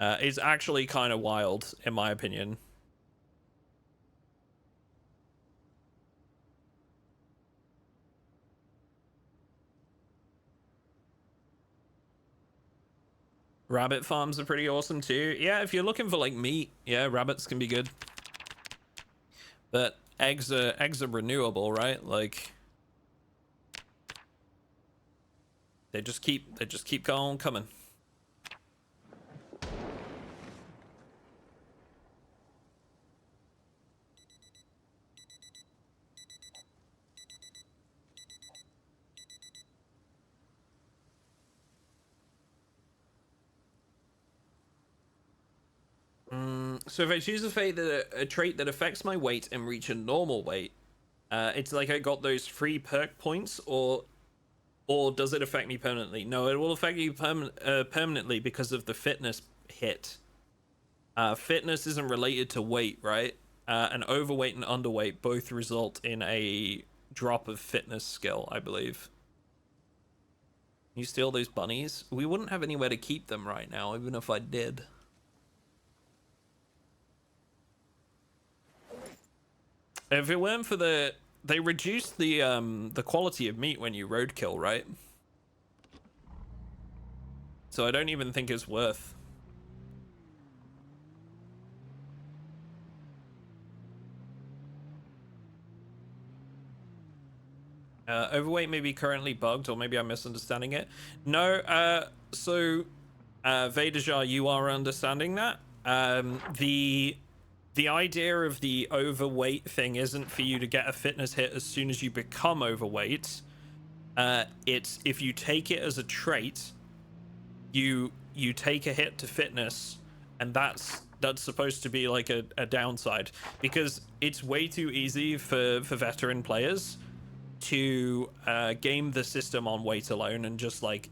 It's actually kind of wild, in my opinion. Rabbit farms are pretty awesome too. Yeah, if you're looking for like meat, yeah, rabbits can be good. But eggs are renewable, right? Like they just keep going coming. So if I choose a trait that affects my weight and reach a normal weight, it's like I got those free perk points, or does it affect me permanently? No, it will affect you permanently because of the fitness hit. Fitness isn't related to weight, right? And overweight and underweight both result in a drop of fitness skill, I believe. You steal those bunnies? We wouldn't have anywhere to keep them right now, even if I did. If it weren't for they reduced the quality of meat when you roadkill, right? So I don't even think it's worth. Overweight may be currently bugged, or maybe I'm misunderstanding it. No, so Vedajar, you are understanding that. The idea of the overweight thing isn't for you to get a fitness hit as soon as you become overweight. It's if you take it as a trait, you take a hit to fitness, and that's supposed to be like a downside, because it's way too easy for veteran players to game the system on weight alone and just like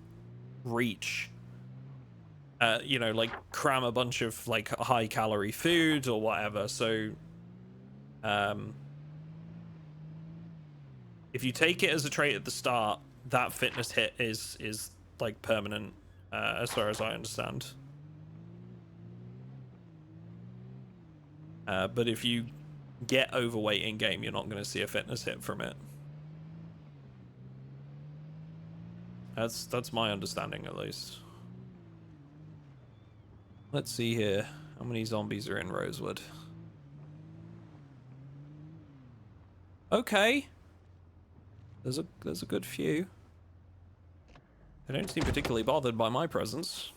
reach you know, like cram a bunch of like high calorie food or whatever. So if you take it as a trait at the start, that fitness hit is like permanent, as far as I understand. But if you get overweight in game, you're not going to see a fitness hit from it. That's my understanding, at least. Let's see here. How many zombies are in Rosewood? Okay. There's a good few. They don't seem particularly bothered by my presence.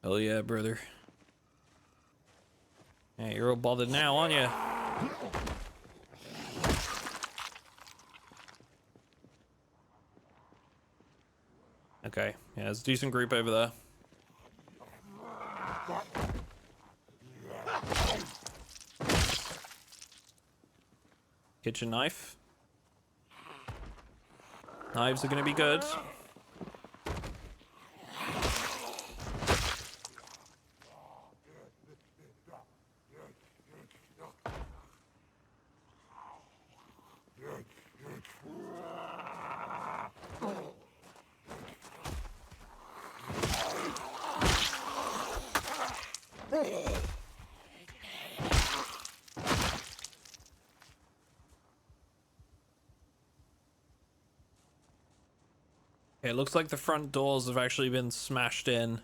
Hell yeah, brother. Yeah, you're all bothered now, aren't you? Okay, yeah, there's a decent group over there. Kitchen knife. Knives are gonna be good. Okay, it looks like the front doors have actually been smashed in.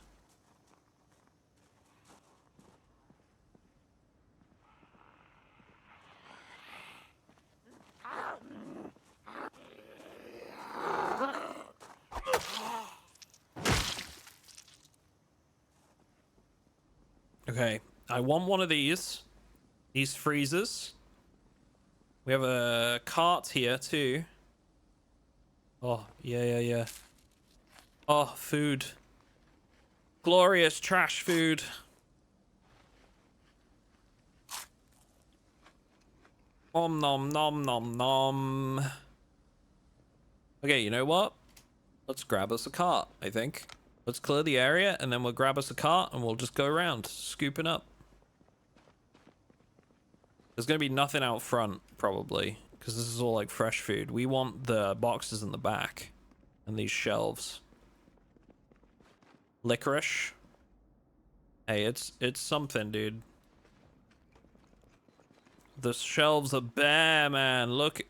Okay, I want one of these freezers. We have a cart here too. Oh, yeah. Oh, food. Glorious trash food. Nom nom nom nom nom. Okay, you know what? Let's grab us a cart, I think. Let's clear the area and then we'll grab us a cart and we'll just go around, scooping up. There's gonna be nothing out front, probably, because this is all like fresh food. We want the boxes in the back and these shelves. Licorice. Hey, it's something, dude. The shelves are bare, man. Look.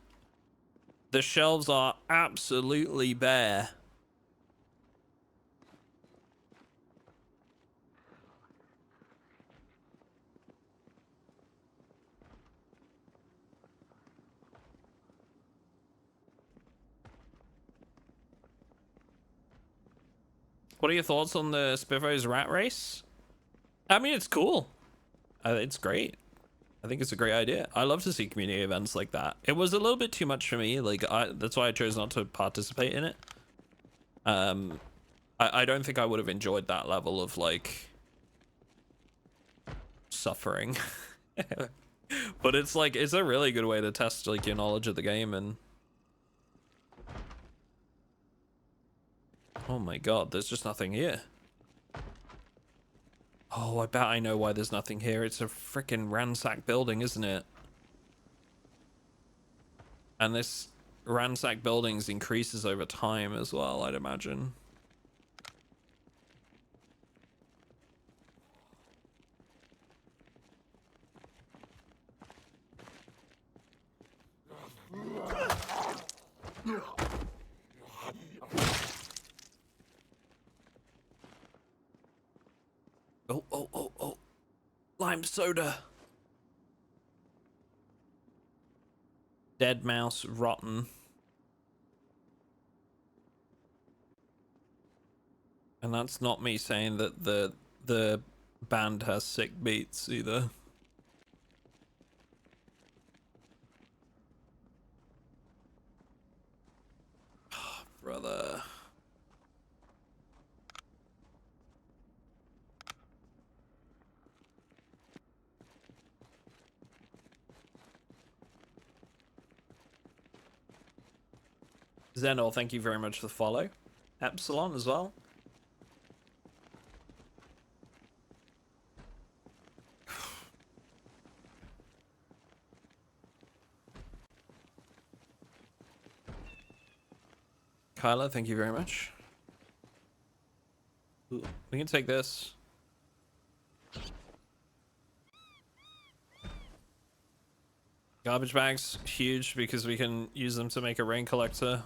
The shelves are absolutely bare. What are your thoughts on the Spiffos rat race? I mean, it's cool. It's great. I think it's a great idea. I love to see community events like that. It was a little bit too much for me. Like, that's why I chose not to participate in it. I don't think I would have enjoyed that level of, like, suffering. But it's, like, it's a really good way to test, like, your knowledge of the game. And oh my god, there's just nothing here. Oh, I bet I know why there's nothing here. It's a freaking ransacked building, isn't it? And this ransacked buildings increases over time as well, I'd imagine. Oh. Lime soda. Dead mouse, rotten. And that's not me saying that the band has sick beats either. Oh, brother. Zenol, thank you very much for the follow. Epsilon as well. Kyla, thank you very much. Ooh, we can take this. Garbage bags, huge, because we can use them to make a rain collector.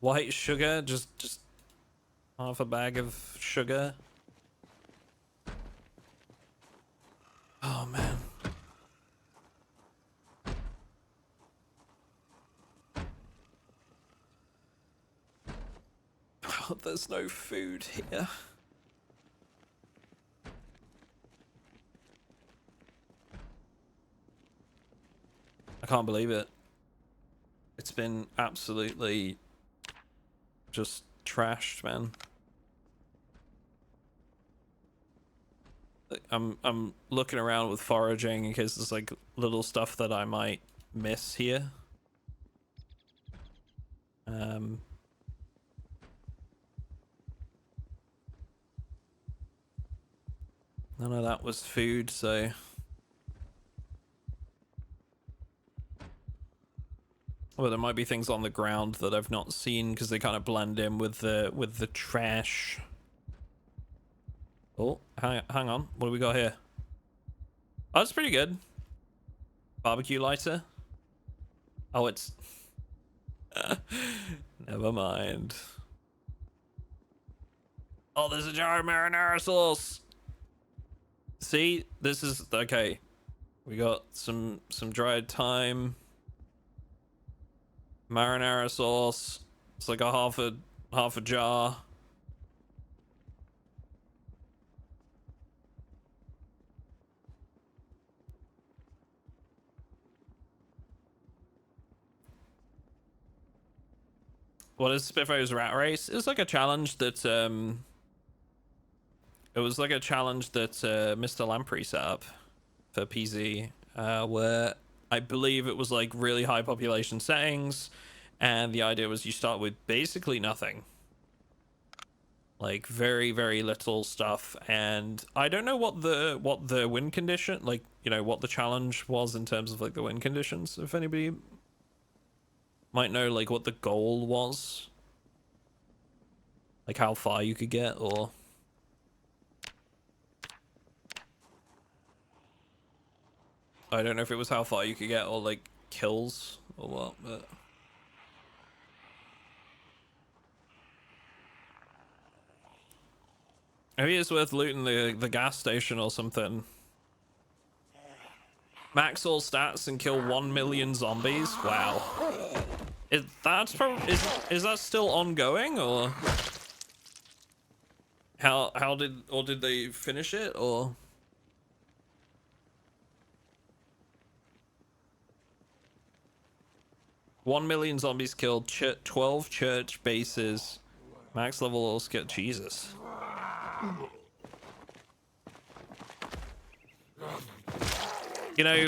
White sugar, just half a bag of sugar. Oh man. Oh, there's no food here. I can't believe it. It's been absolutely just trashed, man. I'm looking around with foraging in case there's like little stuff that I might miss here. None of that was food, so well, there might be things on the ground that I've not seen because they kind of blend in with the trash. Oh, hang on. What do we got here? Oh, that's pretty good. Barbecue lighter. Oh, it's never mind. Oh, there's a jar of marinara sauce. See, this is okay. We got some dried thyme, marinara sauce. It's like a half a jar. What is Spitfire's rat race? It's like a challenge that it was like a challenge that Mr. Lamprey set up for PZ, where I believe it was like really high population settings, and the idea was you start with basically nothing, like very little stuff. And I don't know what the win condition, like, you know, what the challenge was in terms of like the win conditions. If anybody might know like what the goal was, like how far you could get, or I don't know if it was how far you could get or like kills or what, but maybe it's worth looting the gas station or something. Max all stats and kill 1 million zombies. Wow. Is that still ongoing, or how did they finish it, or 1 million zombies killed, 12 church bases, max level all skill. Jesus. You know,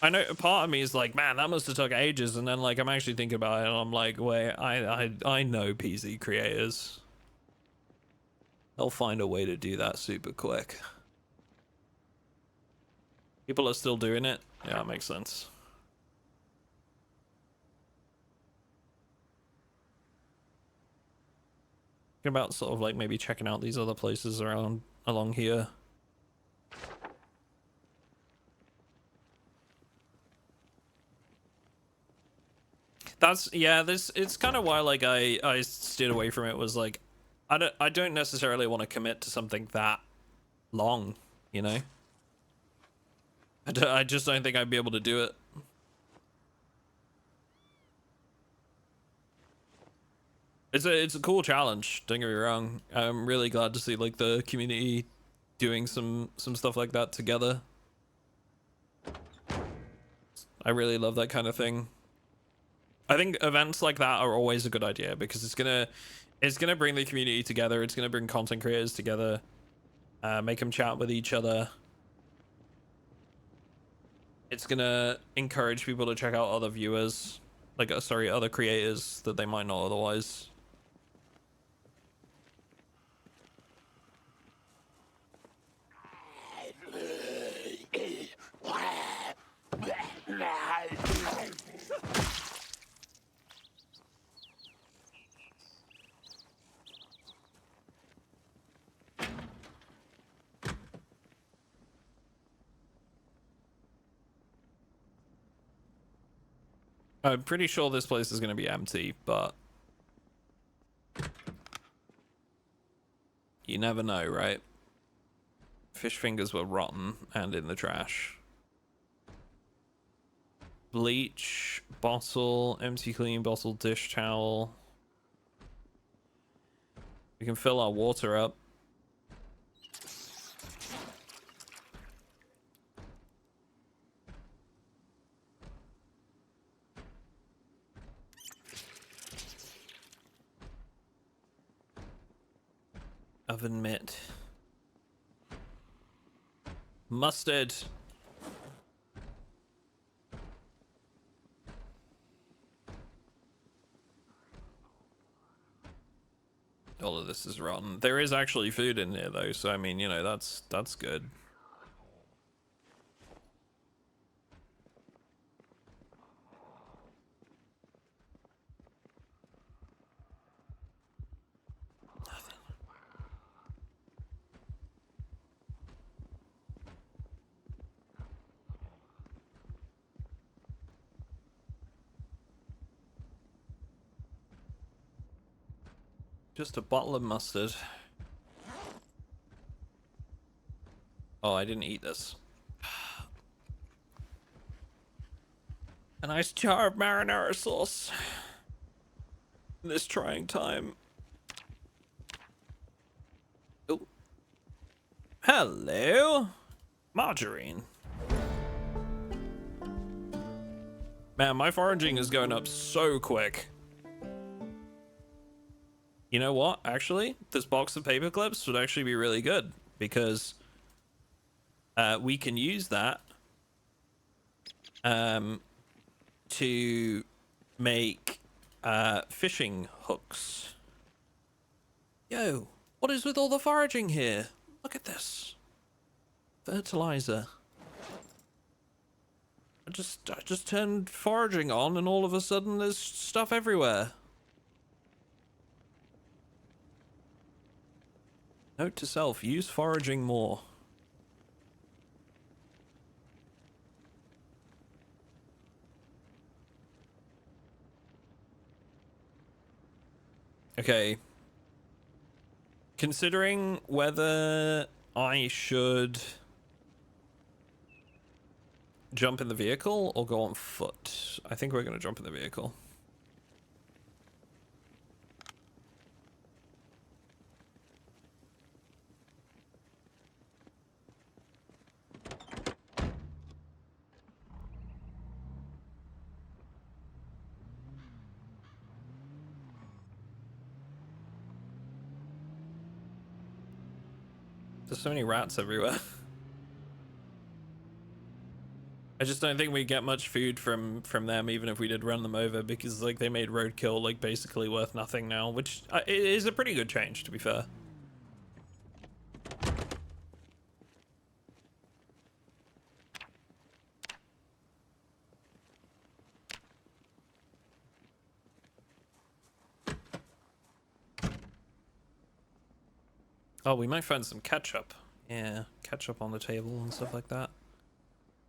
I know part of me is like, man, that must have took ages, and then like I'm actually thinking about it and I'm like, wait, I know PZ creators. They'll find a way to do that super quick. People are still doing it. Yeah, it makes sense. Thinking about sort of like maybe checking out these other places around along here. That's, yeah, this, it's kind of why like I steered away from it, was like I don't necessarily want to commit to something that long, you know. I just don't think I'd be able to do it. It's a cool challenge, don't get me wrong. I'm really glad to see like the community doing some stuff like that together. I really love that kind of thing. I think events like that are always a good idea because it's gonna bring the community together. It's gonna bring content creators together, make them chat with each other. It's gonna encourage people to check out other viewers, like sorry, other creators that they might not otherwise. I'm pretty sure this place is going to be empty, but you never know, right? Fish fingers were rotten and in the trash. Bleach, bottle, empty clean bottle, dish towel. We can fill our water up. Oven mitt. Mustard. All of this is rotten. There is actually food in here though, so I mean, you know, that's good. Nothing. Just a bottle of mustard. Oh, I didn't eat this. A nice jar of marinara sauce. In this trying time. Oh. Hello. Margarine. Man, my foraging is going up so quick. You know what? Actually, this box of paper clips would actually be really good because we can use that to make fishing hooks. Yo, what is with all the foraging here? Look at this. Fertilizer. I just turned foraging on and all of a sudden there's stuff everywhere. Note to self, use foraging more. Okay. Considering whether I should jump in the vehicle or go on foot, I think we're going to jump in the vehicle. There's so many rats everywhere. I just don't think we get much food from them, even if we did run them over, because like they made roadkill like basically worth nothing now, which is a pretty good change, to be fair. Oh, we might find some ketchup. Yeah, ketchup on the table and stuff like that.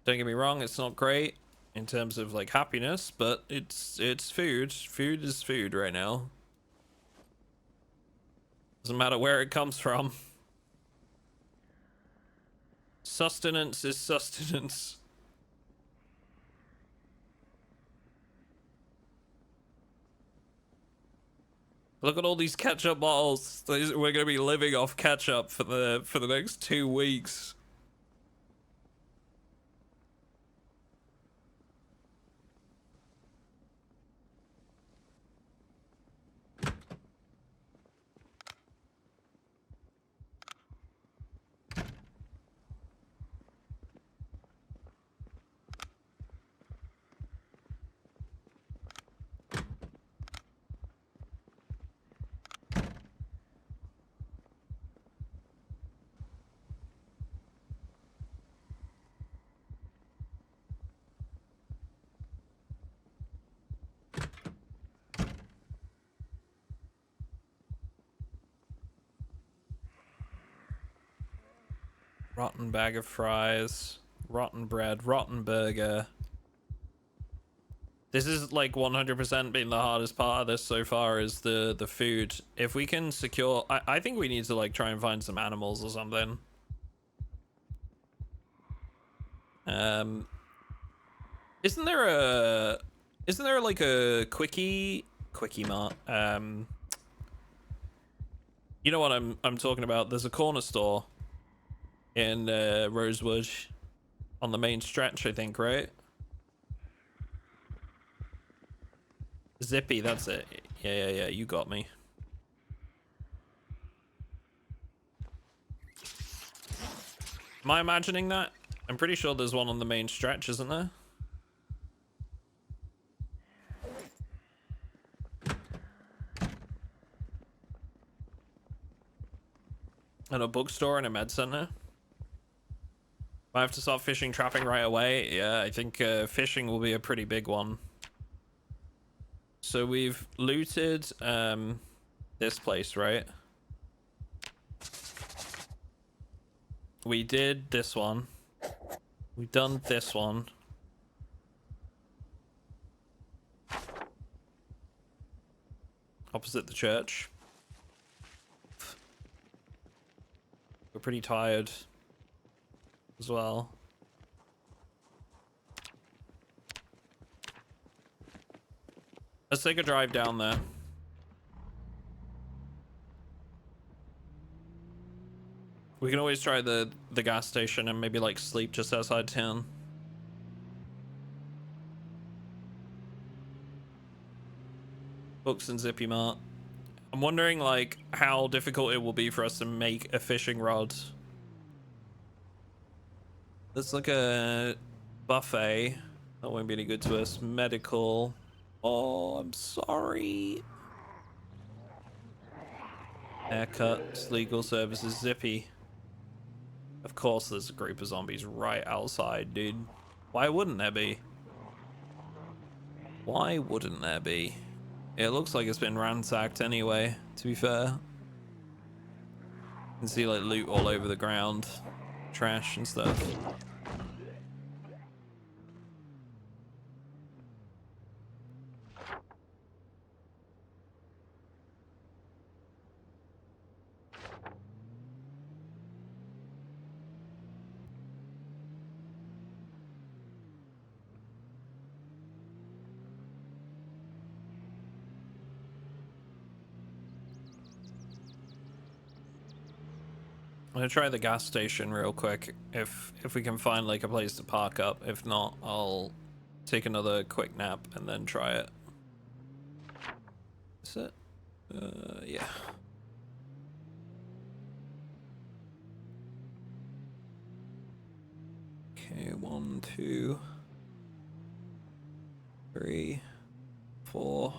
Don't get me wrong, it's not great in terms of like happiness, but it's food. Food is food right now. Doesn't matter where it comes from. Sustenance is sustenance. Look at all these ketchup bottles. We're gonna be living off ketchup for the next 2 weeks. Rotten bag of fries, rotten bread, rotten burger. This is like 100% been the hardest part of this so far is the food. If we can secure, I think we need to like try and find some animals or something. Isn't there like a quickie mart? You know what I'm talking about? There's a corner store in Rosewood on the main stretch, I think, right? Zippy, that's it. Yeah, you got me. Am I imagining that? I'm pretty sure there's one on the main stretch, isn't there? And a bookstore and a med center. I have to start fishing trapping right away. Yeah, I think fishing will be a pretty big one. So we've looted this place, right? We did this one. We've done this one. Opposite the church. We're pretty tired as well. Let's take a drive down there. We can always try the gas station and maybe like sleep just outside town. Books and Zippy Mart. I'm wondering like how difficult it will be for us to make a fishing rod. There's like a buffet. That won't be any good to us. Medical. Oh, I'm sorry. Haircuts, legal services, Zippy. Of course there's a group of zombies right outside, dude. Why wouldn't there be? Why wouldn't there be? It looks like it's been ransacked anyway, to be fair. You can see like loot all over the ground. Trash and stuff. I'm gonna try the gas station real quick if we can find like a place to park up. If not, I'll take another quick nap and then try it. Is it? Yeah. Okay, 1, 2, 3, 4.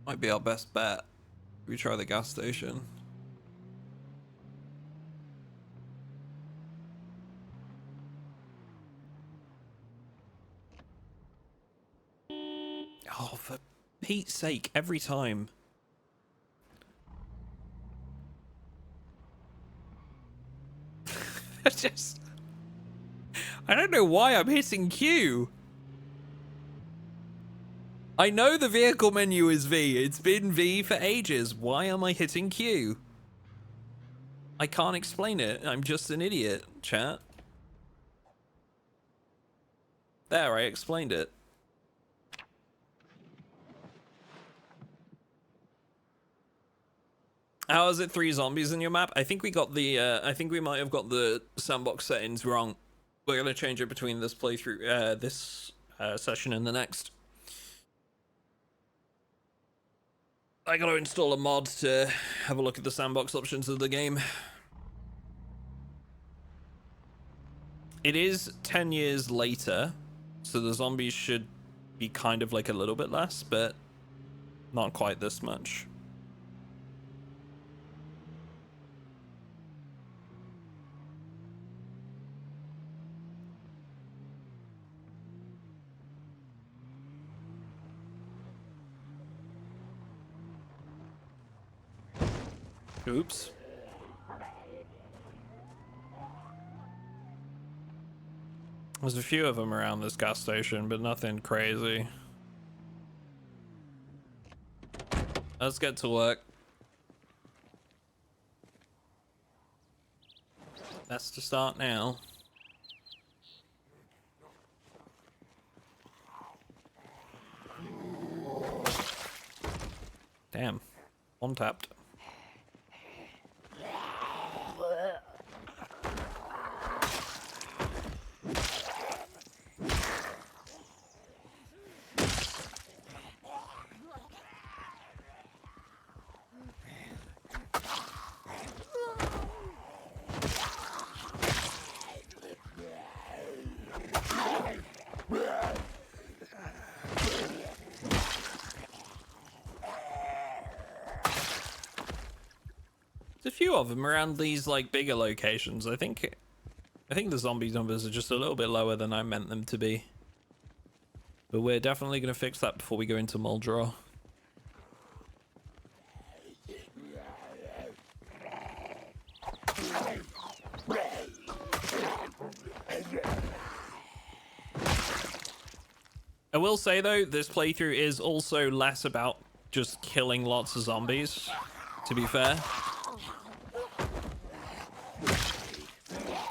Might be our best bet. We try the gas station. Oh, for Pete's sake, every time. I don't know why I'm hitting Q. I know the vehicle menu is V. It's been V for ages. Why am I hitting Q? I can't explain it. I'm just an idiot, chat. There, I explained it. How is it 3 zombies in your map? I think we got the, I think we might have got the sandbox settings wrong. We're gonna change it between this playthrough, this session and the next. I gotta install a mod to have a look at the sandbox options of the game. It is 10 years later, so the zombies should be kind of like a little bit less, but not quite this much. Oops. There's a few of them around this gas station, but nothing crazy. Let's get to work. Best to start now. Damn. One tapped. There's a few of them around these like bigger locations. I think the zombie numbers are just a little bit lower than I meant them to be. But we're definitely going to fix that before we go into Muldraugh. I will say though, this playthrough is also less about just killing lots of zombies, to be fair.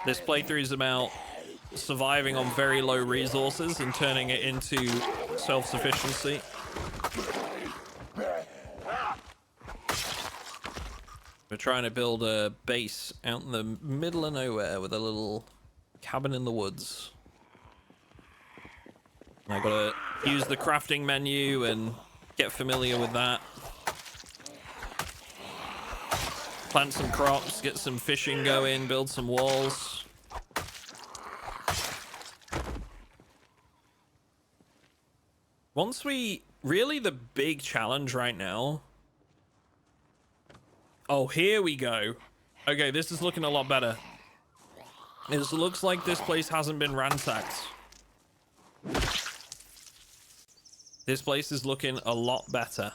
This playthrough is about surviving on very low resources and turning it into self-sufficiency. We're trying to build a base out in the middle of nowhere with a little cabin in the woods. I gotta use the crafting menu and get familiar with that. Plant some crops, get some fishing going, build some walls. Once we... Really the big challenge right now... Oh, here we go. Okay, this is looking a lot better. It looks like this place hasn't been ransacked. This place is looking a lot better.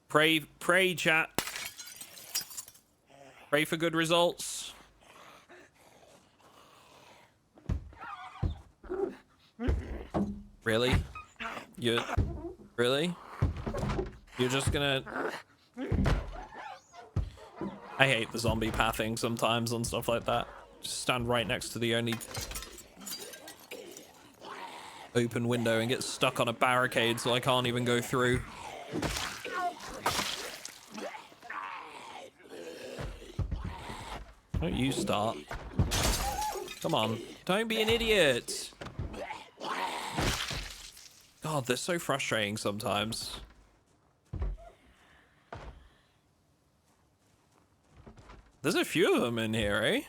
Pray, chat. Pray for good results. Really? Really? You're just gonna... I hate the zombie pathing sometimes on stuff like that. Just stand right next to the only open window and get stuck on a barricade so I can't even go through. Don't you start. Come on. Don't be an idiot. God, they're so frustrating sometimes. There's a few of them in here, eh?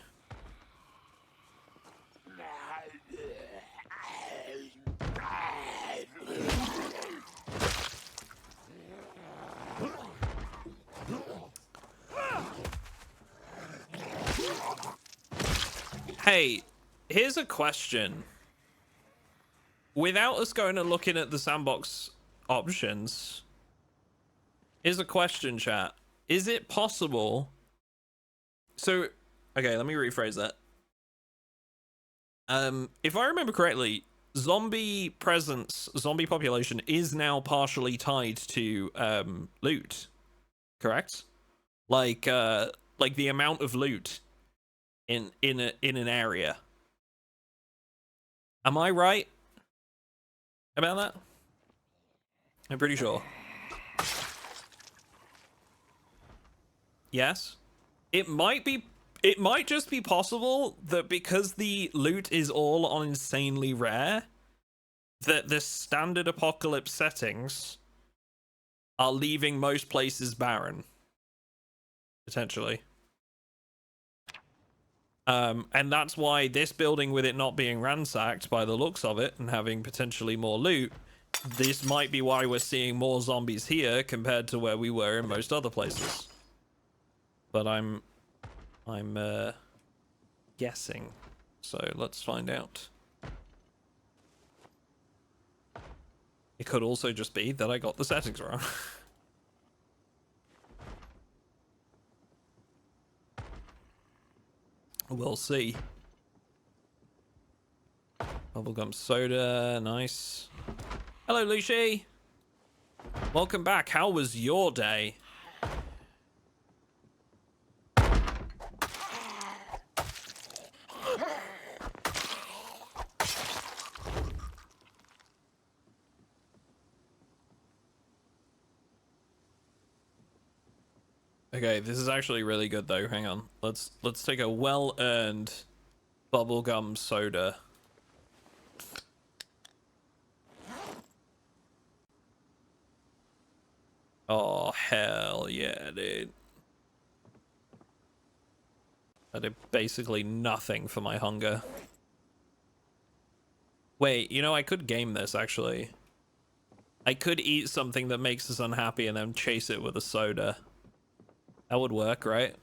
Hey, here's a question. Without us going and looking at the sandbox options, here's a question, chat. Is it possible... So, okay, let me rephrase that. If I remember correctly, zombie presence, zombie population is now partially tied to loot, correct? Like the amount of loot in an area. Am I right about that? I'm pretty sure. Yes. It might just be possible that because the loot is all on insanely rare, that the standard apocalypse settings are leaving most places barren. Potentially. And that's why this building, with it not being ransacked by the looks of it and having potentially more loot, this might be why we're seeing more zombies here compared to where we were in most other places. But I'm guessing, so let's find out. It could also just be that I got the settings wrong. We'll see. Bubblegum soda, nice. Hello, Lucy. Welcome back. How was your day? Okay, this is actually really good though. Hang on. Let's take a well-earned bubblegum soda. Oh, hell yeah, dude. That did basically nothing for my hunger. Wait, you know, I could game this, actually. I could eat something that makes us unhappy and then chase it with a soda. That would work, right?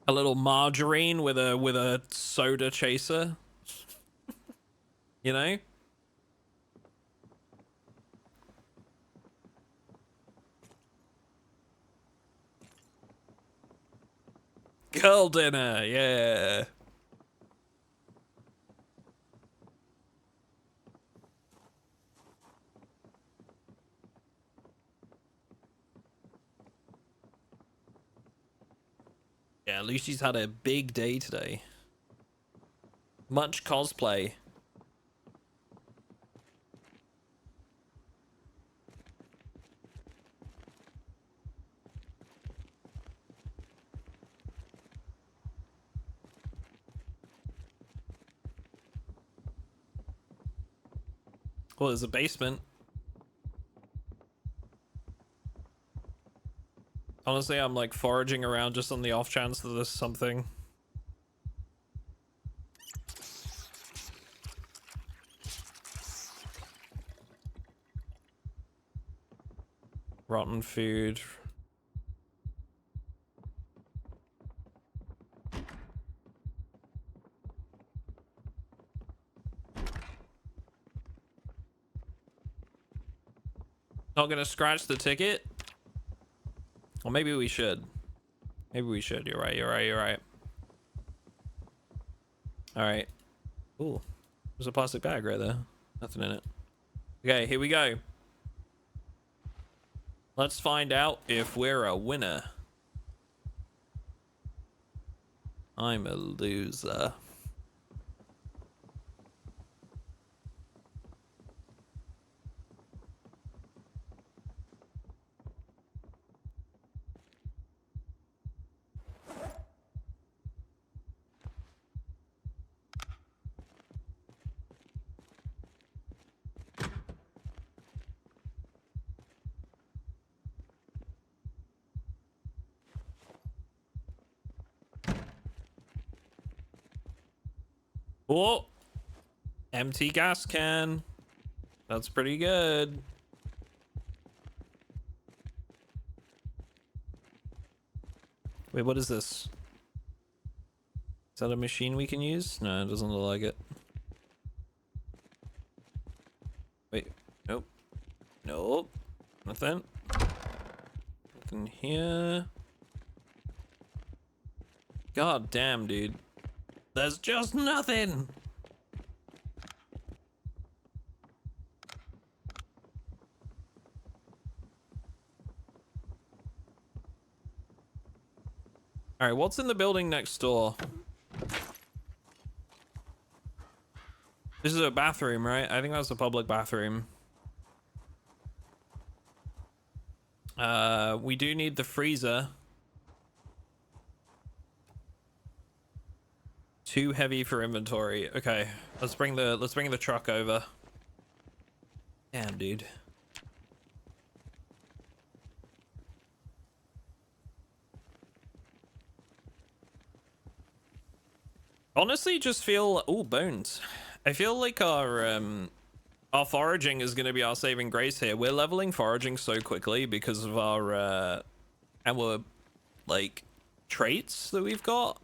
A little margarine with a soda chaser. You know? Girl dinner, yeah. Yeah, Lucy's had a big day today. Much cosplay. Well, there's a basement. Honestly, I'm like foraging around just on the off chance that there's something. Rotten food. Not gonna scratch the ticket? Or maybe we should. Maybe we should. You're right, you're right, you're right. Alright. Ooh. There's a plastic bag right there. Nothing in it. Okay, here we go. Let's find out if we're a winner. I'm a loser. Oh! Empty gas can. That's pretty good. Wait, what is this? Is that a machine we can use? No, it doesn't look like it. Wait, nope. Nope. Nothing. Nothing here. God damn, dude. There's just nothing. All right, what's in the building next door? This is a bathroom, right? I think that's a public bathroom. We do need the freezer. Too heavy for inventory. Okay, let's bring the truck over. Damn, dude. Honestly, just feel bones. I feel like our foraging is going to be our saving grace here. We're leveling foraging so quickly because of our like traits that we've got.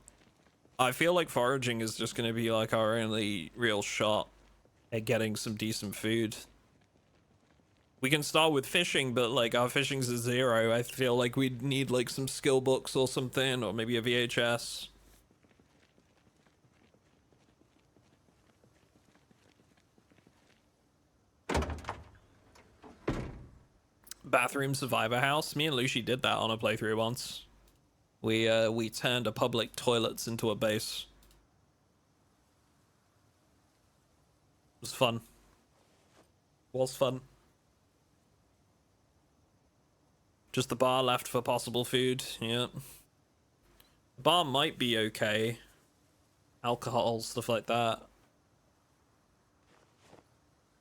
I feel like foraging is just going to be like our only real shot at getting some decent food. We can start with fishing, but like our fishing's a 0. I feel like we'd need like some skill books or something, or maybe a VHS. Bathroom survivor house. Me and Lucy did that on a playthrough once. We turned a public toilets into a base. It was fun. Was fun. Just the bar left for possible food. Yeah. The bar might be okay. Alcohol, stuff like that.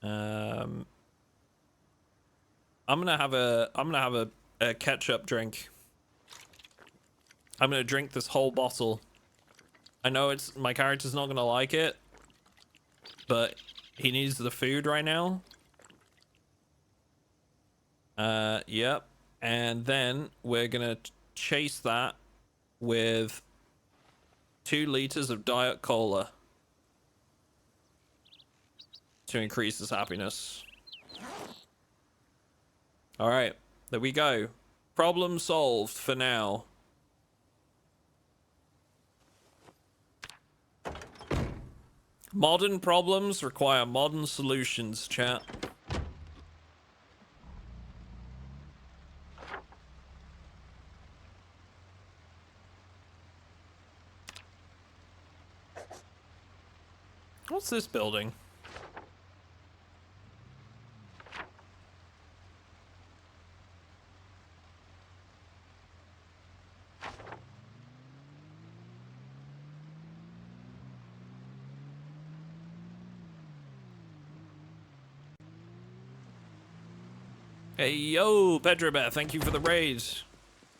I'm gonna have a ketchup drink. I'm gonna drink this whole bottle. I know it's my character's not gonna like it, but he needs the food right now. Yep. And then we're gonna chase that with 2 liters of Diet Cola to increase his happiness. All right, there we go. Problem solved for now. Modern problems require modern solutions, chat. What's this building? Hey, yo, Petrobeth, thank you for the raid.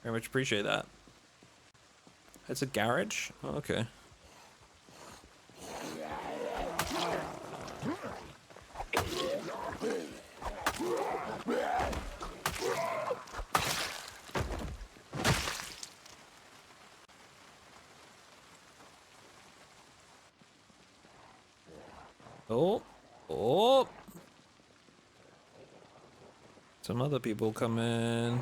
Very much appreciate that. It's a garage? Oh, okay. Oh, oh. Some other people come in.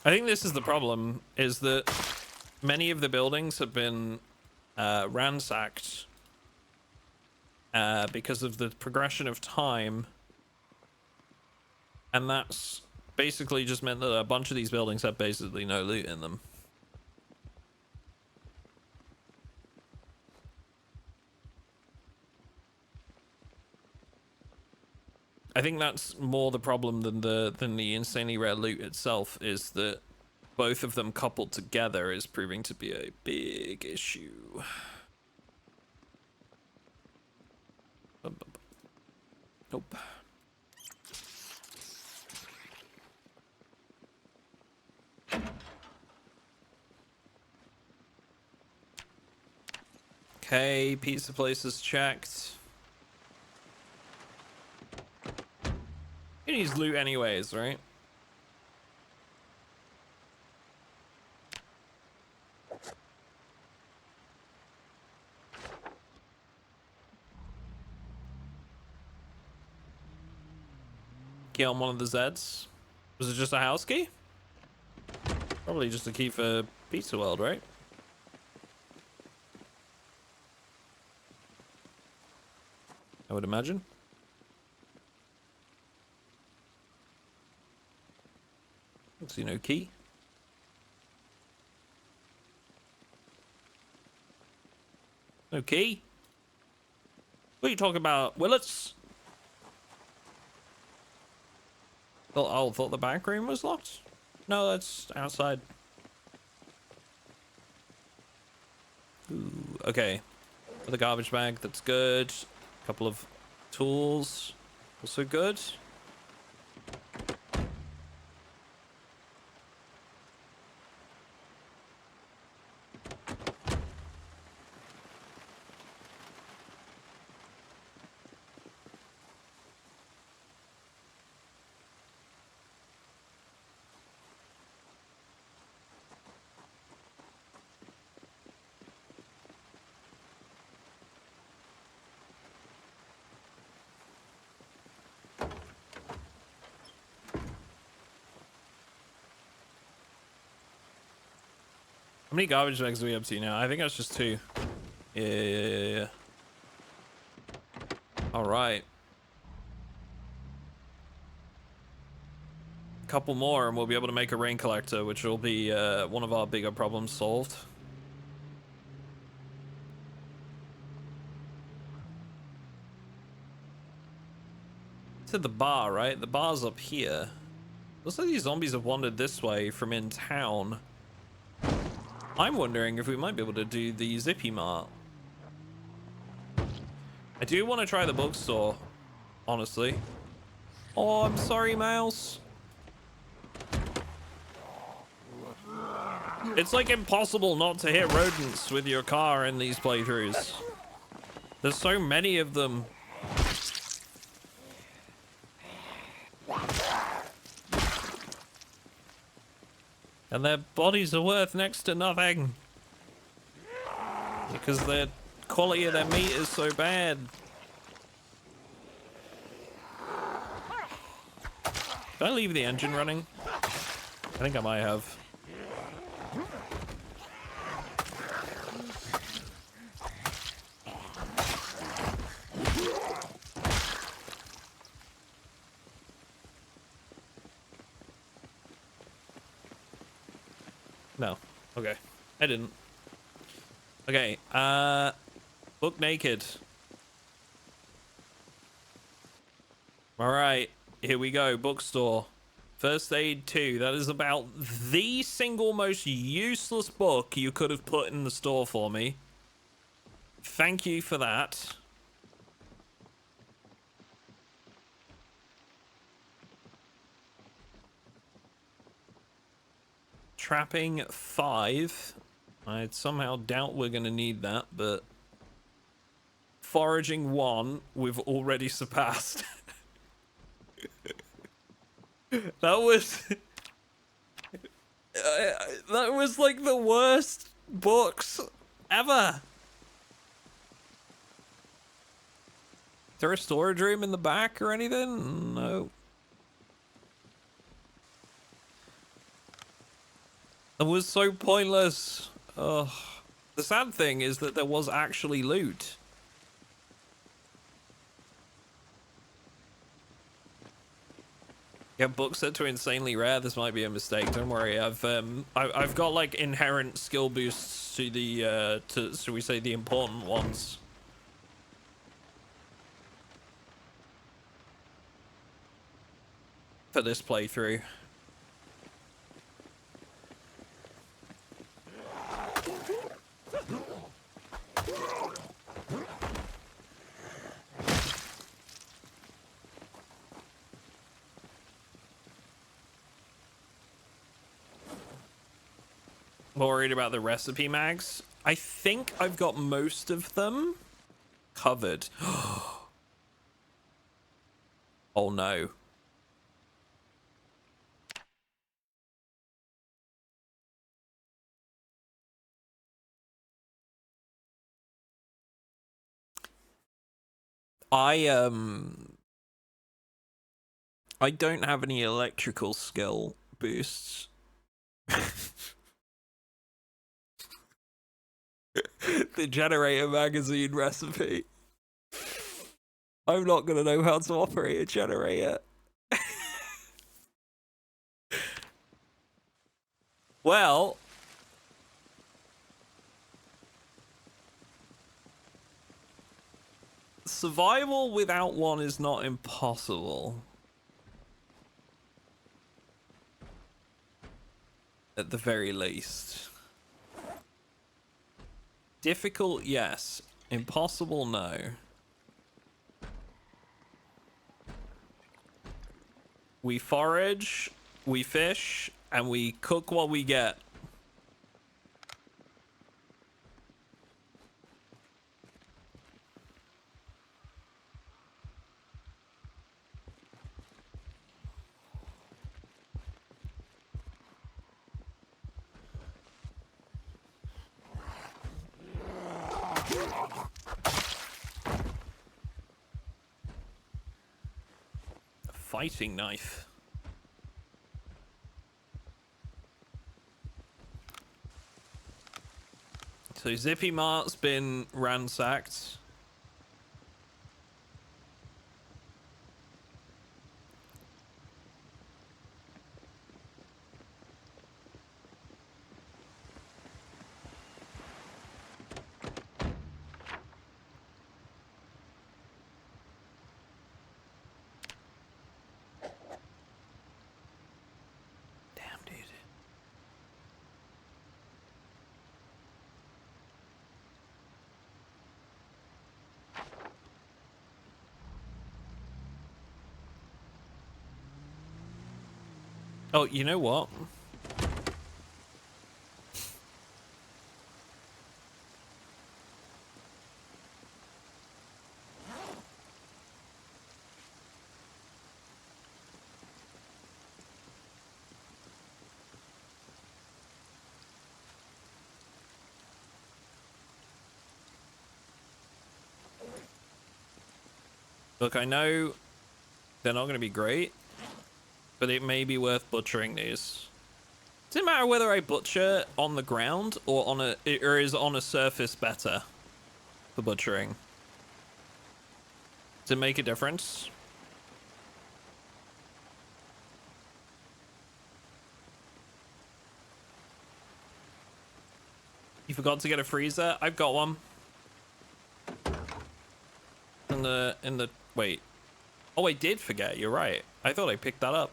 I think this is the problem, is that many of the buildings have been ransacked because of the progression of time, and that's basically just meant that a bunch of these buildings have basically no loot in them. I think that's more the problem than the insanely rare loot itself, is that both of them coupled together is proving to be a big issue. Nope. Okay, pizza place is checked. He needs loot anyways, right? Key on one of the Zeds. Was it just a house key? Probably just a key for Pizza World, right? I would imagine. See no key. No key? What are you talking about, Willets? Oh, thought the back room was locked? No, that's outside. Ooh, okay. For the garbage bag, that's good. A couple of tools, also good. How many garbage bags are we up to now? I think that's just 2. Yeah. All right. A couple more and we'll be able to make a rain collector, which will be one of our bigger problems solved. To the bar, right? The bar's up here. Looks like these zombies have wandered this way from in town. I'm wondering if we might be able to do the Zippy Mart. I do want to try the bookstore, honestly. Oh, I'm sorry, mouse. It's like impossible not to hit rodents with your car in these playthroughs. There's so many of them. And their bodies are worth next to nothing. Because the quality of their meat is so bad. Did I leave the engine running? I think I might have. No. Okay. I didn't. Okay. Book naked. Alright. Here we go. Bookstore. First Aid 2. That is about the single most useless book you could have put in the store for me. Thank you for that. Trapping 5. I somehow doubt we're going to need that, but Foraging 1 we've already surpassed. That was that was like the worst books ever. Is there a storage room in the back or anything? No. It was so pointless. Ugh. The sad thing is that there was actually loot. Get books set to insanely rare. This might be a mistake. Don't worry. I've got like inherent skill boosts to the should we say the important ones. For this playthrough. Worried about the recipe mags. I think I've got most of them covered. Oh no. I don't have any electrical skill boosts. The generator magazine recipe. I'm not gonna know how to operate a generator. Well, survival without one is not impossible. At the very least. Difficult, yes. Impossible, no. We forage, we fish, and we cook what we get. Fighting knife. So Zippy Mart's been ransacked. Damn, dude. Oh, you know what? Look, I know they're not going to be great, but it may be worth butchering these. Does it matter whether I butcher on the ground or is on a surface better for butchering? Does it make a difference? You forgot to get a freezer? I've got one. In the wait. Oh, I did forget. You're right. I thought I picked that up.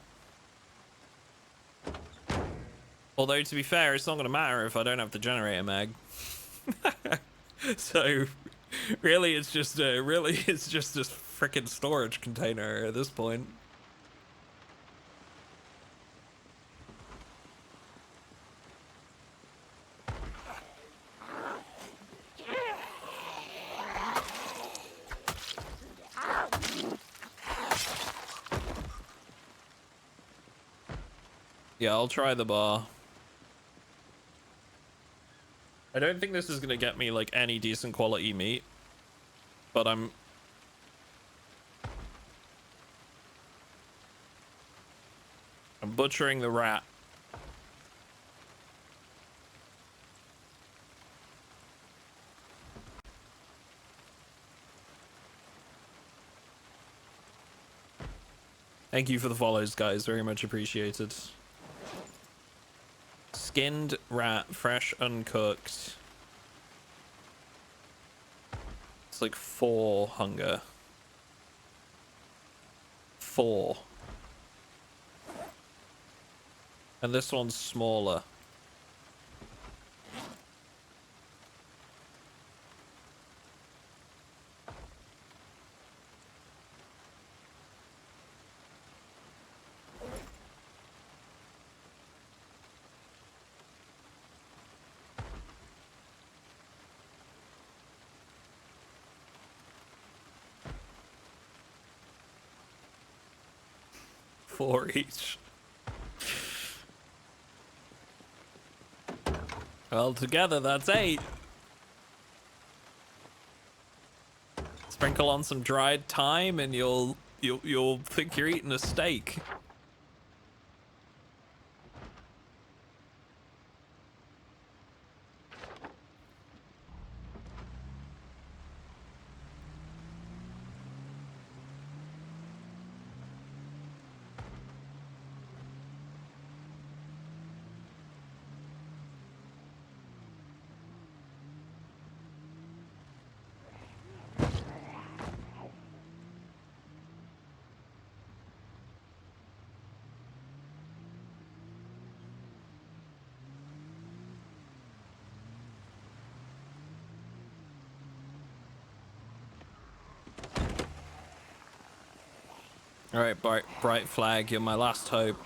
Although, to be fair, it's not going to matter if I don't have the generator mag. So, really, it's just a freaking storage container at this point. Yeah, I'll try the bar. I don't think this is gonna get me like any decent quality meat, but I'm butchering the rat. Thank you for the follows, guys. Very much appreciated. Skinned rat, fresh, uncooked. It's like 4 hunger. 4. And this one's smaller. Four each. Well, together that's 8. Sprinkle on some dried thyme, and you'll think you're eating a steak. All right, bright flag, you're my last hope.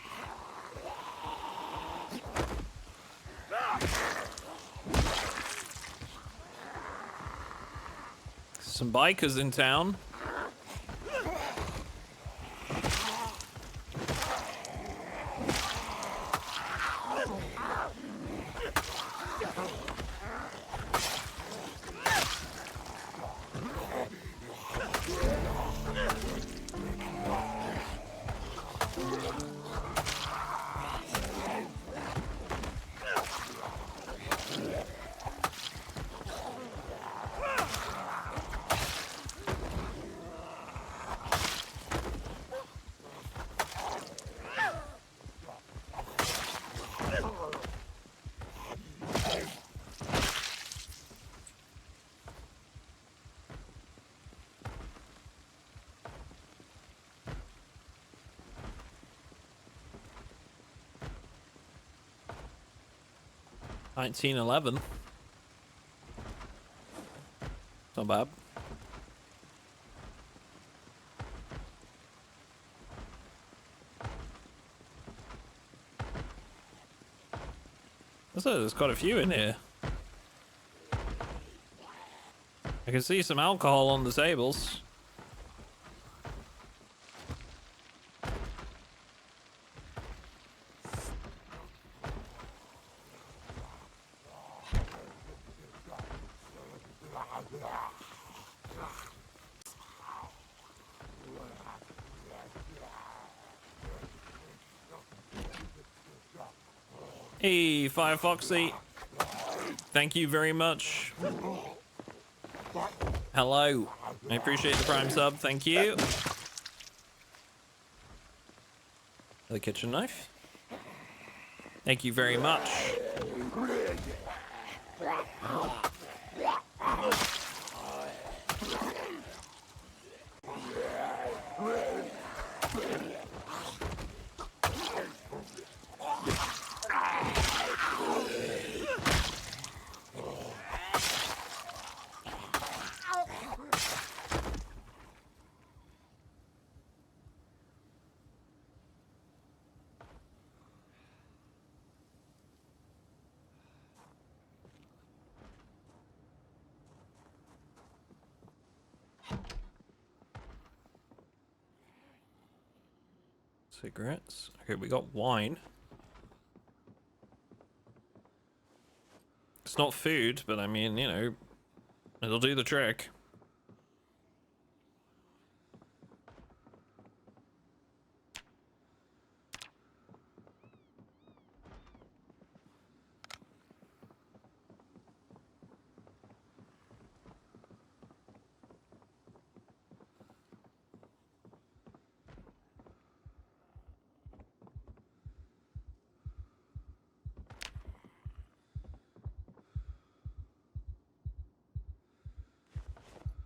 Some bikers in town. 1911. Not bad. There's quite a few in here. I can see some alcohol on the tables. Hey, Firefoxy. Thank you very much. Hello. I appreciate the prime sub. Thank you. The kitchen knife. Thank you very much. Cigarettes. Okay, we got wine. It's not food, but I mean, you know, it'll do the trick.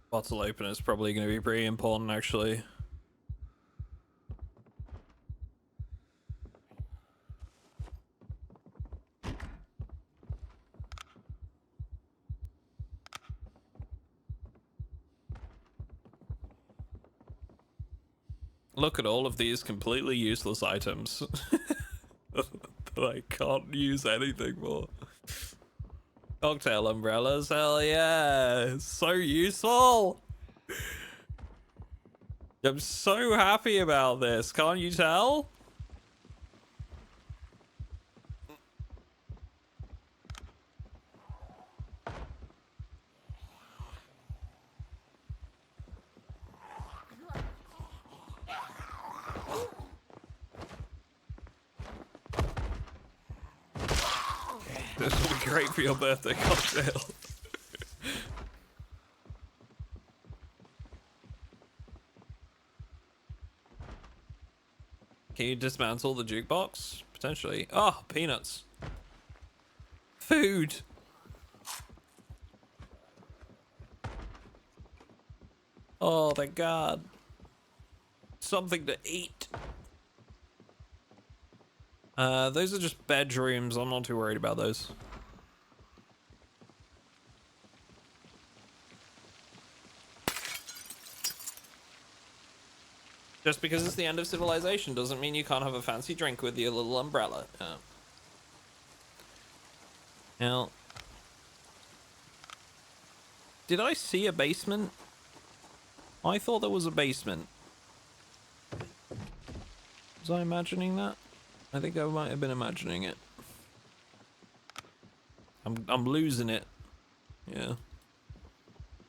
Bottle opener is probably going to be pretty important, actually. Look at all of these completely useless items that I can't use anything for. Cocktail umbrellas, hell yeah, so useful. I'm so happy about this, can't you tell? This will be great for your birthday cocktail. Can you dismantle the jukebox? Potentially. Oh, peanuts. Food. Oh, thank God. Something to eat. Those are just bedrooms. I'm not too worried about those. Just because it's the end of civilization doesn't mean you can't have a fancy drink with your little umbrella. Now, did I see a basement? I thought there was a basement. Was I imagining that? I think I might have been imagining it. I'm losing it. Yeah.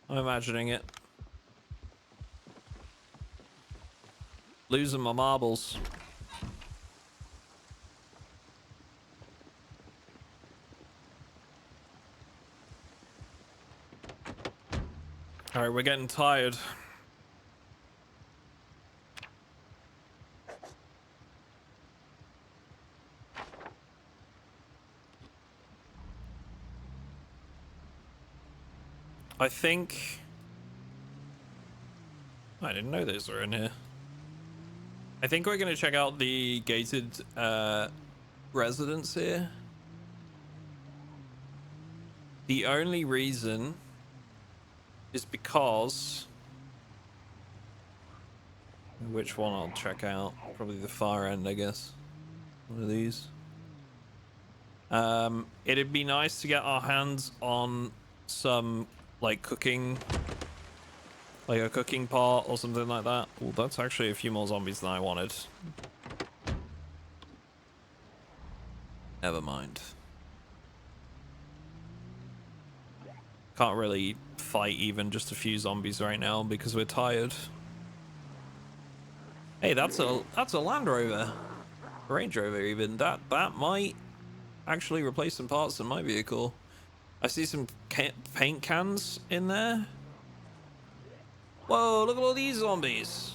I'm imagining it. Losing my marbles. Alright, we're getting tired. I think... I didn't know those were in here. I think we're going to check out the gated residence here. The only reason is because... Which one I'll check out? Probably the far end, I guess. One of these. It'd be nice to get our hands on some, like, cooking... Like a cooking pot or something like that. Oh, that's actually a few more zombies than I wanted. Never mind. Can't really fight even just a few zombies right now because we're tired. Hey, that's a Land Rover. A Range Rover even. That might actually replace some parts in my vehicle. I see some paint cans in there. Whoa, look at all these zombies.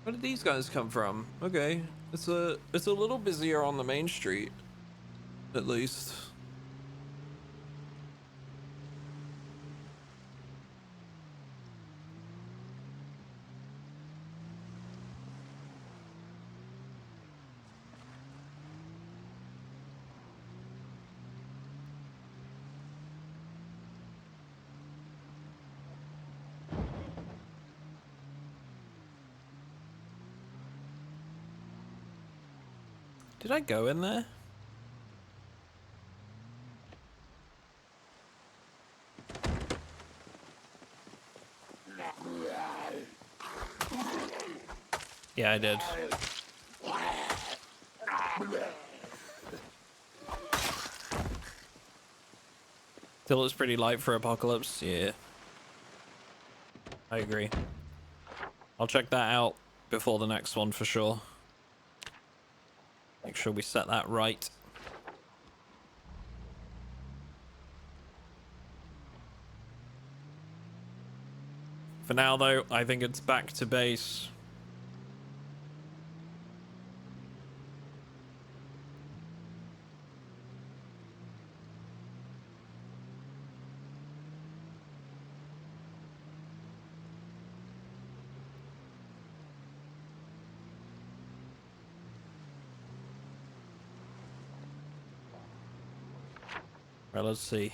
Where did these guys come from? Okay, it's a little busier on the main street, at least. Did I go in there? Yeah, I did. Still looks pretty light for Apocalypse. Yeah. I agree. I'll check that out before the next one for sure. Make sure we set that right. For now, though, I think it's back to base. Right, let's see.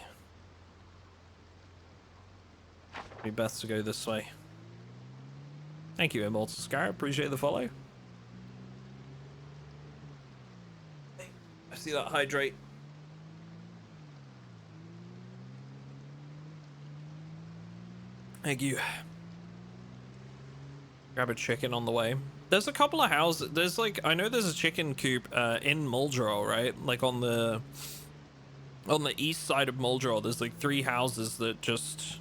Be best to go this way. Thank you, Immortal Scar. Appreciate the follow. I see that hydrate. Thank you. Grab a chicken on the way. There's a couple of houses. There's like, I know there's a chicken coop in Muldraugh, right? Like on the east side of Muldraugh, there's like 3 houses that just...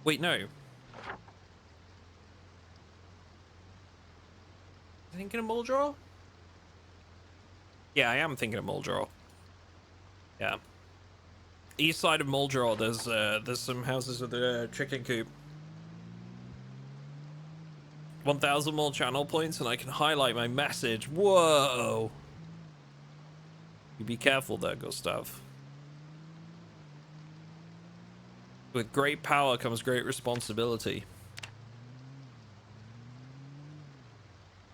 Wait, no. Thinking of Muldraugh? Yeah, I am thinking of Muldraugh. Yeah. East side of Muldraugh, there's some houses with a chicken coop. 1,000 more channel points and I can highlight my message. Whoa! You be careful there, Gustav. With great power comes great responsibility.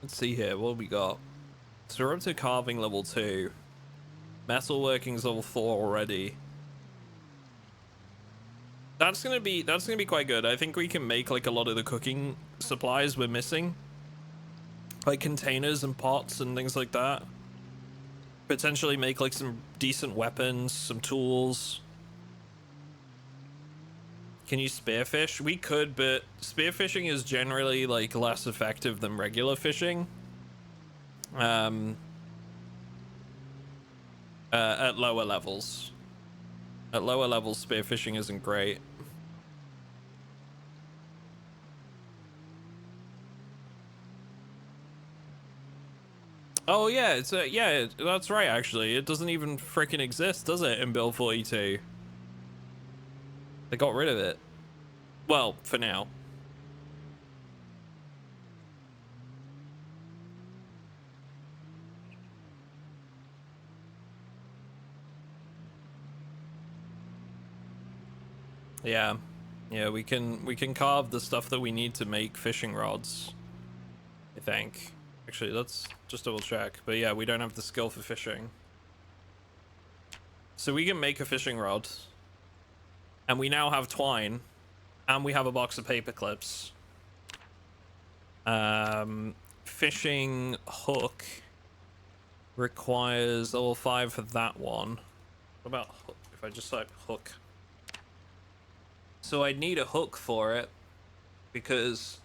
Let's see here, what have we got? So we're up to carving level 2. Metalworking's level 4 already. That's gonna be quite good. I think we can make like a lot of the cooking supplies we're missing. Like containers and pots and things like that. Potentially make like some decent weapons, some tools. Can you spearfish? We could, but spearfishing is generally like less effective than regular fishing. At lower levels. At lower levels, spearfishing isn't great. Oh yeah, it's yeah, that's right. Actually, it doesn't even freaking exist, does it? In build 42, they got rid of it. Well, for now. Yeah, yeah, we can carve the stuff that we need to make fishing rods, I think. Actually, let's just double check. But yeah, we don't have the skill for fishing. So we can make a fishing rod. And we now have twine. And we have a box of paper clips. Fishing hook requires level 5 for that one. What about hook? If I just type hook. So I'd need a hook for it. Because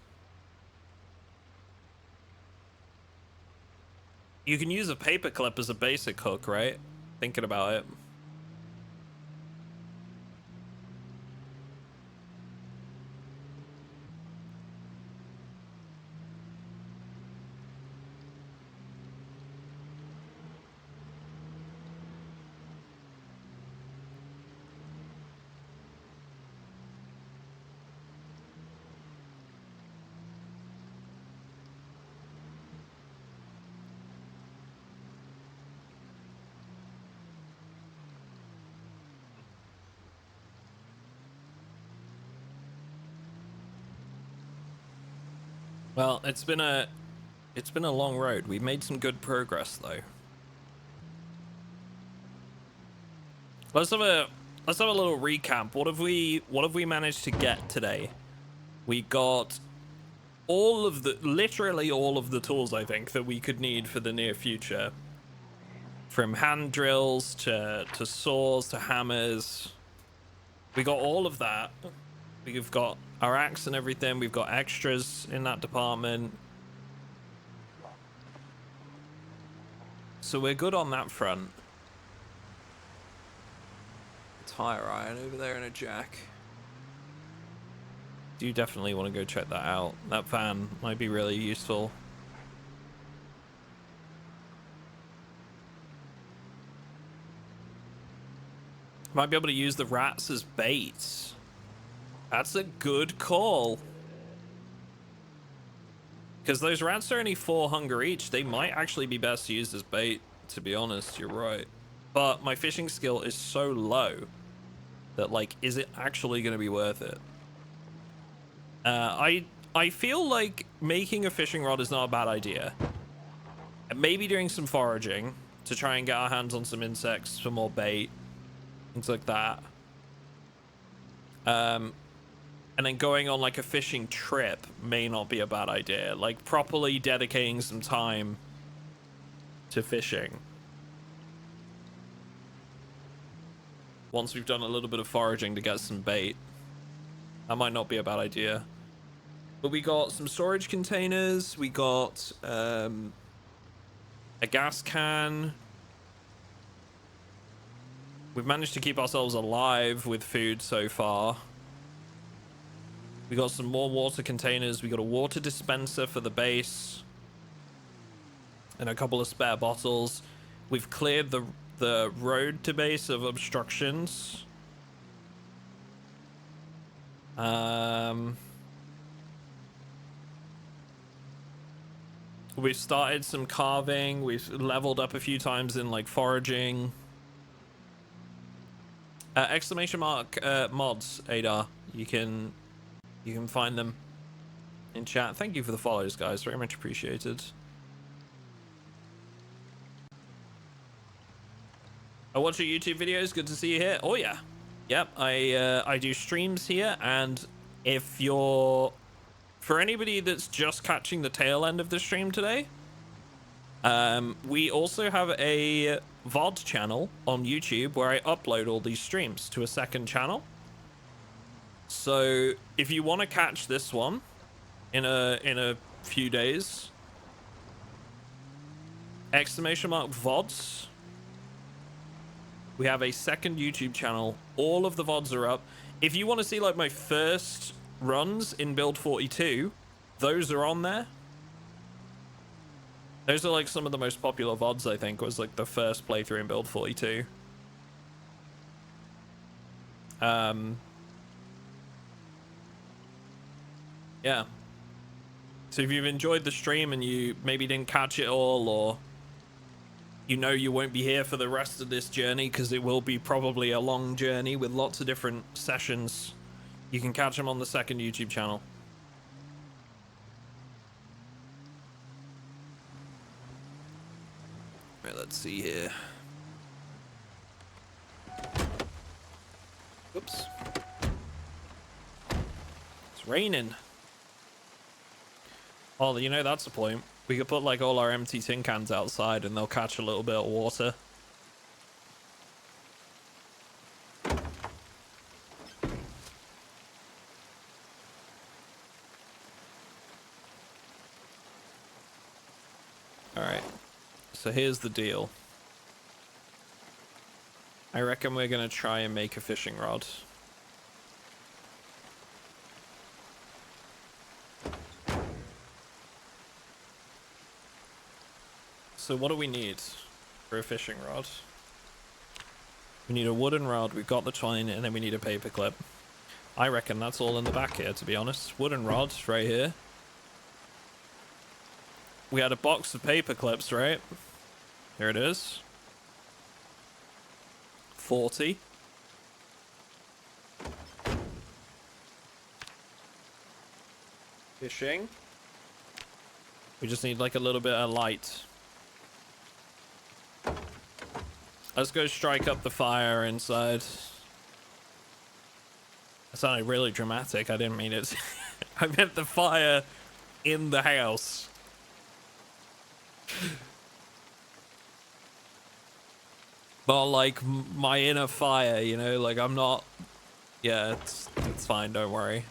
you can use a paper clip as a basic hook, right? Thinking about it. Well, it's been a long road. We've made some good progress though. Let's have a little recap. What have we managed to get today? We got literally all of the tools I think that we could need for the near future. From hand drills to saws to hammers. We got all of that. We've got our axe and everything. We've got extras in that department. So we're good on that front. A tire iron over there and a jack. Do you definitely want to go check that out? That van might be really useful. Might be able to use the rats as baits. That's a good call. Because those rats are only 4 hunger each. They might actually be best used as bait, to be honest. You're right. But my fishing skill is so low that, like, is it actually going to be worth it? I feel like making a fishing rod is not a bad idea. And maybe doing some foraging to try and get our hands on some insects for more bait. Things like that. And then going on like a fishing trip may not be a bad idea. Like properly dedicating some time to fishing. Once we've done a little bit of foraging to get some bait. That might not be a bad idea. But we got some storage containers. We got a gas can. We've managed to keep ourselves alive with food so far. We got some more water containers. We got a water dispenser for the base. And a couple of spare bottles. We've cleared the road to base of obstructions. We've started some carving. We've leveled up a few times in like foraging. Exclamation mark mods, Adar. You can find them in chat. Thank you for the follows, guys. Very much appreciated. I watch your YouTube videos. Good to see you here. Oh yeah, yep. I do streams here, and if you're for anybody that's just catching the tail end of the stream today, we also have a VOD channel on YouTube where I upload all these streams to a second channel. So if you want to catch this one in a few days, exclamation mark VODs. We have a second YouTube channel. All of the VODs are up. If you want to see like my first runs in build 42, those are on there. Those are like some of the most popular VODs, I think, was like the first playthrough in build 42. Yeah. So if you've enjoyed the stream and you maybe didn't catch it all, or you know you won't be here for the rest of this journey because it will be probably a long journey with lots of different sessions, you can catch them on the second YouTube channel. let's see here. Oops. It's raining. Oh, you know, that's the point. We could put like all our empty tin cans outside and they'll catch a little bit of water. Alright. So here's the deal. I reckon we're gonna try and make a fishing rod. So what do we need for a fishing rod? We need a wooden rod, we've got the twine, and then we need a paper clip. I reckon that's all in the back here, to be honest. Wooden rod right here. We had a box of paper clips, right? Here it is. 40. Fishing. We just need like a little bit of light. Let's go strike up the fire inside. That sounded really dramatic. I didn't mean it. I meant the fire in the house. But like my inner fire, you know, like I'm not. Yeah, it's fine. Don't worry.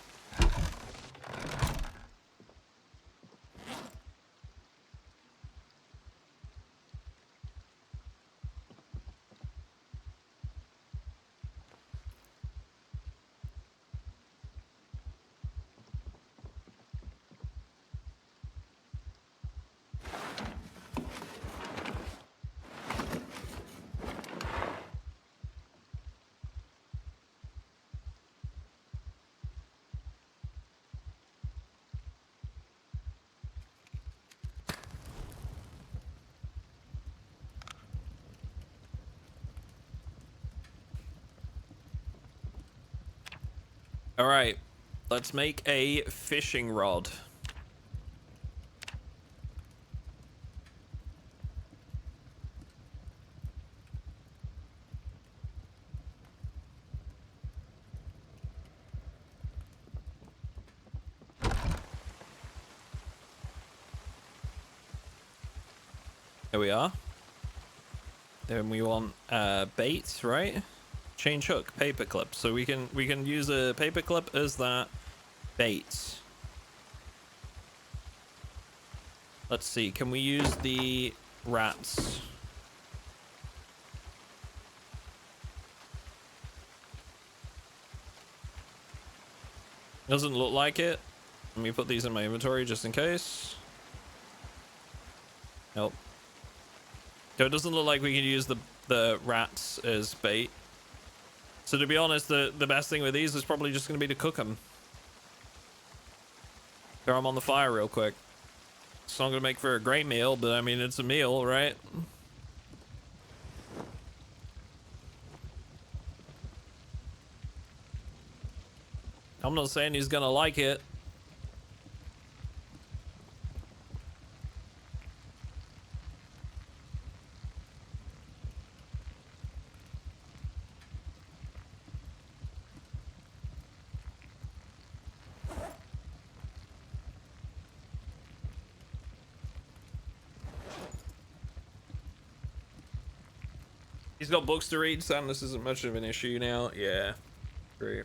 All right, let's make a fishing rod. There we are. Then we want bait, right? Change hook, paper clip. So we can use a paper clip as that bait. Let's see, can we use the rats? Doesn't look like it. Let me put these in my inventory just in case. Nope. So it doesn't look like we can use the rats as bait. So to be honest, the best thing with these is probably just going to be to cook them. Throw them on the fire real quick. It's not going to make for a great meal, but I mean, it's a meal, right? I'm not saying he's going to like it. He's got books to read, Sam. This isn't much of an issue now. Yeah. Great.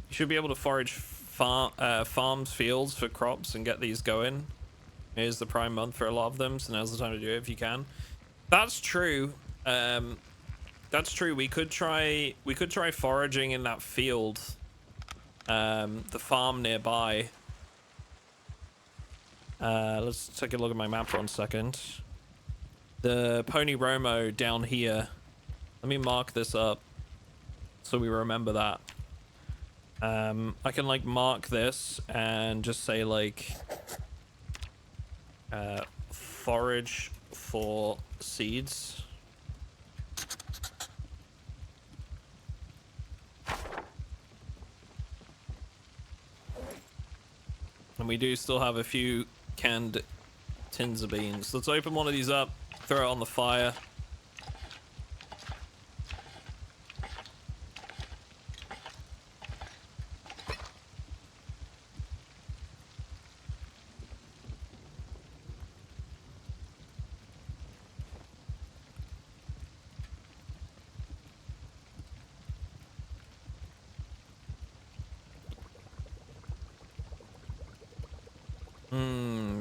You should be able to forage farms, fields for crops and get these going. Here's the prime month for a lot of them, so now's the time to do it if you can. That's true. That's true. We could try foraging in that field. The farm nearby. Let's take a look at my map for 1 second. The Pony Romo down here. Let me mark this up so we remember that. I can like mark this and just say like forage for seeds. And we do still have a few canned tins of beans. Let's open one of these up, throw it on the fire.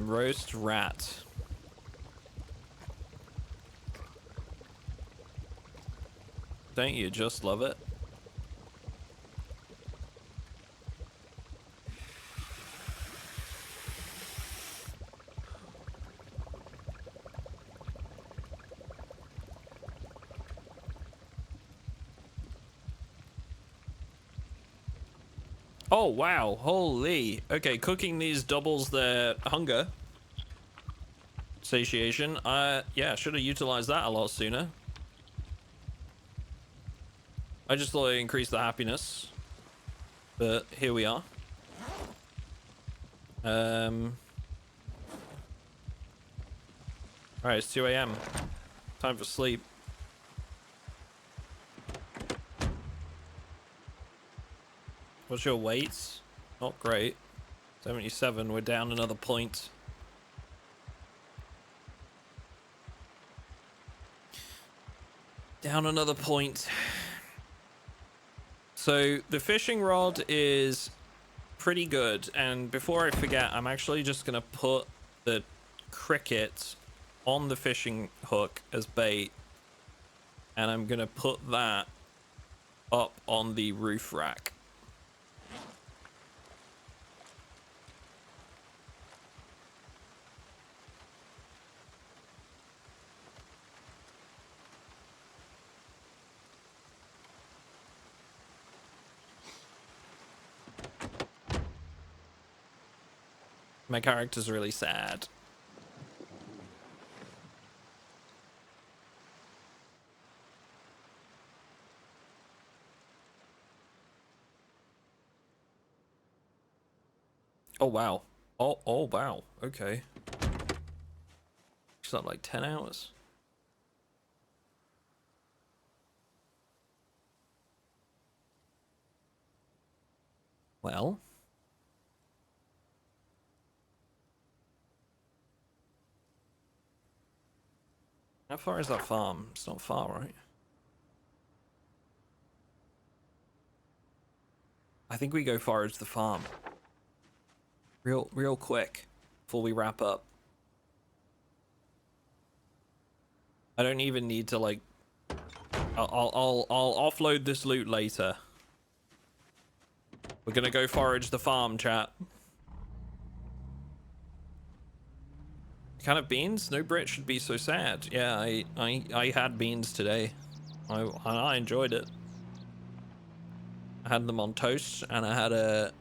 Roast rat. Don't you just love it? Oh wow, holy. Okay, cooking these doubles their hunger. Satiation. Yeah, should have utilized that a lot sooner. I just thought it increased the happiness. But here we are. Alright, it's 2 a.m. Time for sleep. What's your weight? Not great. 77, we're down another point. Down another point. So the fishing rod is pretty good, and before I forget, I'm actually just gonna put the cricket on the fishing hook as bait, and I'm gonna put that up on the roof rack. My character's really sad. Oh wow. Oh wow. Okay. Is that like 10 hours? Well. How far is that farm? It's not far, right? I think we go forage the farm. Real quick before we wrap up. I don't even need to like I'll offload this loot later. We're gonna go forage the farm, chat. Kind of beans? No Brit should be so sad. Yeah, I had beans today. I enjoyed it. I had them on toast, and I had a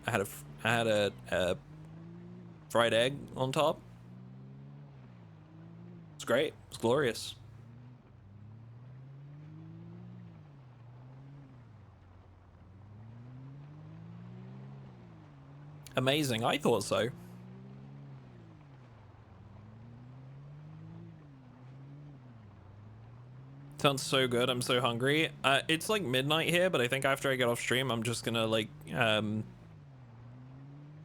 fried egg on top. It's great. It's glorious. Amazing. I thought so. Sounds so good. I'm so hungry. It's like midnight here, but I think after I get off stream, I'm just gonna like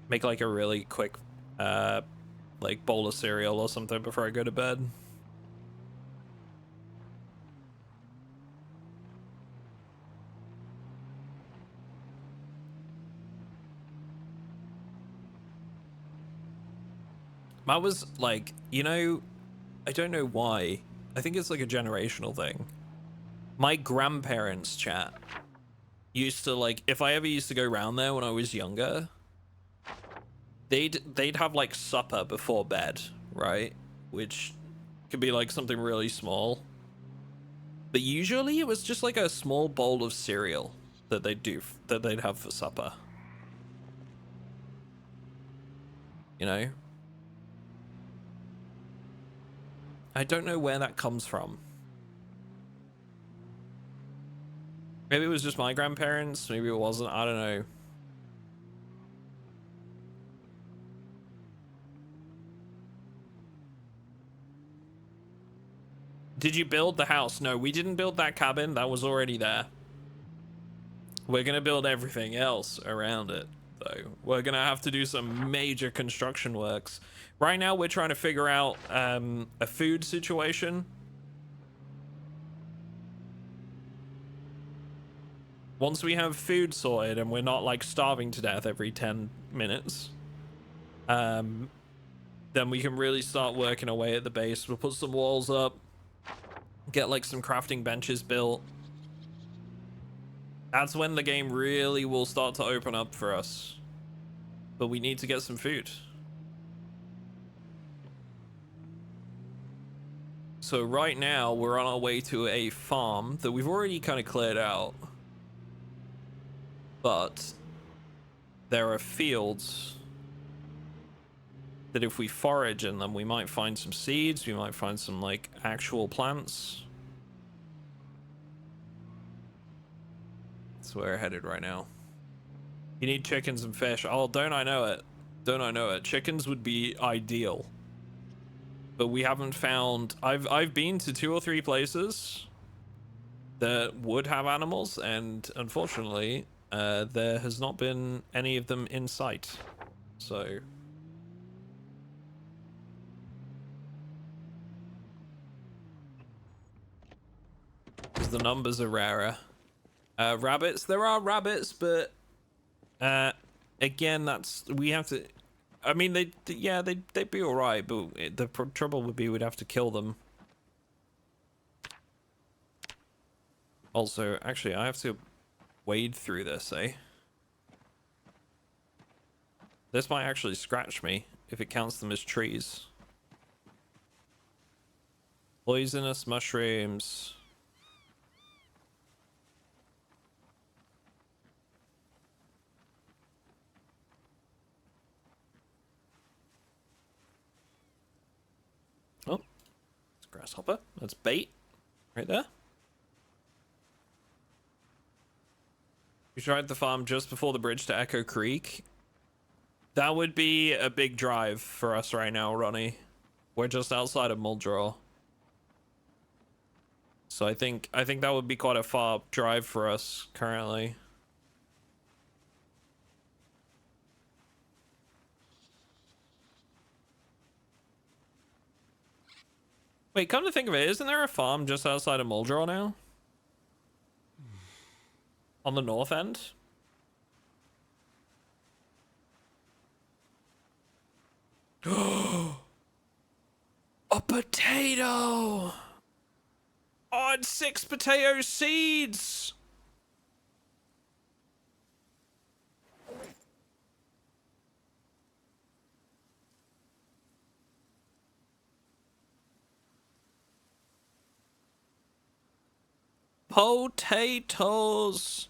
make like a really quick like bowl of cereal or something before I go to bed. I was like, you know, I don't know why. I think it's like a generational thing. My grandparents, chat, used to like, if I ever used to go around there when I was younger, they'd have like supper before bed, right? Which could be like something really small. But usually it was just like a small bowl of cereal that they'd have for supper. You know? I don't know where that comes from. Maybe it was just my grandparents, maybe it wasn't, I don't know. Did you build the house? No, we didn't build that cabin. That was already there. We're gonna build everything else around it, though. We're gonna have to do some major construction works. Right now, we're trying to figure out a food situation. Once we have food sorted and we're not like starving to death every 10 minutes, then we can really start working away at the base. We'll put some walls up, get like some crafting benches built. That's when the game really will start to open up for us. But we need to get some food. So right now we're on our way to a farm that we've already kind of cleared out. But there are fields that if we forage in them, we might find some seeds, we might find some like actual plants. That's where we're headed right now. You need chickens and fish. Oh, don't I know it? Don't I know it? Chickens would be ideal. But we haven't found... I've been to 2 or 3 places that would have animals, and unfortunately, there has not been any of them in sight. So... because the numbers are rarer. Rabbits, there are rabbits, but again, that's... we have to... I mean, they'd be alright, but the trouble would be we'd have to kill them. Also, actually, I have to wade through this, eh? This might actually scratch me, if it counts them as trees. Poisonous mushrooms. Oh, it's a grasshopper. That's bait right there. We tried the farm just before the bridge to Echo Creek. That would be a big drive for us right now, Ronnie. We're just outside of Muldraugh. So I think that would be quite a far drive for us currently. Wait, come to think of it, isn't there a farm just outside of Muldraugh now? On the north end? A potato! Oh, and 6 potato seeds! Potatoes!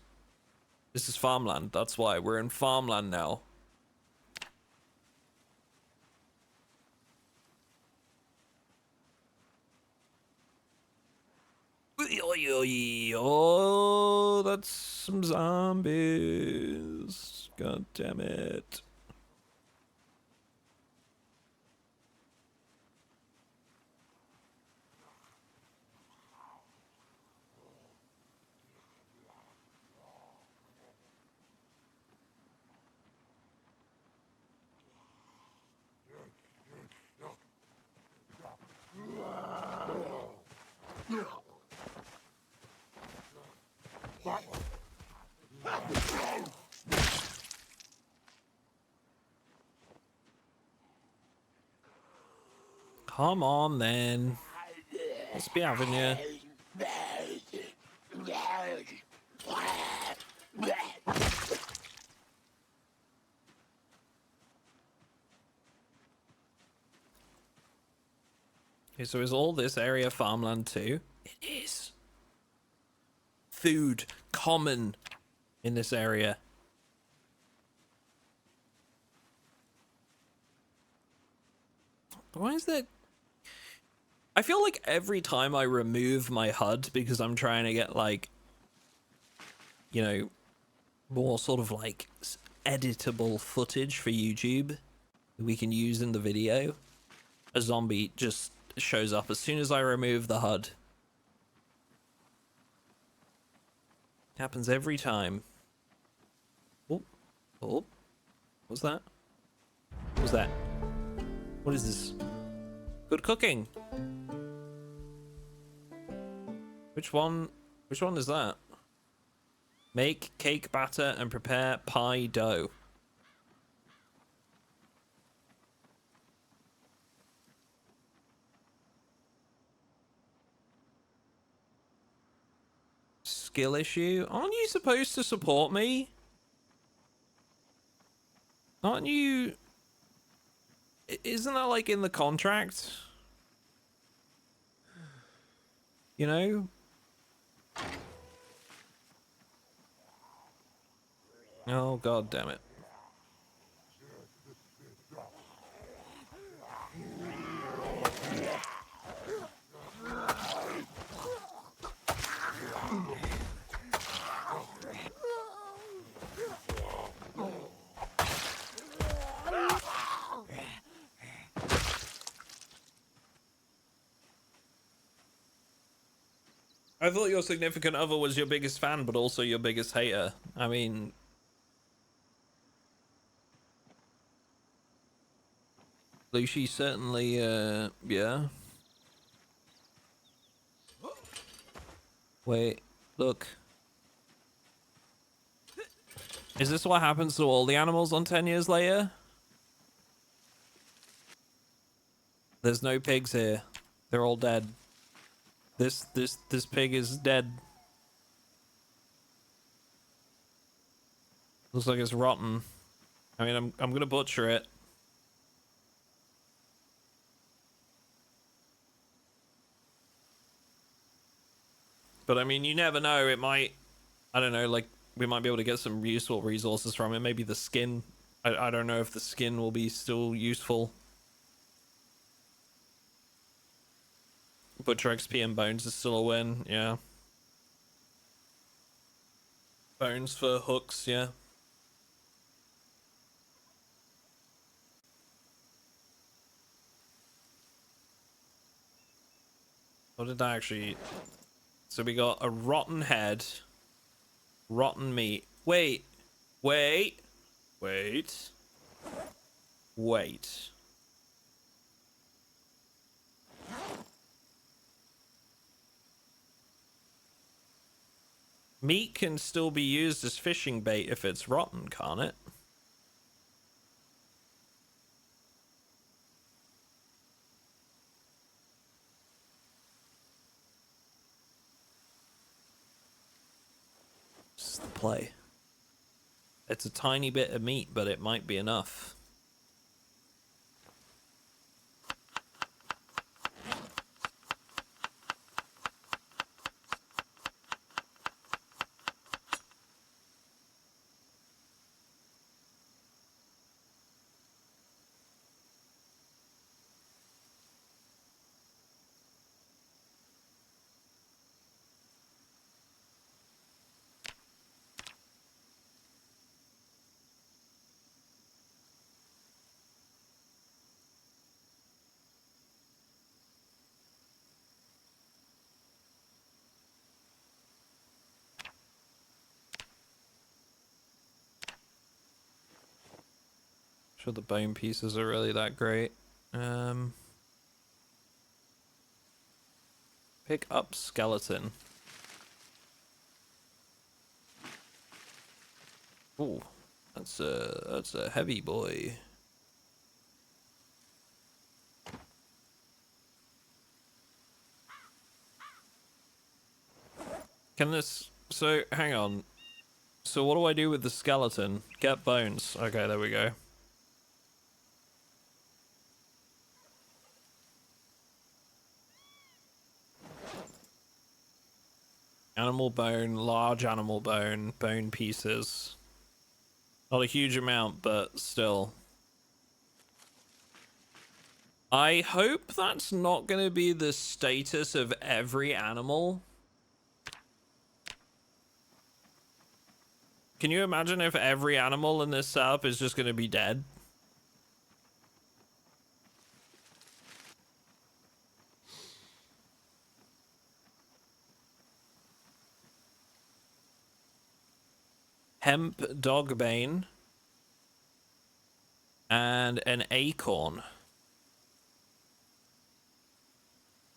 This is farmland, that's why. We're in farmland now. Oh, that's some zombies. God damn it. Come on, then. Let's be having you. Okay, so is all this area farmland too? It is. Food common in this area. Why is that? I feel like every time I remove my HUD because I'm trying to get like, you know, more sort of like editable footage for YouTube that we can use in the video, a zombie just shows up as soon as I remove the HUD. Happens every time. Oh, oh, what's that? What's that? What is this? Good cooking. Which one? Which one is that? Make cake batter and prepare pie dough. Skill issue? Aren't you supposed to support me? Aren't you? Isn't that like in the contract? You know? Oh, god damn it. I thought your significant other was your biggest fan, but also your biggest hater. I mean... Lucy certainly, yeah. Wait, look. Is this what happens to all the animals on 10 years later? There's no pigs here. They're all dead. This pig is dead. Looks like it's rotten. I mean, I'm gonna butcher it. But I mean, you never know. It might, I don't know, like, we might be able to get some useful resources from it. Maybe the skin. I don't know if the skin will be still useful. Butcher XP and bones is still a win, yeah. Bones for hooks, yeah. What did I actually eat? So we got a rotten head, rotten meat. Wait. Meat can still be used as fishing bait if it's rotten, can't it? This is the play. It's a tiny bit of meat, but it might be enough. Sure, the bone pieces are really that great. Pick up skeleton. Ooh, that's a heavy boy. Can this? So hang on. So what do I do with the skeleton? Get bones. Okay, there we go. Animal bone, large animal bone, bone pieces. Not a huge amount, but still. I hope that's not going to be the status of every animal. Can you imagine if every animal in this setup is just going to be dead? hemp dogbane, and an acorn.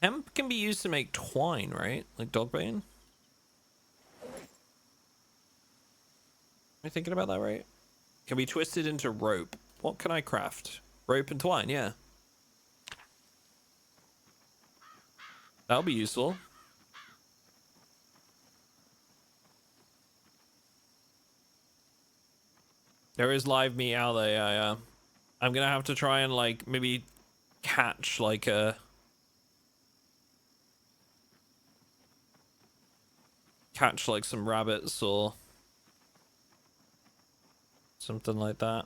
Hemp can be used to make twine, right? Like dogbane? Am I thinking about that right? Can be twisted into rope. What can I craft? Rope and twine, yeah. That'll be useful. There is live meat out there, yeah. I'm gonna have to try and like maybe catch like a some rabbits or something like that.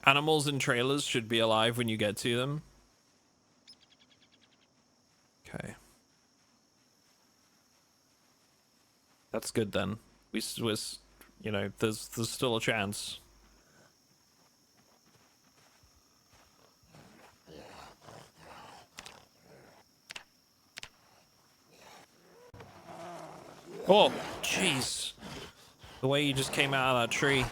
Animals in trailers should be alive when you get to them. Okay. That's good then. We was, you know, there's still a chance. Oh, jeez. The way you just came out of that tree.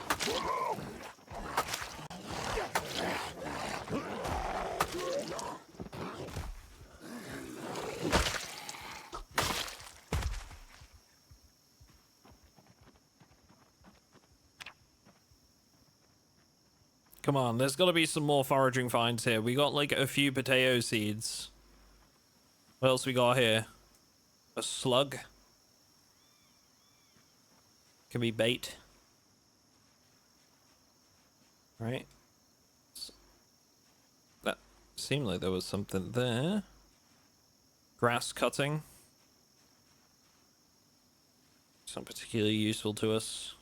Come on, there's got to be some more foraging finds here. We got like a few potato seeds. What else we got here? A slug. Can be bait. Right. That seemed like there was something there. Grass cutting. It's not particularly useful to us.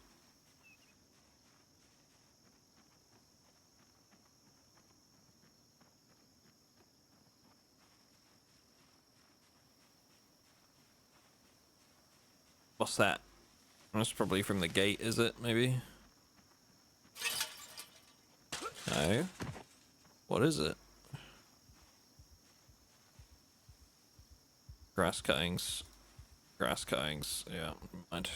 What's that? That's probably from the gate, is it? Maybe? No. What is it? Grass cuttings. Grass cuttings. Yeah, mind.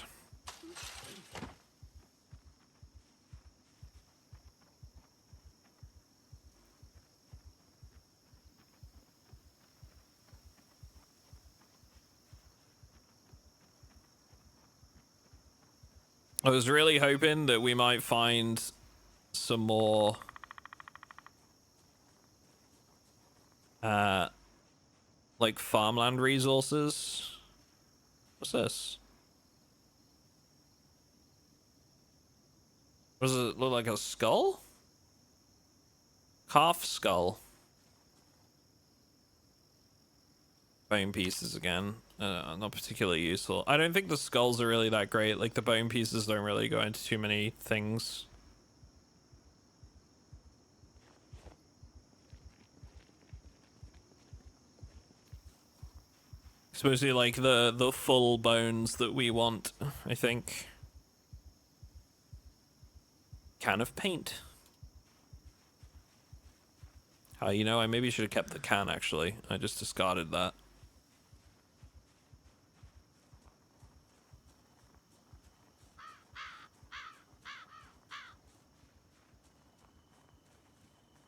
I was really hoping that we might find some more like farmland resources. What's this? Does it look like a skull? Calf skull. Bone pieces again. Not particularly useful. I don't think the skulls are really that great. Like the bone pieces don't really go into too many things. Especially like the full bones that we want, I think. Can of paint. You know, I maybe should have kept the can actually. I just discarded that.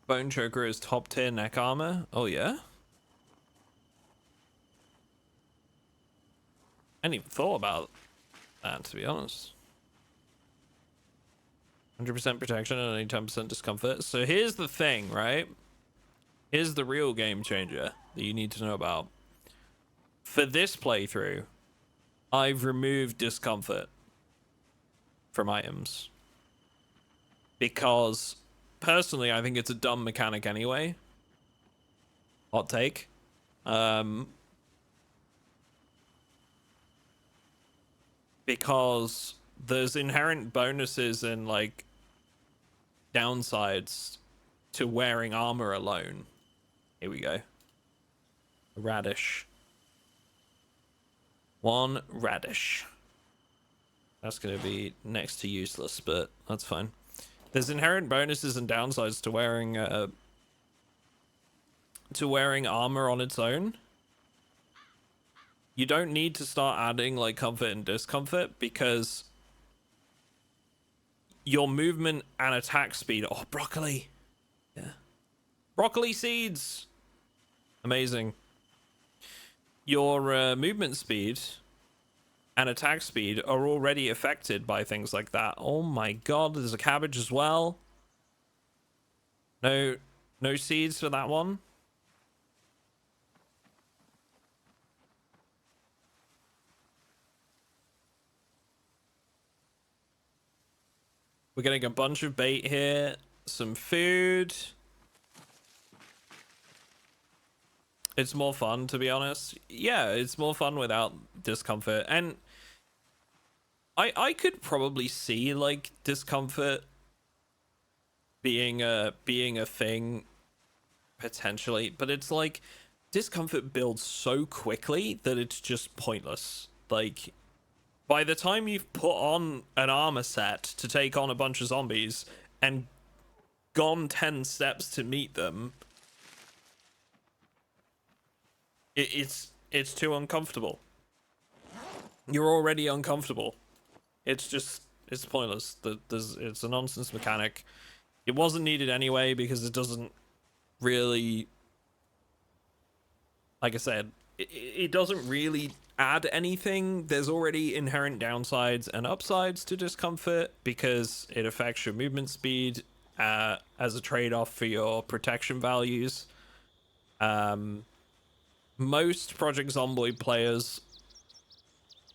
Bone choker is top tier neck armor. Oh yeah? I hadn't even thought about that, to be honest. 100% protection and only 10% discomfort. So here's the thing, right? Here's the real game changer that you need to know about. For this playthrough, I've removed discomfort from items. Because, personally, I think it's a dumb mechanic anyway. Hot take. Because there's inherent bonuses and like downsides to wearing armor alone. Here we go. A radish. One radish. That's going to be next to useless, but that's fine. There's inherent bonuses and downsides to wearing armor on its own. You don't need to start adding like comfort and discomfort because your movement and attack speed. Oh, broccoli. Yeah. Broccoli seeds. Amazing. Your movement speed and attack speed are already affected by things like that. Oh my god, there's a cabbage as well. No seeds for that one. We're getting a bunch of bait here, some food. It's more fun, to be honest. Yeah, it's more fun without discomfort. And I could probably see like discomfort being a thing potentially, but it's like discomfort builds so quickly that it's just pointless. Like by the time you've put on an armor set to take on a bunch of zombies and gone 10 steps to meet them, it's too uncomfortable. You're already uncomfortable. It's pointless. It's a nonsense mechanic. It wasn't needed anyway because it doesn't really, like I said, it doesn't really add anything. There's already inherent downsides and upsides to discomfort because it affects your movement speed as a trade-off for your protection values. Most Project Zomboid players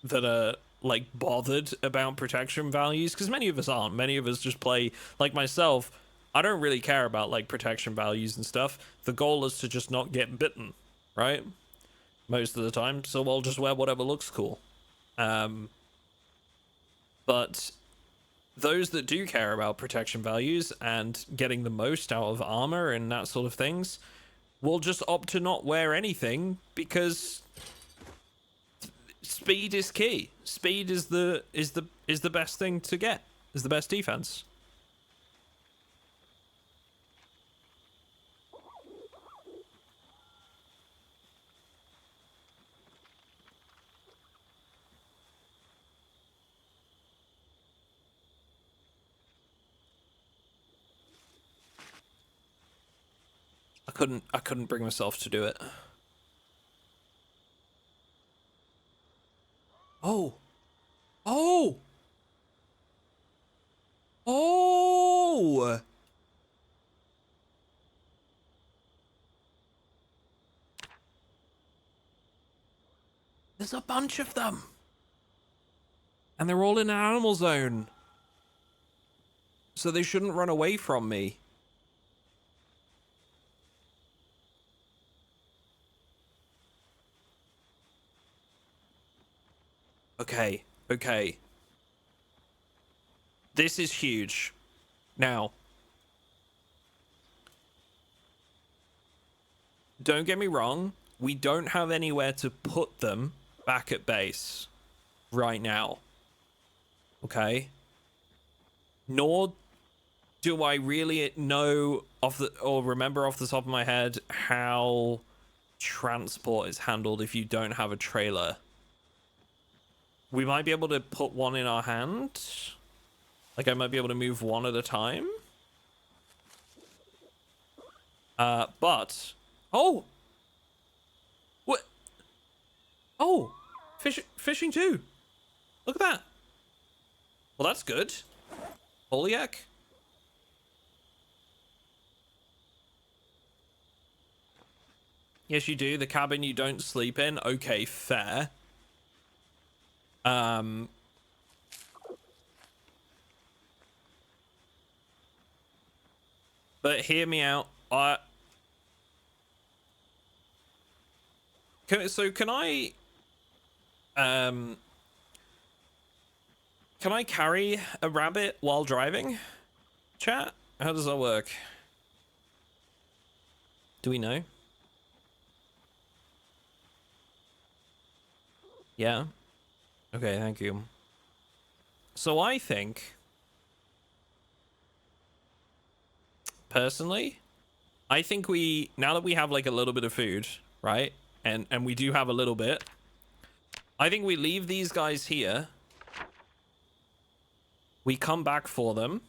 that are like bothered about protection values, because many of us aren't. Many of us just play, like myself, I don't really care about like protection values and stuff. The goal is to just not get bitten, right? Most of the time, so I'll just wear whatever looks cool. But those that do care about protection values and getting the most out of armor and that sort of things will just opt to not wear anything because speed is key. Speed is the best thing to get. Is the best defense. I couldn't bring myself to do it. Oh. Oh. Oh. There's a bunch of them. And they're all in an animal zone. So they shouldn't run away from me. Okay, okay. This is huge. Now, don't get me wrong. We don't have anywhere to put them back at base right now. Okay? Nor do I really know remember off the top of my head how transport is handled if you don't have a trailer. We might be able to put one in our hand. Like I might be able to move one at a time. But oh, what? Oh, fishing too. Look at that. Well, that's good. Holy heck. Yes, you do. The cabin you don't sleep in. Okay, fair. But hear me out. Can I Can I carry a rabbit while driving? Chat? How does that work? Do we know? Yeah. Okay, thank you. So I think, personally, I think now that we have like a little bit of food, right? And we do have a little bit. I think we leave these guys here. We come back for them.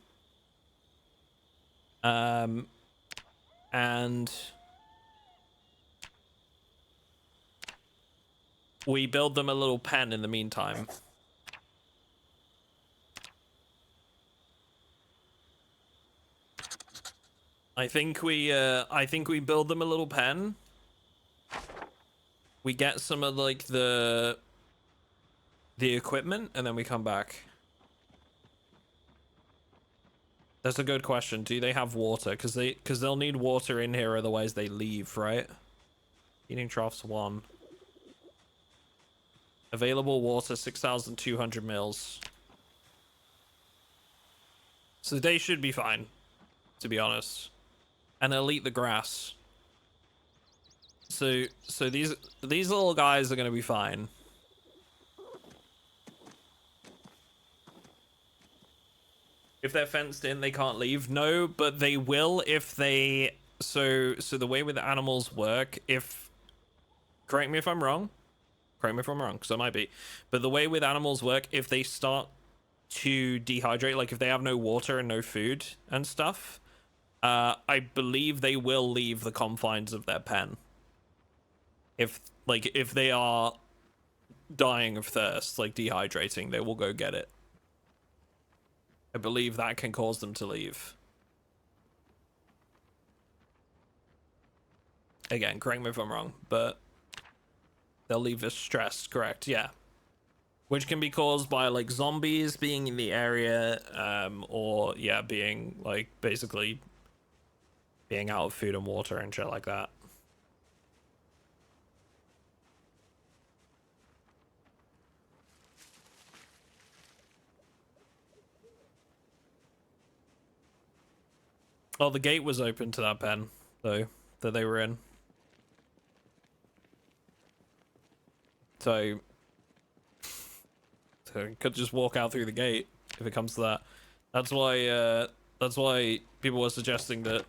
And we build them a little pen in the meantime. I think we build them a little pen. We get some of like the equipment and then we come back. That's a good question. Do they have water? Because they'll need water in here, otherwise they leave, right? Eating troughs 1. Available water 6,200 mils. So they should be fine, to be honest. And they'll eat the grass. So these little guys are gonna be fine. If they're fenced in, they can't leave. No, but they will if they. So the way with the animals work, if, correct me if I'm wrong, because I might be, but the way with animals work, if they start to dehydrate, like if they have no water and no food and stuff, I believe they will leave the confines of their pen. If they are dying of thirst, like dehydrating, they will go get it. I believe that can cause them to leave. Again, correct me if I'm wrong, but they'll leave us stressed, correct? Yeah. Which can be caused by like zombies being in the area, or yeah, being like basically being out of food and water and shit like that. Oh, the gate was open to that pen, though, that they were in. So could just walk out through the gate if it comes to that. That's why people were suggesting that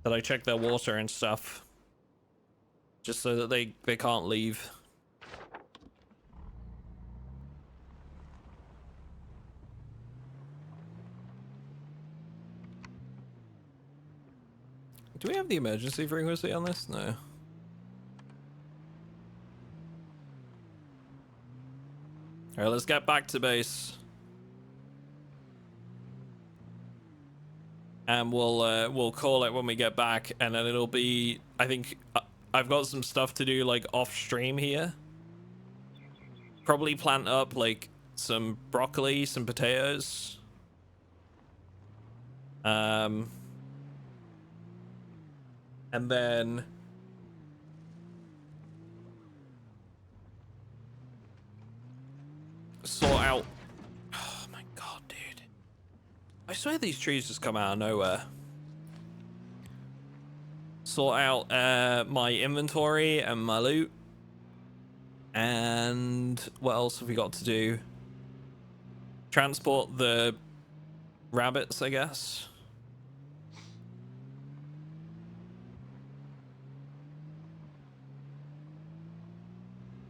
I check their water and stuff, just so that they can't leave. Do we have the emergency frequency on this? No. All right, let's get back to base. And we'll call it when we get back, and then it'll be, I think, I've got some stuff to do like off stream here. Probably plant up like some broccoli, some potatoes. And then sort out. Oh my god, dude! I swear these trees just come out of nowhere. Sort out my inventory and my loot. And what else have we got to do? Transport the rabbits, I guess.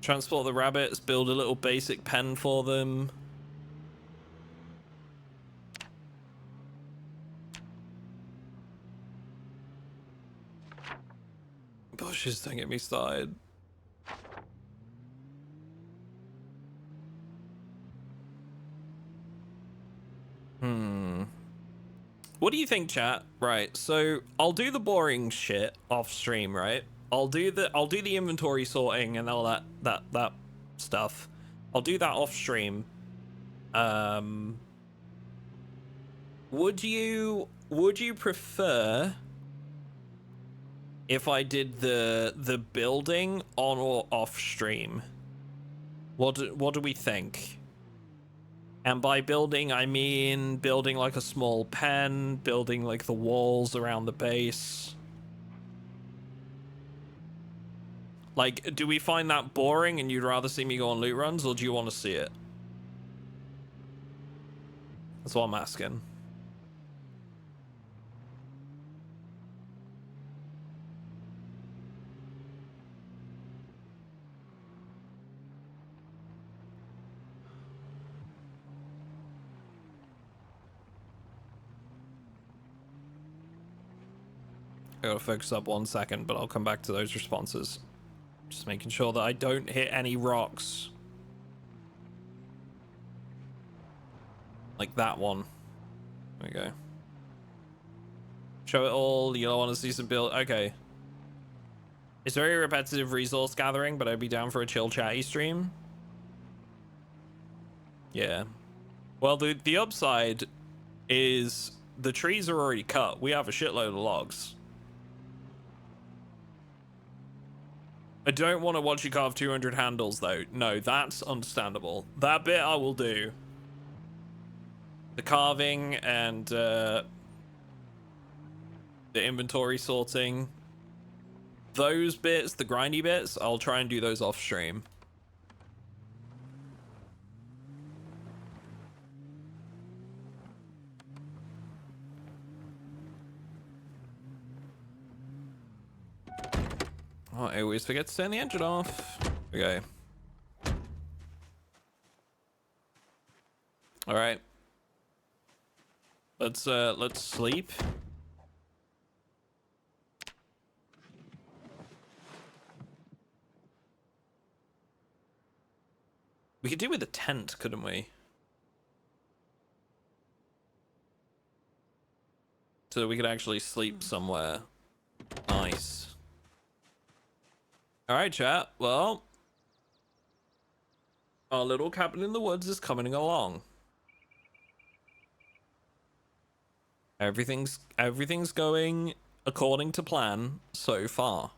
Transport the rabbits, build a little basic pen for them. Bushes, don't get me started. What do you think, chat? Right, so I'll do the boring shit off stream, right? I'll do the inventory sorting and all that stuff. I'll do that off stream. Would you prefer if I did the building on or off stream? What do we think? And by building, I mean building like a small pen, building like the walls around the base. Like, do we find that boring and you'd rather see me go on loot runs, or do you want to see it? That's what I'm asking. I gotta focus up 1 second, but I'll come back to those responses. Just making sure that I don't hit any rocks. Like that one. There we go. Show it all. You don't want to see some build. Okay. It's very repetitive resource gathering, but I'd be down for a chill chatty stream. Yeah. Well, the upside is the trees are already cut. We have a shitload of logs. I don't want to watch you carve 200 handles, though. No, that's understandable. That bit I will do. The carving and the inventory sorting. Those bits, the grindy bits, I'll try and do those off stream. Oh, I always forget to turn the engine off. Okay. All right. Let's sleep. We could do with a tent, couldn't we? So we could actually sleep somewhere nice. All right, chat. Well, our little cabin in the woods is coming along. Everything's going according to plan so far.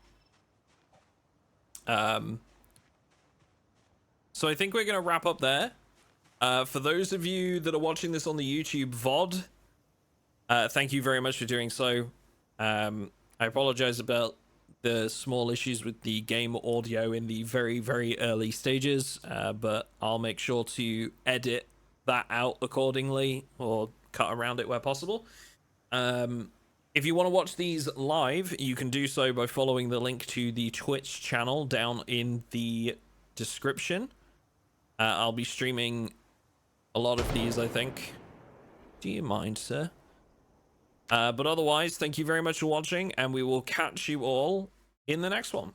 So I think we're gonna wrap up there. For those of you that are watching this on the YouTube VOD, thank you very much for doing so. I apologize about the small issues with the game audio in the very, very early stages, but I'll make sure to edit that out accordingly or cut around it where possible. If you want to watch these live, you can do so by following the link to the Twitch channel down in the description. I'll be streaming a lot of these, I think. Do you mind, sir? But otherwise, thank you very much for watching, and we will catch you all in the next one.